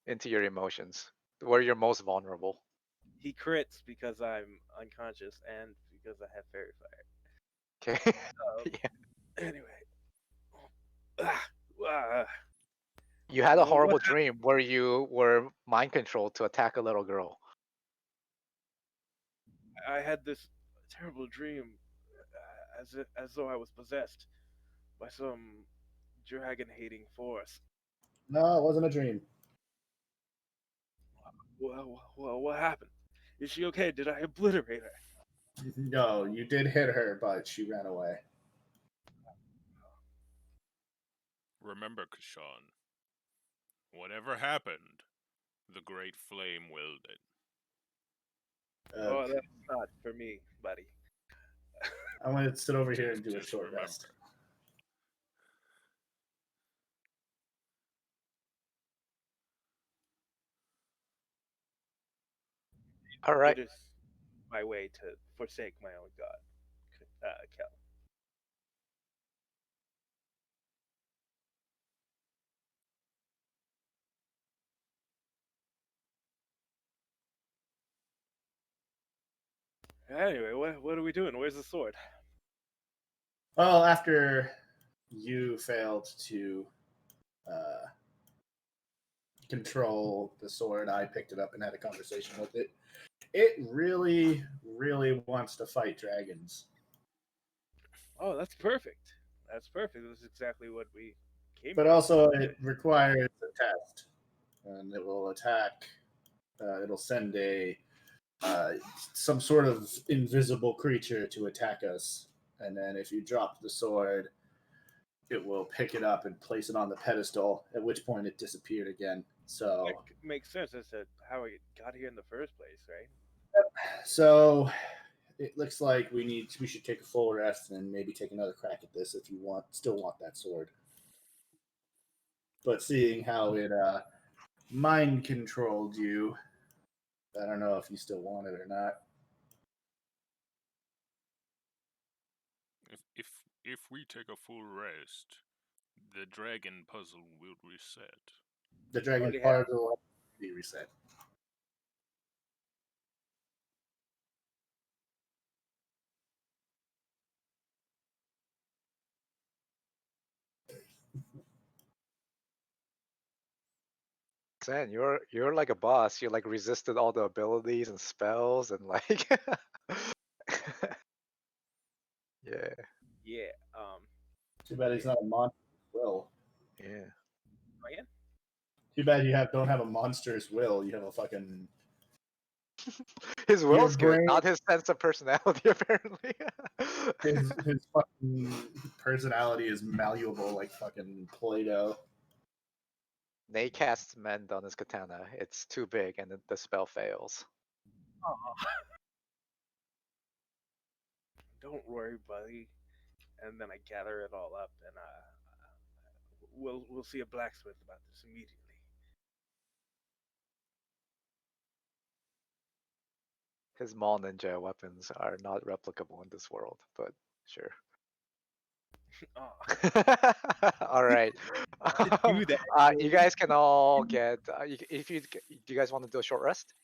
into your emotions, where you're most vulnerable. he crits because I'm unconscious and because I have fairy fire. Okay. Yeah. Anyway. Ah, ah. You had a What horrible dream where you were mind controlled to attack a little girl. I had this terrible dream, as though I was possessed by some dragon-hating force. No, it wasn't a dream. Well, what happened? Is she okay? Did I obliterate her? No, you did hit her, but she ran away. Remember, Kashan, whatever happened, the Great Flame willed it. Oh, that's not for me, buddy. I'm going to sit over here and do a Just short remember. rest. All right. It is my way to forsake my own god, Kel. Anyway, what are we doing? Where's the sword? Well, after you failed to control the sword, I picked it up and had a conversation with it. It really, really wants to fight dragons. Oh, that's perfect. That's perfect. This is exactly what we came. But also, it requires a test, and it will attack. It'll send a some sort of invisible creature to attack us, and then if you drop the sword, it will pick it up and place it on the pedestal. At which point, it disappeared again. So makes sense as to how it got here in the first place, right? So it looks like we should take a full rest and maybe take another crack at this if you still want that sword. But seeing how it mind controlled you, I don't know if you still want it or not. If we take a full rest, the dragon puzzle will reset. The dragon Already puzzle will be reset. Kasan, you're like a boss. You like resisted all the abilities and spells and like. Yeah. Yeah. Too bad he's not a monster as well. Yeah. Again? Too bad you don't have a monster's will. You have a fucking His your will's good, brain. not his sense of personality, apparently. His fucking personality is malleable like fucking Play-Doh. Nate casts Mend on his katana. It's too big and the spell fails. Oh. Don't worry, buddy. And then I gather it all up, and we'll see a blacksmith about this immediately. His Maul Ninja weapons are not replicable in this world, but sure. Oh, All right. do that. You guys can all get. If you do, you guys want to do a short rest?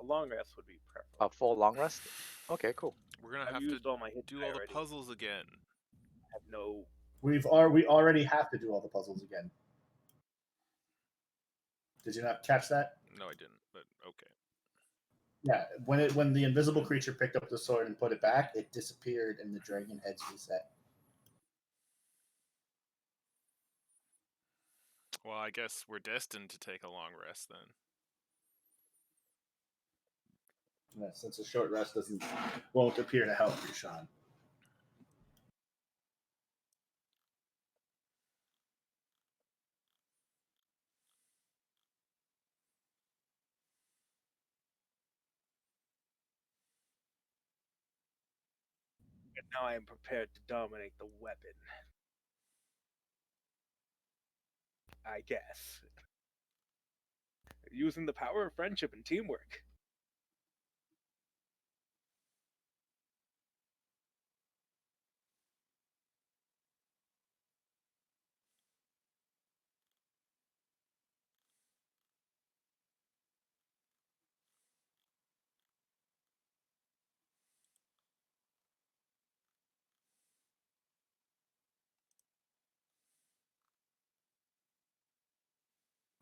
A long rest would be preferable. A full long rest? Okay, cool. We're gonna I've have used to all my hit do die all the already. puzzles again. I have no. We already have to do all the puzzles again. Did you not catch that? No, I didn't, but okay. Yeah, when the invisible creature picked up the sword and put it back, it disappeared and the dragon heads reset. Well, I guess we're destined to take a long rest then. Yeah, since a short rest won't appear to help you, Sean. And now I am prepared to dominate the weapon. I guess. Using the power of friendship and teamwork.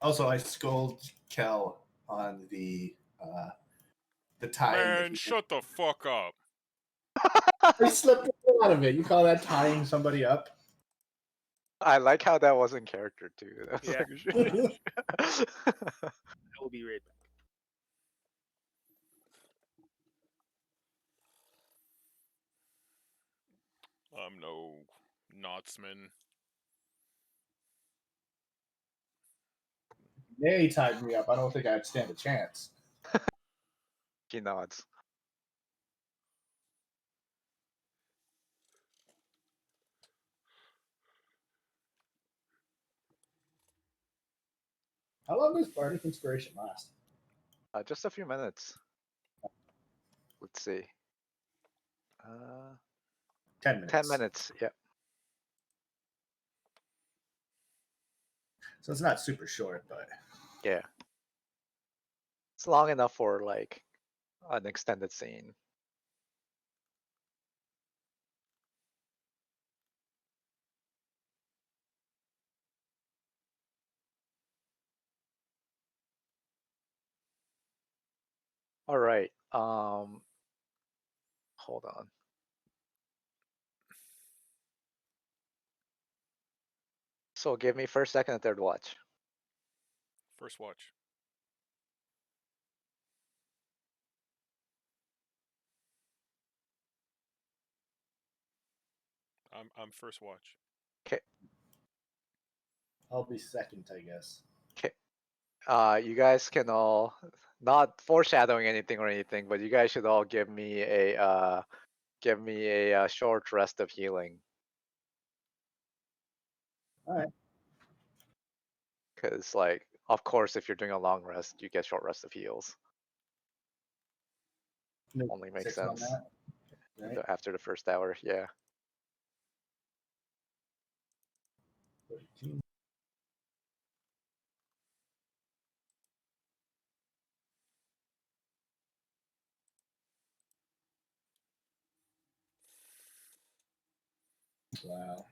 Also, I scold Kel on the tying. Man, shut the fuck up. I slipped out of it. You call that tying somebody up? I like how that was in character too. That was Yeah. like- I will be right back. I'm no knotsman. They tied me up. I don't think I'd stand a chance. She nods. How long does Bardic Inspiration last? Just a few minutes. Let's see. 10 minutes. 10 minutes. Yeah. So it's not super short, but Yeah. It's long enough for like an extended scene. All right. Hold on. So give me first, second, and third watch. First watch. I'm first watch. Okay. I'll be second, I guess. Okay. You guys can all, not foreshadowing anything or anything, but you guys should all give me a short rest of healing. All right. Because like, of course, if you're doing a long rest, you get short rest of heals. Only makes 6 on sense. that, right? After the first hour, yeah. 13. Wow.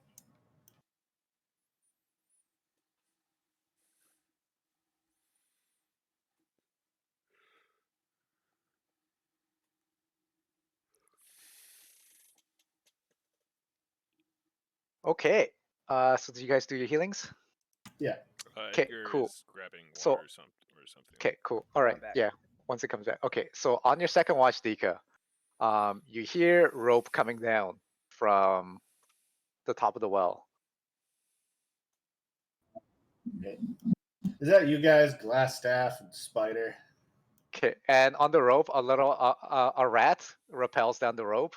Okay. So did you guys do your healings? Yeah. Okay, Edgar cool. is grabbing So- water or something. Okay, cool. All right. back. Yeah. Once it comes back. Okay. So on your second watch, Dika, you hear rope coming down from the top of the well. Okay. Is that you guys, Glass Staff and Spider? Okay. And on the rope, a rat rappels down the rope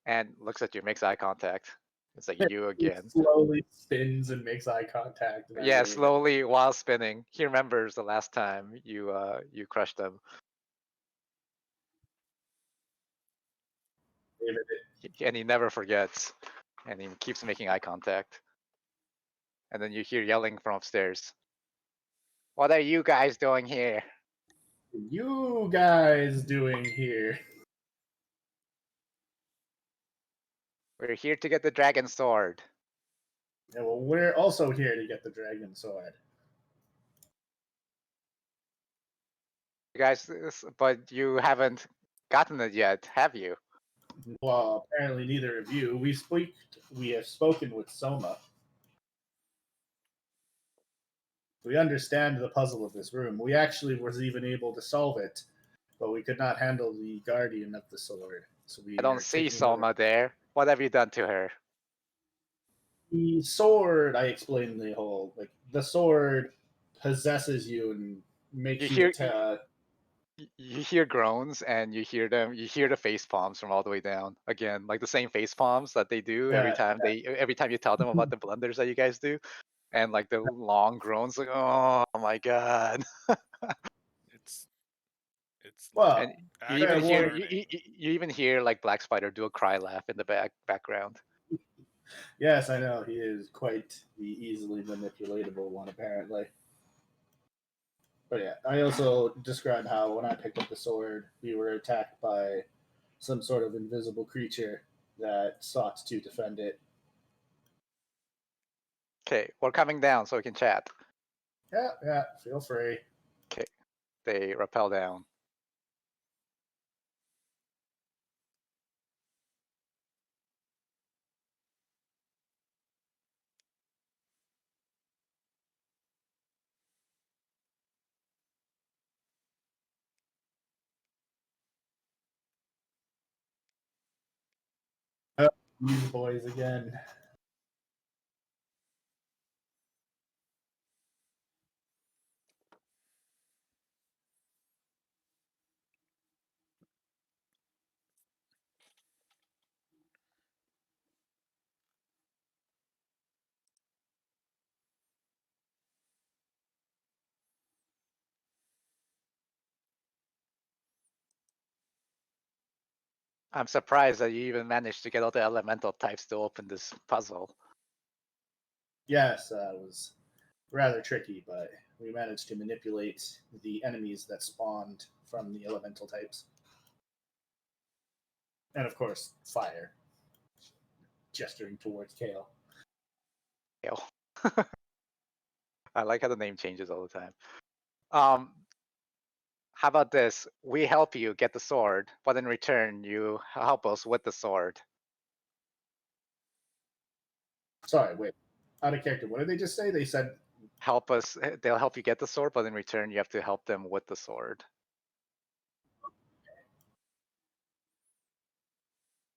and looks at you, makes eye contact. It's like you again. It slowly spins and makes eye contact. And Yeah, everything. slowly while spinning. He remembers the last time you crushed him. And he never forgets. And he keeps making eye contact. And then you hear yelling from upstairs. What are you guys doing here? What are you guys doing here? We're here to get the dragon sword. Yeah, well, we're also here to get the dragon sword. guys, but you haven't gotten it yet, have you? Well, apparently neither of you. We have spoken with Soma. We understand the puzzle of this room. We actually was even able to solve it, but we could not handle the guardian of the sword. So I we don't are see taking another. Soma there. What have you done to her? The sword, I explained the whole like the sword possesses you and You makes you hear attack. you hear groans and you hear them. You hear the face palms from all the way down. Again, like the same face palms that they do Yeah, every time you tell them about the blunders that you guys do, and like the long groans, like oh my god. It's it's And well, you fair even actively hear warning. burning. you even hear like Black Spider do a cry laugh in the background. Yes, I know he is quite the easily manipulatable one, apparently. But yeah, I also described how when I picked up the sword, we were attacked by some sort of invisible creature that sought to defend it. Okay, we're coming down so we can chat. Yeah, yeah, feel free. Okay, they rappel down. You boys again. I'm surprised that you even managed to get all the elemental types to open this puzzle. Yes, it was rather tricky, but we managed to manipulate the enemies that spawned from the elemental types. And of course, fire. Gesturing towards Kale. Kale. I like how the name changes all the time. Um, how about this? We help you get the sword, but in return, you help us with the sword. Sorry, wait. Out of character. What did they just say? They said Help us. They'll help you get the sword, but in return, you have to help them with the sword.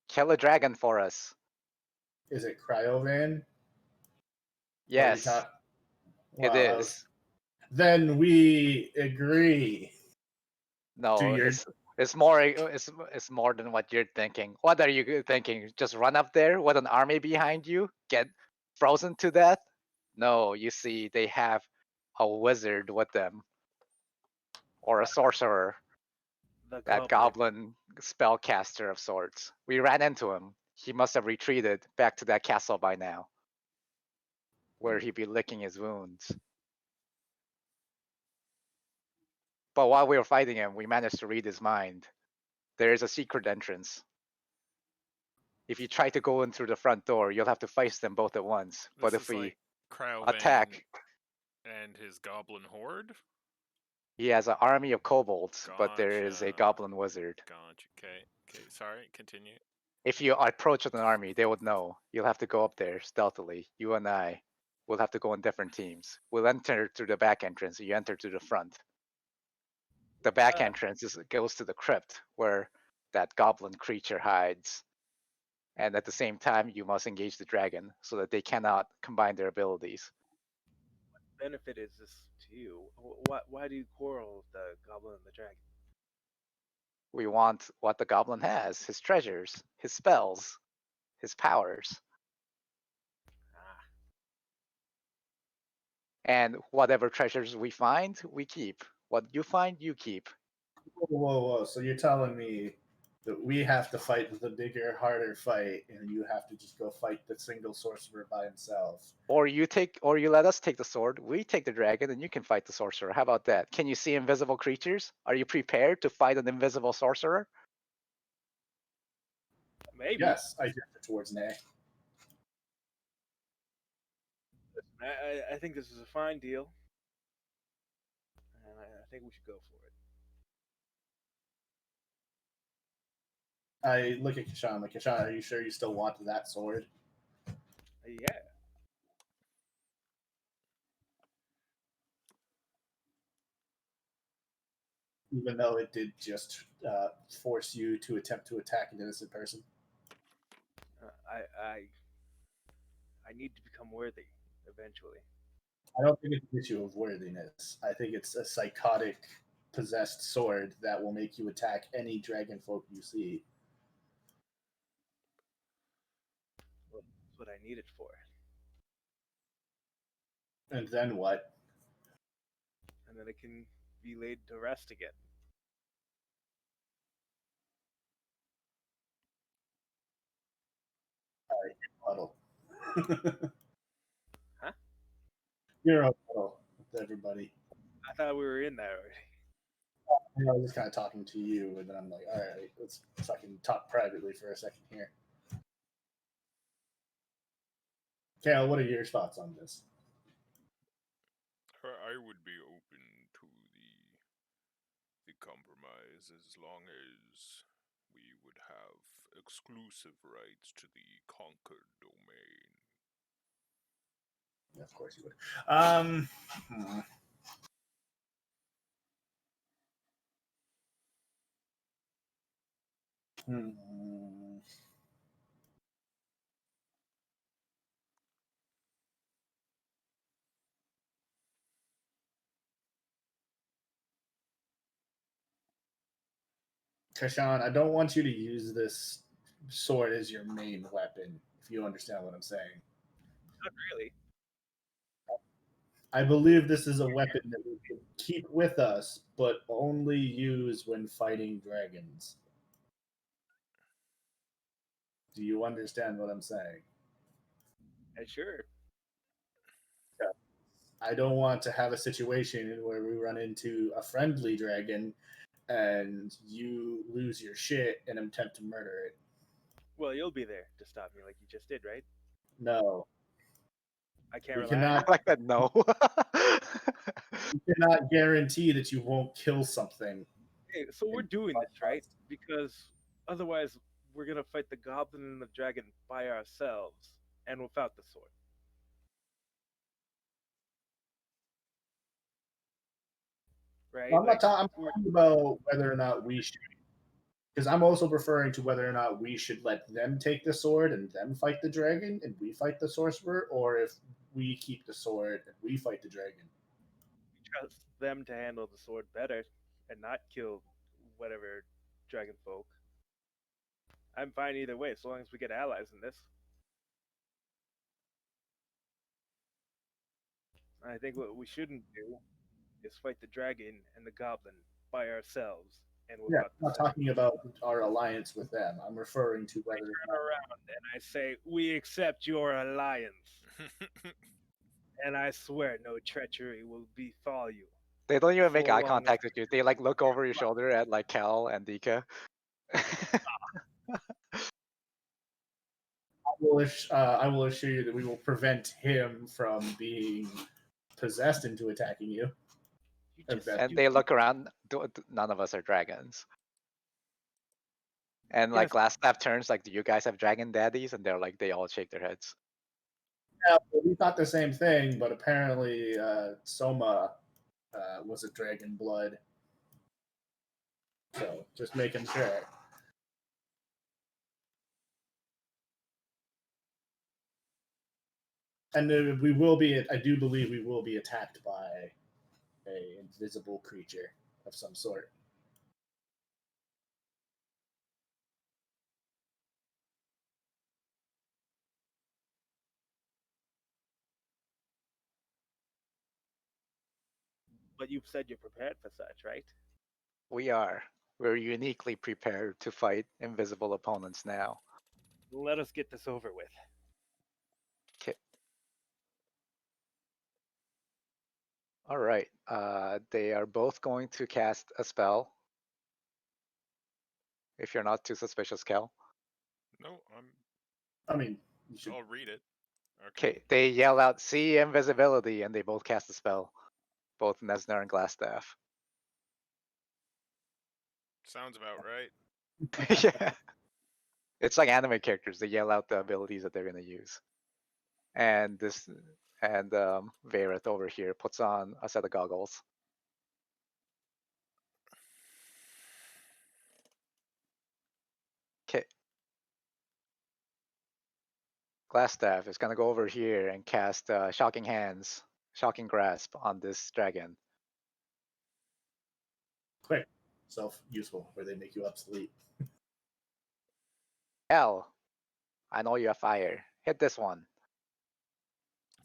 Kill a dragon for us. is it Cryovan? What are we Yes, talking? it Well, I was. is. Then we agree to No, your. it's more than what you're thinking. What are you thinking? Just run up there with an army behind you, get frozen to death? No, you see, they have a wizard with them or a sorcerer, The that goblin. goblin spellcaster of sorts. We ran into him. He must have retreated back to that castle by now, where he'd be licking his wounds. But while we were fighting him, we managed to read his mind. There is a secret entrance. If you try to go in through the front door, you'll have to face them both at once. But This if is like we Cryovan attack, and his goblin horde. he has an army of kobolds, but there is a Gotcha. goblin wizard. Gotcha. Okay. Okay. Sorry. Continue. If you approach with an army, they would know. You'll have to go up there stealthily. You and I will have to go in different teams. We'll enter through the back entrance. You enter through the front. The back Uh, entrance goes to the crypt where that goblin creature hides. And at the same time, you must engage the dragon so that they cannot combine their abilities. benefit is this to you? Why do you quarrel with the goblin and the dragon? We want what the goblin has, his treasures, his spells, his powers. Ah, And whatever treasures we find, we keep. What you find, you keep. Whoa! So you're telling me that we have to fight the bigger, harder fight, and you have to just go fight the single sorcerer by himself? Or you let us take the sword, we take the dragon, and you can fight the sorcerer. How about that? Can you see invisible creatures? Are you prepared to fight an invisible sorcerer? maybe. Yes, I gesture towards Nay. I think this is a fine deal, and I think we should go for it. I look at Kashan. Like, Kashan, are you sure you still want that sword? Yeah. Even though it did just force you to attempt to attack an innocent person. I need to become worthy eventually. I don't think it's an issue of worthiness. I think it's a psychotic, possessed sword that will make you attack any dragon folk you see. Well, that's what I need it for. And then what? And then it can be laid to rest again. Huddle. Huh? You're a huddle with everybody. I thought we were in that already. I was just kind of talking to you, and then I'm like, all right, let's fucking talk privately for a second here. Kale, what are your thoughts on this? I would be open to the compromise as long as we would have exclusive rights to the conquered domain. Of course you would. Hmm. Kashan, I don't want you to use this sword as your main weapon, if you understand what I'm saying. Not really. I believe this is a weapon that we can keep with us, but only use when fighting dragons. Do you understand what I'm saying? Sure. I don't want to have a situation where we run into a friendly dragon and you lose your shit and attempt to murder it. Well, you'll be there to stop me like you just did, right? No, I can't we rely on I cannot. you. like that. No. We cannot guarantee that you won't kill something. Hey, so we're doing this, right? Because otherwise, we're gonna fight the goblin and the dragon by ourselves and without the sword. Right? I'm not. I'm We're, talking about whether or not we should, because I'm also referring to whether or not we should let them take the sword and them fight the dragon, and we fight the sorcerer, or if we keep the sword and we fight the dragon. we trust them to handle the sword better and not kill whatever dragon folk. I'm fine either way, so long as we get allies in this. I think what we shouldn't do is fight the dragon and the goblin by ourselves and Yeah, without I'm the not sword. talking about our alliance with them. I'm referring to I whether or turn not. around and I say, "We accept your alliance, and I swear no treachery will befall you." They don't even make So eye long as contact with you. They like look over your shoulder at like Cal and Dika. I will assure you that we will prevent him from being possessed into attacking you. you If just that, said And you they look around. None of us are dragons. And like yes. Glassstaff turns like, do you guys have dragon daddies? And they're like, they all shake their heads. yeah, we thought the same thing, but apparently Soma was a dragon blood. So just making sure. And we will be. I do believe we will be attacked by a invisible creature of some sort. But you've said you're prepared for such, right? We are. We're uniquely prepared to fight invisible opponents now. Let us get this over with. Okay. All right. They are both going to cast a spell. If you're not too suspicious, Cal. No, I mean, you should. I'll read it. Okay. They yell out, "See invisibility," and they both cast a spell. Both Nesner and Glassstaff. Sounds about right. Yeah. It's like anime characters. They yell out the abilities that they're gonna use. And Vareth over here puts on a set of goggles. Okay. Glassstaff is gonna go over here and cast Shocking Hands, Shocking Grasp on this dragon. Quick, self-useful, where they make you obsolete. Hell, I know you have fire. Hit this one.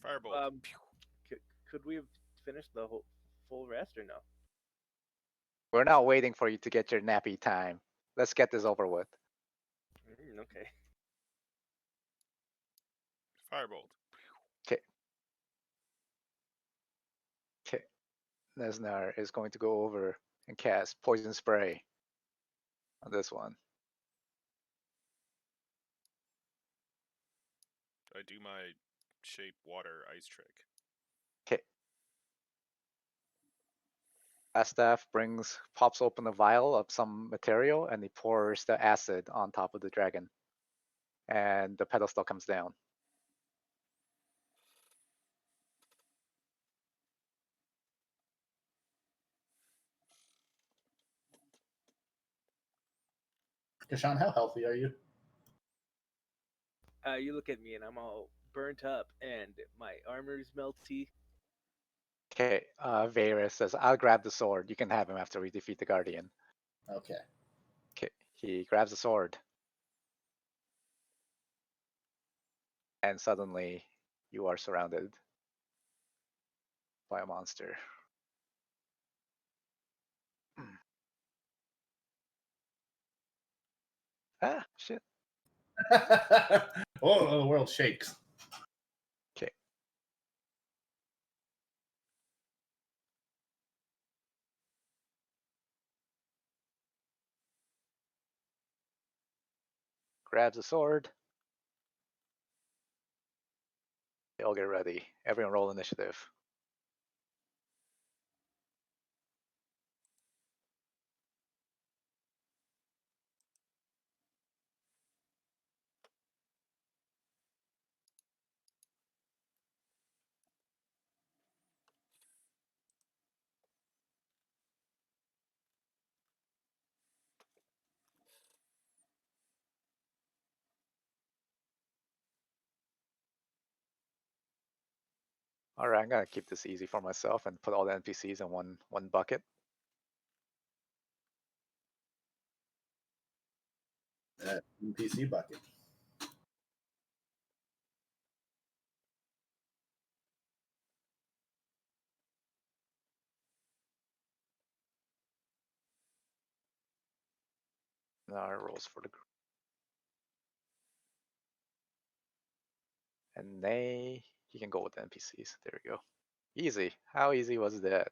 Firebolt. Could we have finished the whole full rest or no? We're not waiting for you to get your nappy time. Let's get this over with. Okay. Firebolt. Okay. Okay. Nesnar is going to go over and cast Poison Spray on this one. I do my shape water ice trick. Okay. Staff pops open a vial of some material and he pours the acid on top of the dragon. And the pedestal comes down. Kashan, how healthy are you? You look at me and I'm all burnt up and my armor's melty. Okay, Varys says, I'll grab the sword. You can have him after we defeat the Guardian. Okay. Okay, he grabs the sword. And suddenly, you are surrounded by a monster. Ah, shit. Oh, the world shakes. Okay. Grabs the sword. Okay, I'll get ready. Everyone roll initiative. All right, I'm gonna keep this easy for myself and put all the NPCs in one bucket. That NPC bucket. Now our rolls for the group. And you can go with the NPCs. There we go. Easy. How easy was that?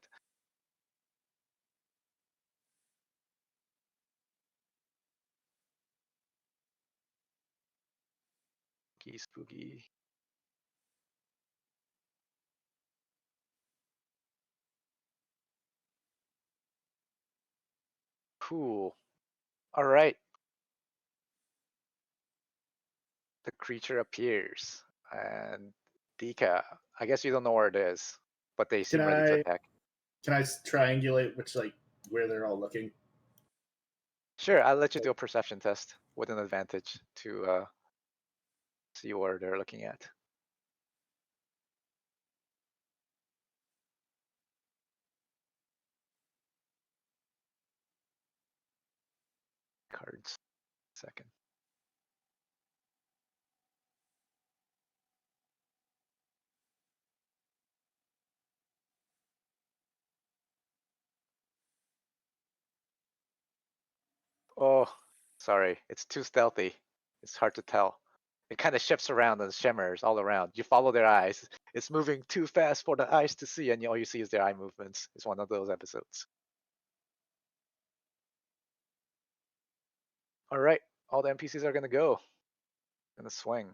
Spooky. Cool. All right. The creature appears. And Dika, I guess you don't know where it is, but they seem ready to attack. Can I triangulate where they're all looking? Sure, I'll let you do a perception test with an advantage to see where they're looking at. Cards. Second. Oh, sorry. It's too stealthy. It's hard to tell. It kind of shifts around and shimmers all around. You follow their eyes. It's moving too fast for the eyes to see, and all you see is their eye movements. It's one of those episodes. All right, all the NPCs are gonna go. Gonna swing.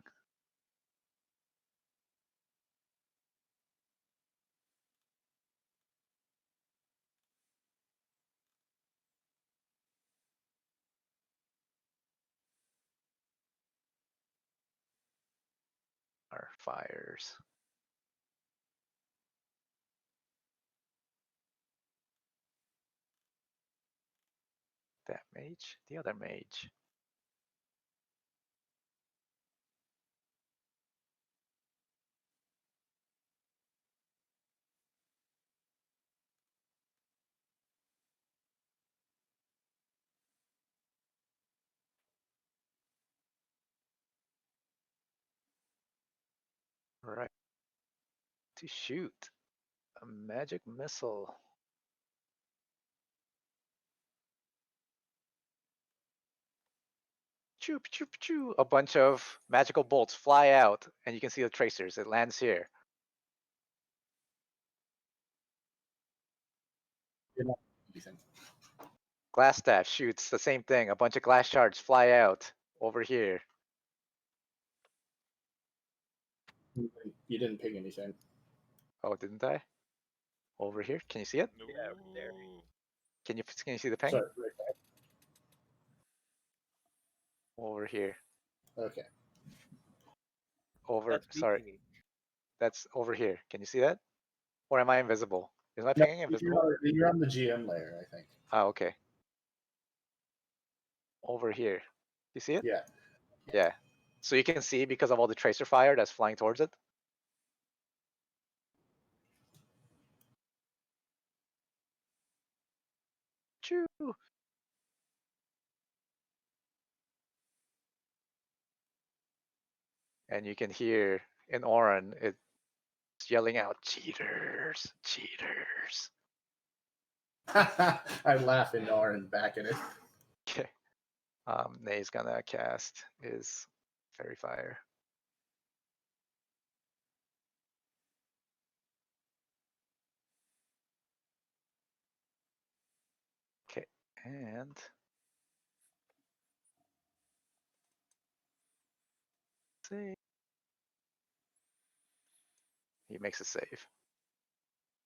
our fires. That mage, the other mage. Right. To shoot a magic missile. Choo choo choo. A bunch of magical bolts fly out, and you can see the tracers. It lands here. You're not anything. Glass staff shoots the same thing. A bunch of glass shards fly out over here. You didn't pick anything. Oh, didn't I? Over here. Can you see it? No. Yeah, right there. Can you see the ping? Sorry, right back. Over here. Okay. Over. That's Sorry, beaking. that's over here. Can you see that? Or am I invisible? Is my No, pinging invisible? you're on the GM layer, I think. Oh, okay. Over here. You see it? Yeah. Yeah. So you can see because of all the tracer fire that's flying towards it. Choo. And you can hear in Oran it's yelling out, cheaters, cheaters. I laugh in R and back at it. Okay. Nay's gonna cast his fairy fire. Okay, and save. He makes a save.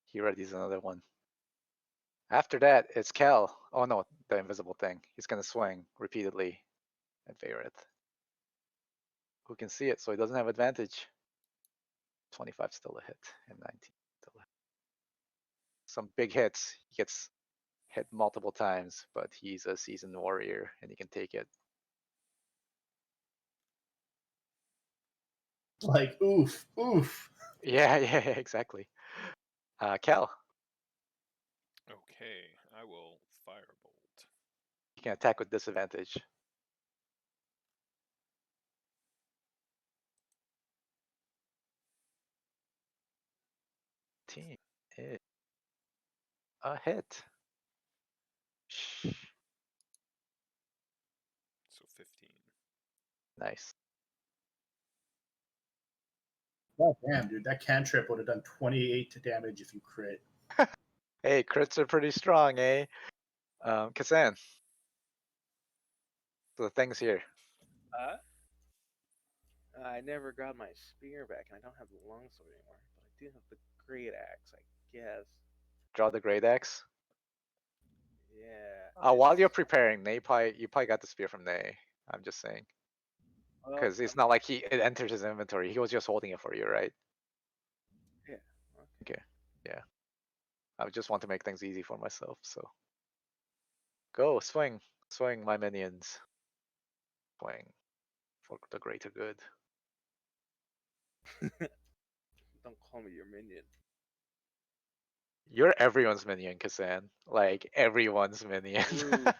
He readies another one. After that, it's Kel. Oh no, the invisible thing. He's gonna swing repeatedly at Favorite. Who can see it, so he doesn't have advantage. 25 still a hit, and 19 still a hit. Some big hits. He gets hit multiple times, but he's a seasoned warrior and he can take it. Like, oof, oof. Yeah, yeah, exactly. Kel, Okay, I will firebolt. you can attack with disadvantage. Team is a hit. Shh. So 15. Nice. God damn, dude, that cantrip would have done 28 damage if you crit. Hey, crits are pretty strong, eh? Kasan. So the thing's here. I never got my spear back, and I don't have the longsword anymore. But I do have the great axe, I guess. Draw the great axe. Yeah. While you're preparing, you probably got the spear from Nay. I'm just saying. Well, Because it's not like it enters his inventory. He was just holding it for you, right? Yeah. Okay. Yeah. I just want to make things easy for myself, so. Go, swing. Swing, my minions. Swing. For the greater good. Don't call me your minion. You're everyone's minion, Kasan. Like, everyone's minion. True. Okay,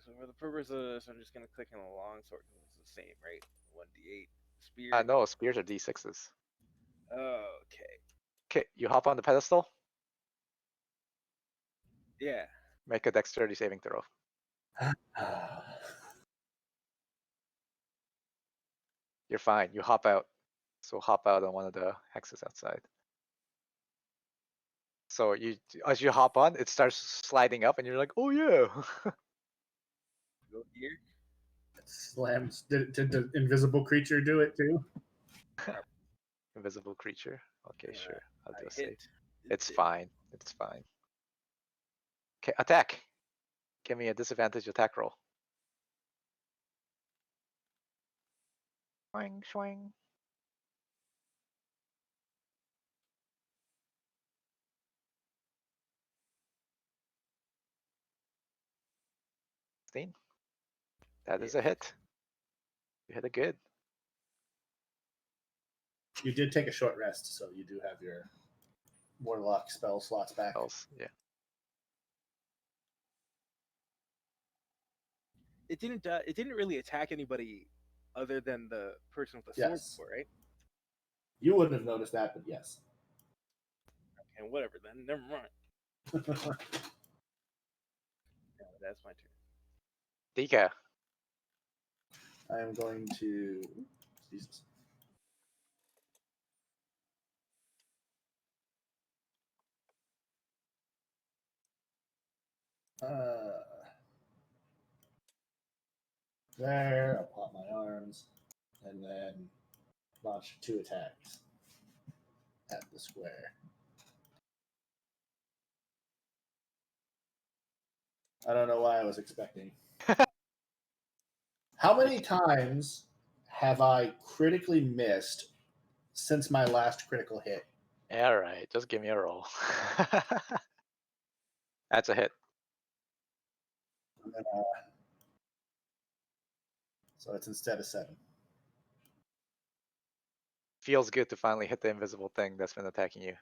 so for the purpose of this, I'm just gonna click on the longsword because it's the same, right? 1d8 spear. No, spears are d6s. Okay. Okay, you hop on the pedestal, Yeah. make a dexterity saving throw. You're fine. You hop out. So hop out on one of the hexes outside. So as you hop on, it starts sliding up, and you're like, oh yeah. Go here. Slams. Did the invisible creature do it too? Invisible creature. Okay, Yeah, sure. I'll do I a save. hit. It's fine. It's fine. Okay, attack. Give me a disadvantage attack roll. Swing, swing. That is a hit. You hit it good. You did take a short rest, so you do have your warlock spell slots back. Else, yeah. It didn't really attack anybody other than the person with the sword Yes. before, right? You wouldn't have noticed that, but yes. And whatever then. Never mind. No, that's my turn. Dika. I am going to. Jesus. There, I'll pop my arms, and then launch 2 attacks at the square. I don't know why I was expecting. How many times have I critically missed since my last critical hit? All right, just give me a roll. That's a hit. And then, so it's instead of 7. Feels good to finally hit the invisible thing that's been attacking you.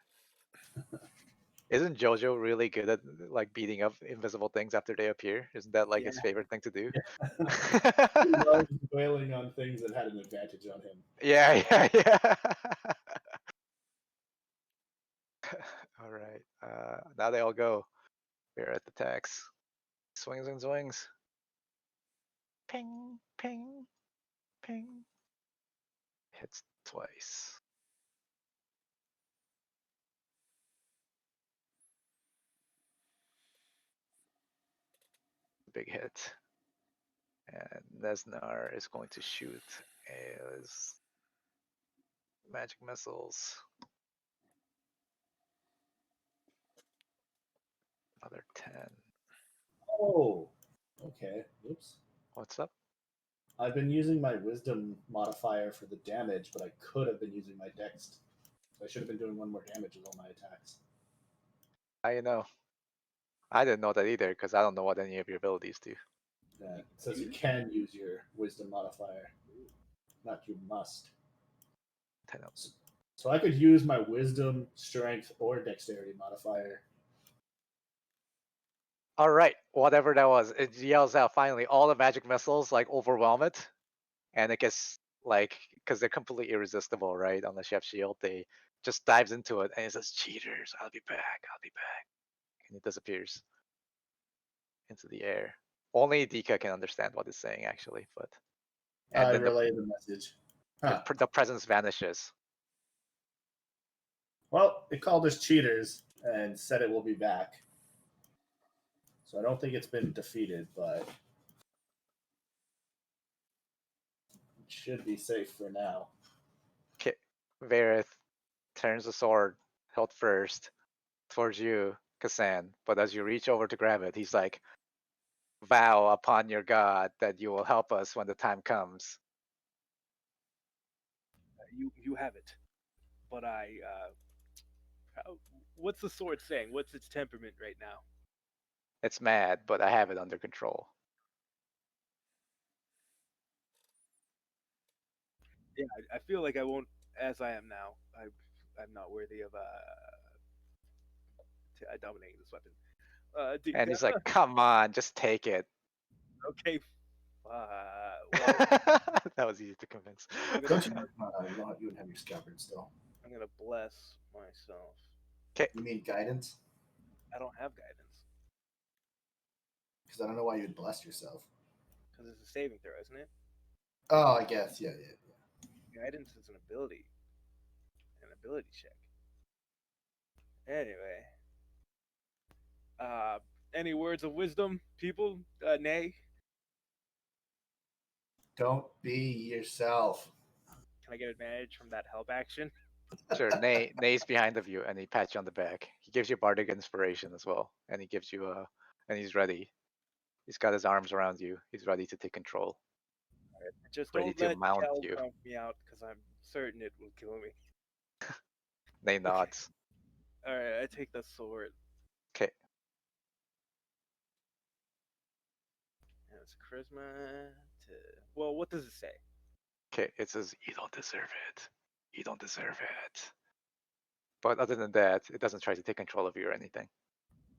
Isn't Jojo really good at like beating up invisible things after they appear? Isn't that like his favorite thing to do? He loves wailing on things that had an advantage on him. Yeah. All right. Now they all go. We're at the tax. Swings and swings. Ping, ping, ping. Hits twice. Big hit. And Nesnar is going to shoot his magic missiles. Another 10. Oh, okay. Oops. What's up? I've been using my wisdom modifier for the damage, but I could have been using my dex. So I should have been doing 1 more damage with all my attacks. I know. I didn't know that either because I don't know what any of your abilities do. It says you can use your wisdom modifier, not you must. 10. So I could use my wisdom, strength, or dexterity modifier. All right, whatever that was, it yells out finally. All the magic missiles like overwhelm it, and it gets like because they're completely irresistible, right? Unless you have shield, they just dives into it and it says, "Cheaters! I'll be back! I'll be back!" And it disappears into the air. Only Dika can understand what it's saying, actually. But and I then relay the message. Huh. the presence vanishes. Well, it called us cheaters and said it will be back. So I don't think it's been defeated, but it should be safe for now. Varith turns the sword hilt first towards you, Kassan. But as you reach over to grab it, he's like, "Vow upon your god that you will help us when the time comes." You have it, but what's the sword saying? What's its temperament right now? It's mad, but I have it under control. Yeah, I feel like I won't, as I am now. I'm not worthy of dominating this weapon. And he's like, "Come on, just take it." Okay. Well, That was easy to convince. Don't you? You would have your scabbard still. I'm gonna bless myself. You mean guidance? I don't have guidance Because I don't know why you'd bless yourself. because it's a saving throw, isn't it? Oh, I guess. Yeah. Guidance is an ability check. Anyway, any words of wisdom, people? Nay. Don't be yourself. Can I get advantage from that help action? Sure, Nay's behind of you, and he pats you on the back. He gives you bardic inspiration as well, and he gives you and he's ready. He's got his arms around you. He's ready to take control. Just ready don't to let mount Kel you. count me out, because I'm certain it will kill me. They nods. All right, I take the sword. Okay. And it's charisma to. Well, what does it say? Okay. It says you don't deserve it. You don't deserve it. But other than that, it doesn't try to take control of you or anything.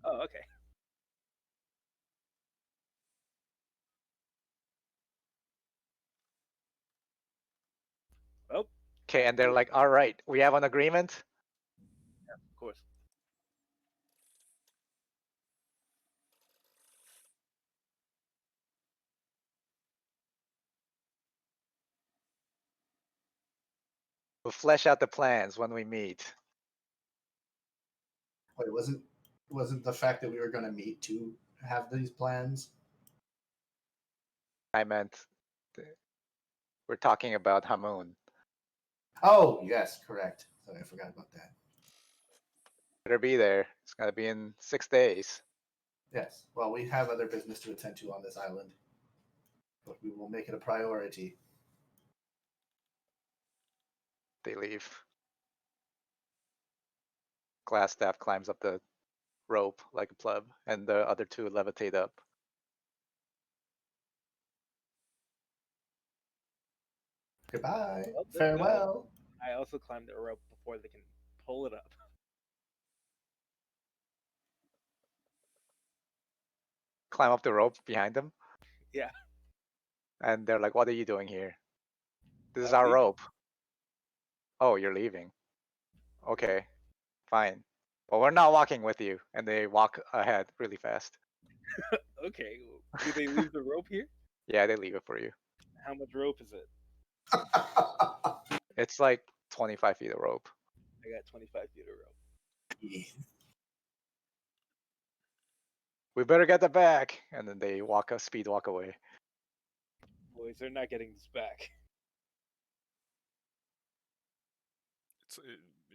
Oh, okay. Well, Okay, and they're like, all right, we have an agreement. of course. We'll flesh out the plans when we meet. Wait, wasn't the fact that we were going to meet to have these plans? I meant we're talking about Hamun. Oh, yes, correct. Sorry, I forgot about that. Better be there. It's gonna be in 6 days. Yes. Well, we have other business to attend to on this island, but we will make it a priority. They leave. Glassstaff climbs up the rope like a pleb, and the other two levitate up. Goodbye. Well, let's go. Farewell. I also climbed the rope before they can pull it up. Climb up the rope behind them, Yeah. and they're like, "What are you doing here? This is I'm our leaving. rope." Oh, you're leaving. Okay, fine. Well, we're not walking with you, and they walk ahead really fast. Okay. Do they leave the rope here? Yeah, they leave it for you. How much rope is it? It's like 25 feet of rope. I got 25 feet of rope. We better get that back, and then they speed walk away. Boys, they're not getting this back.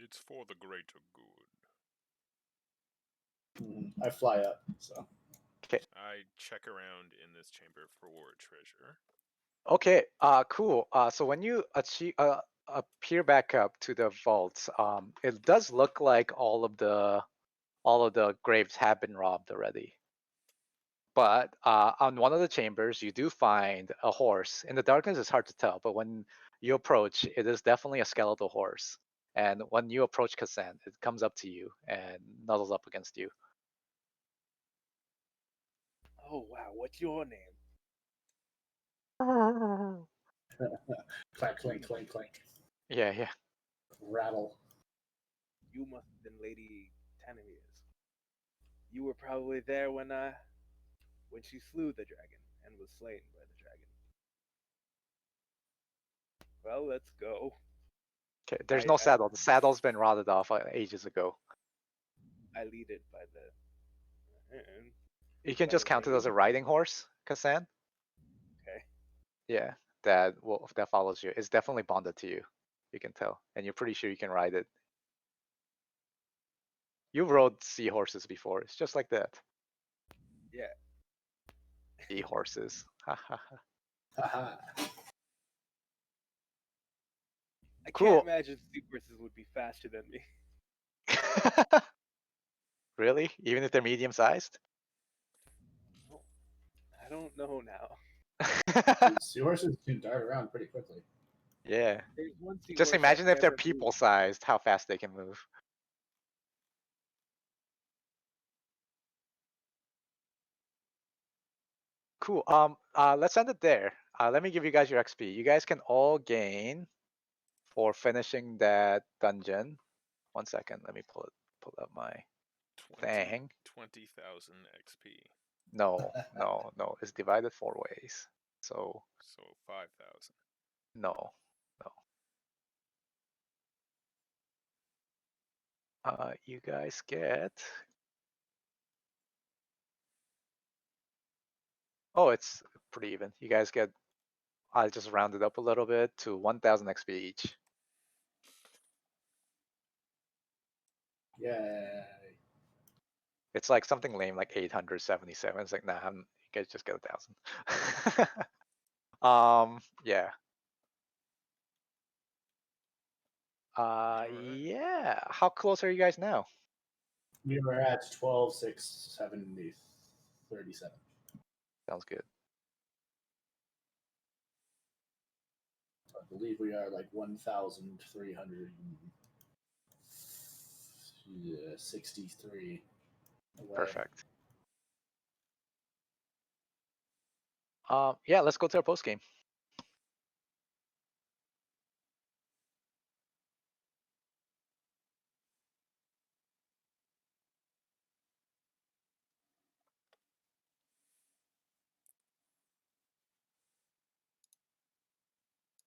It's for the greater good. I fly up, so. I check around in this chamber for treasure. Okay, cool. So when you appear back up to the vaults, it does look like all of the graves have been robbed already. But on one of the chambers, you do find a horse. In the darkness, it's hard to tell, but when you approach, it is definitely a skeletal horse. And when you approach Kassan, it comes up to you and nuzzles up against you. Oh wow, what's your name? Clank, clink, clink, clink. Yeah. Rattle. You must have been Lady Tanamias. You were probably there when she slew the dragon and was slain by the dragon. Well, let's go. Okay, there's I, no I, saddle. The saddle's been rotted off ages ago. I lead it by the You can by just the count it as rein. a riding horse, Kassan. Okay. Yeah, that follows you. It's definitely bonded to you. You can tell, and you're pretty sure you can ride it. You've rode seahorses before. It's just like that. Yeah. Seahorses. Haha. I can't Cool. imagine seahorses would be faster than me. Really? Even if they're medium sized? I don't know now. Seahorses can dart around pretty quickly. Yeah. There's one Just seahorse imagine that if they're never people moves. sized, how fast they can move. Cool. Let's end it there. Let me give you guys your XP. You guys can all gain for finishing that dungeon. 1 second. Let me pull up my 20,000 thing. XP. No. It's divided 4 ways. So 5,000. no. You guys get. Oh, it's pretty even. You guys get. I just rounded up a little bit to 1,000 XP each. Yay. It's like something lame, like 877. It's like, nah, you guys just get 1,000. Yeah. Alright. Yeah. How close are you guys now? We were at 12, 6, 70, 37. Sounds good. I believe we are like 1,363 away. Perfect. Yeah, let's go to our post game.